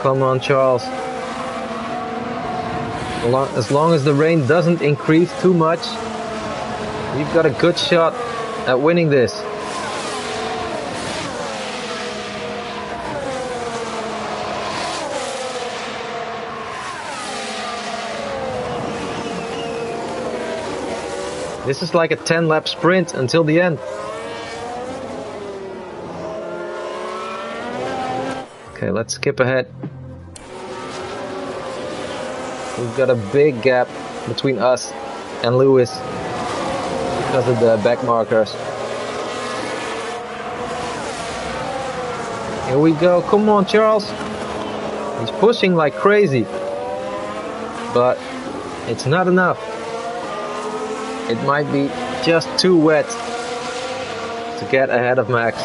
Come on, Charles. As long as the rain doesn't increase too much, we've got a good shot at winning this. This is like a 10-lap sprint until the end. Okay, let's skip ahead. We've got a big gap between us and Lewis because of the back markers. Here we go. Come on, Charles. He's pushing like crazy, but it's not enough. It might be just too wet to get ahead of Max.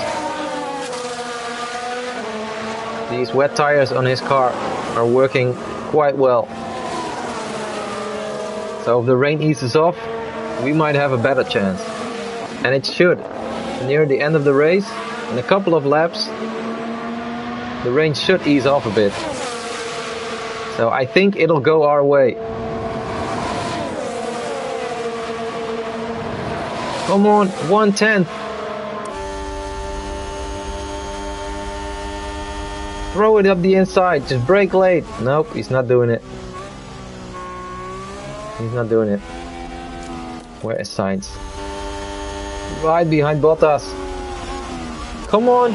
These wet tires on his car are working quite well. So if the rain eases off, we might have a better chance. And it should. Near the end of the race, in a couple of laps, the rain should ease off a bit. So I think it'll go our way. Come on, 1/10. Throw it up the inside, just brake late. Nope, he's not doing it. He's not doing it. Where is Sainz? Right behind Bottas. Come on.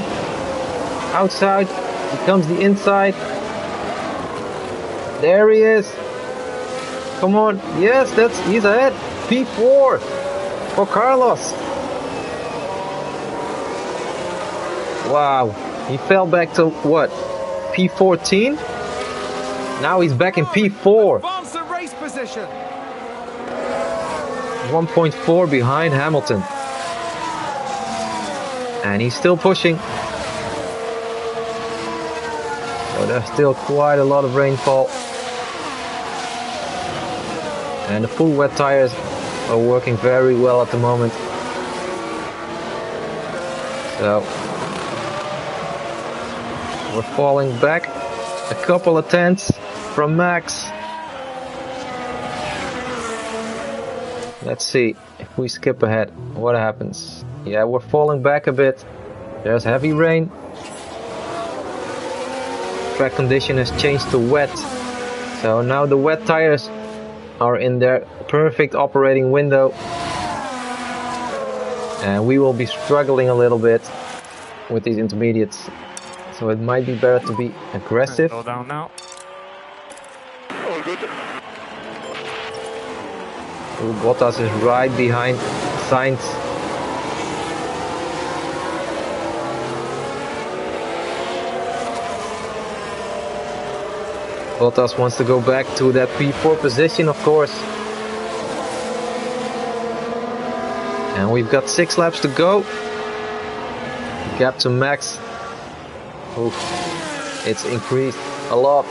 Outside. Here comes the inside. There he is. Come on. Yes, he's ahead. P4 for Carlos. Wow. He fell back to what? P14? Now he's back in P4. Advance the race position. 1.4 behind Hamilton. And he's still pushing. So there's still quite a lot of rainfall. And the full wet tires are working very well at the moment. So we're falling back a couple of tenths from Max. Let's see if we skip ahead, what happens. Yeah, we're falling back a bit. There's heavy rain. Track condition has changed to wet. So now the wet tires are in their perfect operating window. And we will be struggling a little bit with these intermediates. So it might be better to be aggressive. Slow down now. All good. Ooh, Bottas is right behind Sainz. Bottas wants to go back to that P4 position, of course. And we've got 6 laps to go. Gap to Max. Ooh, it's increased a lot.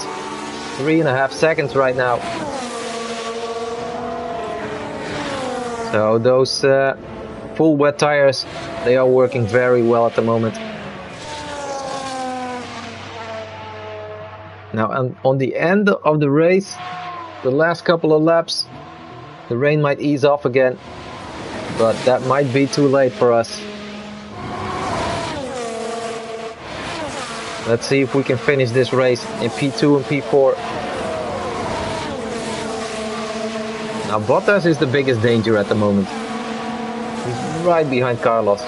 3.5 seconds right now. So those full wet tires, they are working very well at the moment. Now on the end of the race, the last couple of laps, the rain might ease off again, but that might be too late for us. Let's see if we can finish this race in P2 and P4. Now Bottas is the biggest danger at the moment. He's right behind Carlos.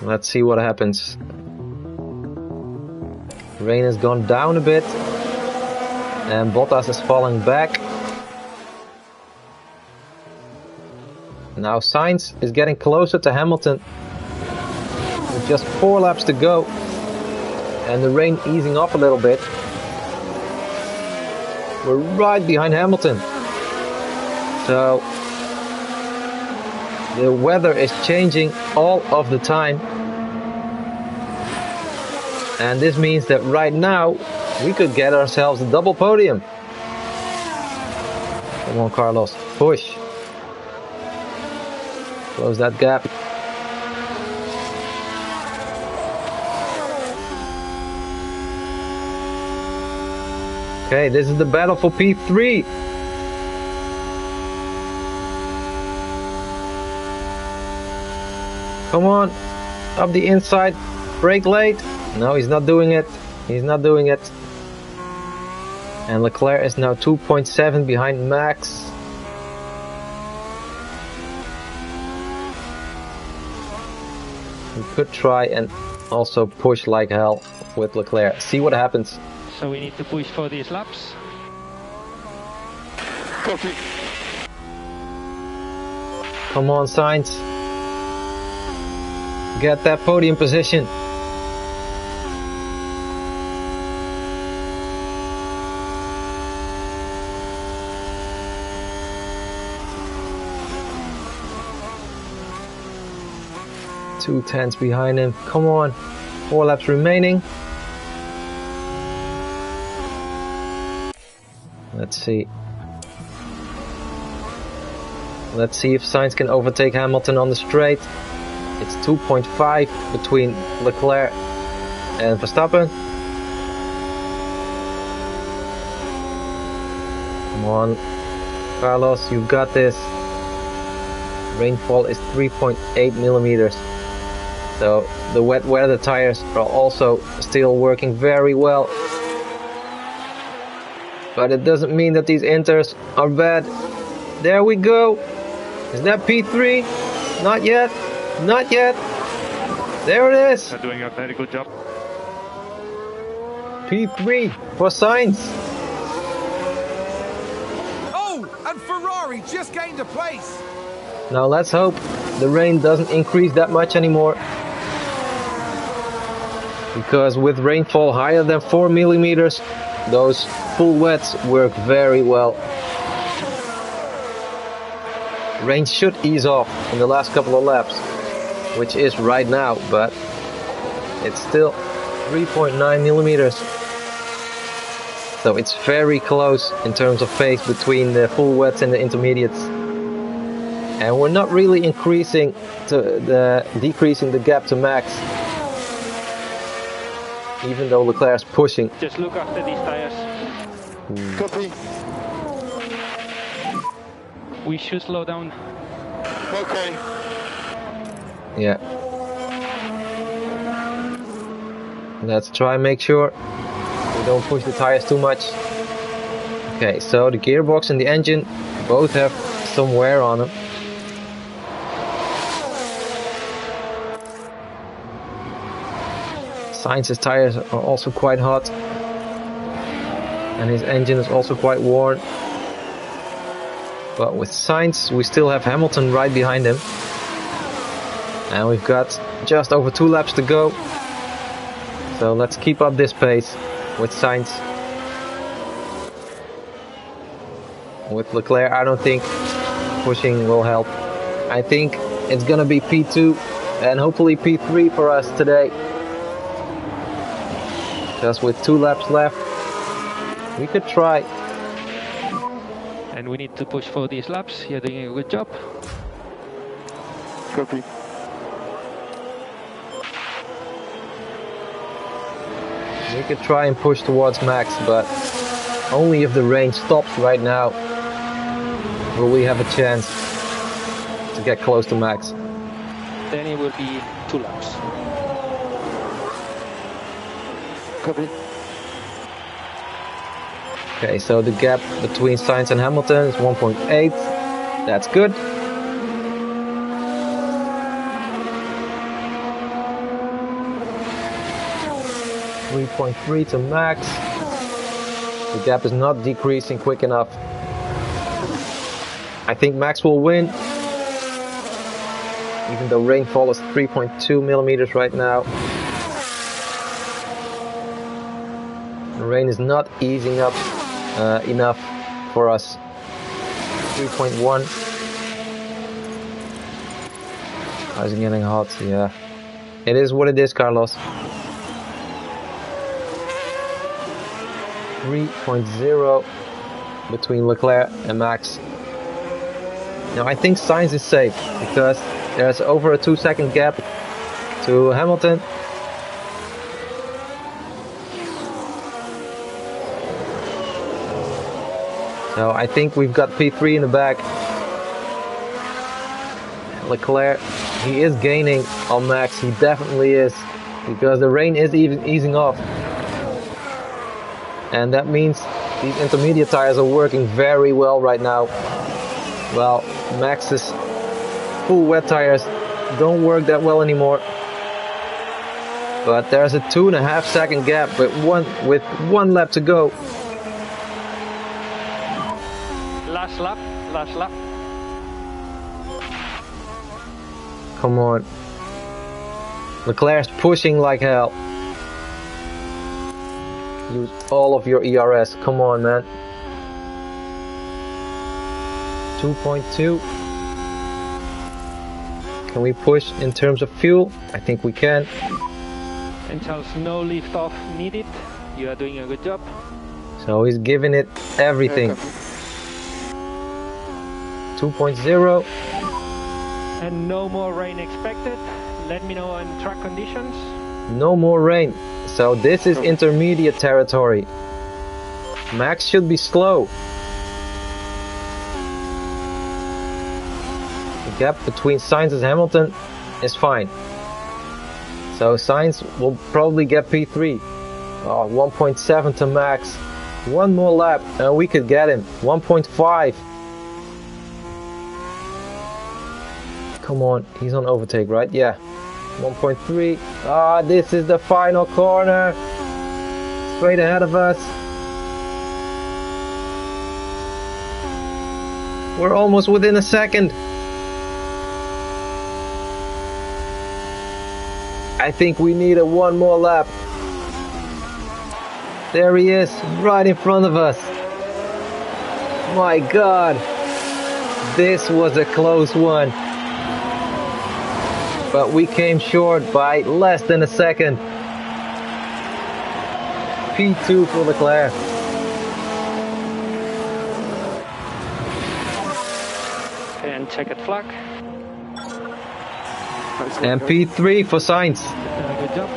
Let's see what happens. Rain has gone down a bit. And Bottas is falling back. Now Sainz is getting closer to Hamilton. With just 4 laps to go. And the rain easing off a little bit. We're right behind Hamilton. So the weather is changing all of the time. And this means that right now we could get ourselves a double podium. Come on, Carlos, push. Close that gap. Okay, this is the battle for P3. Come on, up the inside, brake late. No, he's not doing it. He's not doing it. And Leclerc is now 2.7 behind Max. We could try and also push like hell with Leclerc. See what happens. So we need to push for these laps. Copy. Come on, Sainz. Get that podium position. Two tenths behind him. Come on. 4 laps remaining. Let's see. Let's see if Sainz can overtake Hamilton on the straight. It's 2.5 between Leclerc and Verstappen. Come on, Carlos, you got this. Rainfall is 3.8 millimeters. So the wet weather tires are also still working very well. But it doesn't mean that these inters are bad. There we go. Is that P3? Not yet. Not yet. There it is. They're doing a very good job. P3 for Sainz. Oh, and Ferrari just gained a place. Now let's hope the rain doesn't increase that much anymore. Because with rainfall higher than 4 millimeters, those full wets work very well. Rain should ease off in the last couple of laps, which is right now, but it's still 3.9 millimeters. So it's very close in terms of pace between the full wets and the intermediates. And we're not really decreasing the gap to Max. Even though Leclerc is pushing. Just look after these tires. Copy. We should slow down. Okay. Yeah. Let's try and make sure we don't push the tires too much. Okay, so the gearbox and the engine both have some wear on them. Sainz's tires are also quite hot. And his engine is also quite worn. But with Sainz, we still have Hamilton right behind him. And we've got just over 2 laps to go. So let's keep up this pace with Sainz. With Leclerc, I don't think pushing will help. I think it's gonna be P2 and hopefully P3 for us today. Just with 2 laps left, we could try. And we need to push for these laps. You're doing a good job. Copy. We could try and push towards Max, but only if the rain stops right now will we have a chance to get close to Max. then it will be 2 laps. Copy. Okay, so the gap between Sainz and Hamilton is 1.8. That's good. .3 to Max. The gap is not decreasing quick enough. I think Max will win. Even though rainfall is 3.2 millimeters right now. The rain is not easing up enough for us. 3.1. How's it getting hot? Yeah. It is what it is, Carlos. 3.0 between Leclerc and Max. Now I think Sainz is safe because there's over a 2-second gap to Hamilton. So I think we've got P3 in the back. Leclerc, he is gaining on Max, he definitely is, because the rain is even easing off. And that means these intermediate tires are working very well right now. Well, Max's full wet tires don't work that well anymore. But there's a 2.5 second gap with one lap to go. Last lap, last lap. Come on. Leclerc's pushing like hell. Use all of your ERS. Come on, man. 2.2. Can we push in terms of fuel? I think we can. And Charles, no lift off needed. You are doing a good job. So he's giving it everything. 2.0. And no more rain expected. Let me know on track conditions. No more rain. So this is intermediate territory. Max should be slow. The gap between Sainz and Hamilton is fine. So Sainz will probably get P3. Oh, 1.7 to Max. One more lap and we could get him. 1.5. Come on, he's on overtake, right? Yeah. 1.3. Ah, this is the final corner. Straight ahead of us. We're almost within a second. I think we need one more lap. There he is, right in front of us. My God. This was a close one. But we came short by less than a second. P2 for Leclerc. And checkered flag. And P3 for Sainz. Good job.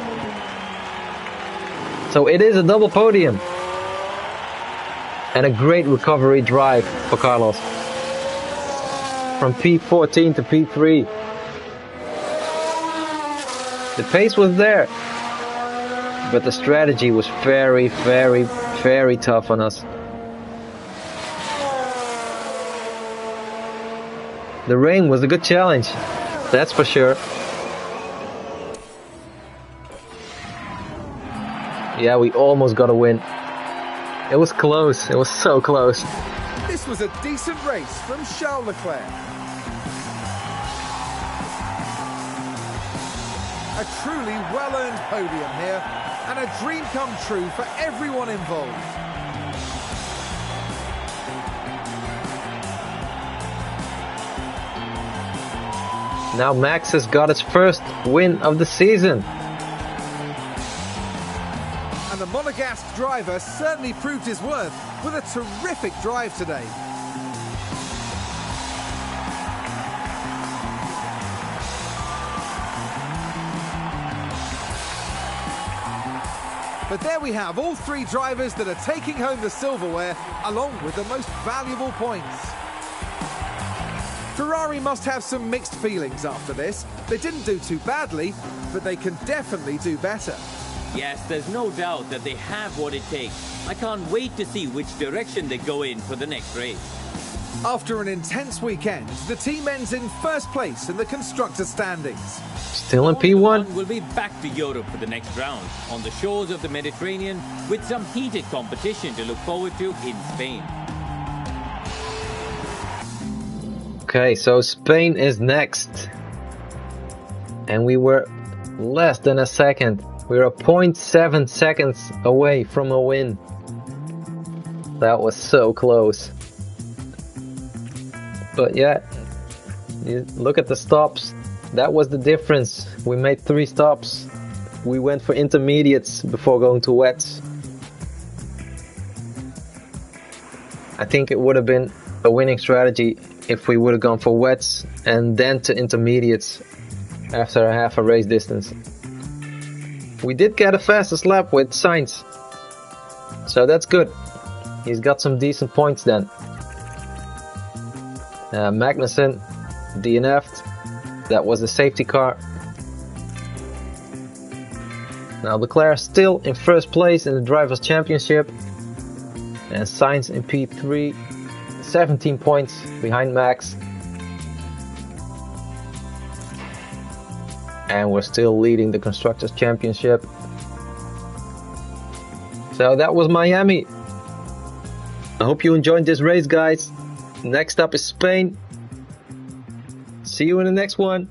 So it is a double podium. And a great recovery drive for Carlos. From P14 to P3. The pace was there, but the strategy was very, very, very tough on us. The rain was a good challenge, that's for sure. Yeah, we almost got a win. It was close, it was so close. This was a decent race from Charles Leclerc. A truly well-earned podium here, and a dream come true for everyone involved. Now Max has got his first win of the season. And the Monegasque driver certainly proved his worth with a terrific drive today. But there we have all three drivers that are taking home the silverware, along with the most valuable points. Ferrari must have some mixed feelings after this. They didn't do too badly, but they can definitely do better. Yes, there's no doubt that they have what it takes. I can't wait to see which direction they go in for the next race. After an intense weekend, the team ends in first place in the constructor standings. Still in P1. We'll be back to Europe for the next round, on the shores of the Mediterranean, with some heated competition to look forward to in Spain. Okay, so Spain is next. And we were less than a second. We were 0.7 seconds away from a win. That was so close. But yeah, you look at the stops. That was the difference. We made 3 stops. We went for intermediates before going to wets. I think it would have been a winning strategy if we would have gone for wets and then to intermediates after half a race distance. We did get a fastest lap with Sainz, so that's good. He's got some decent points then. Magnussen DNF'd. That was a safety car. Now Leclerc still in first place in the Drivers' Championship. And Sainz in P3. 17 points behind Max. And we're still leading the Constructors' Championship. So that was Miami. I hope you enjoyed this race, guys. Next up is Spain. See you in the next one.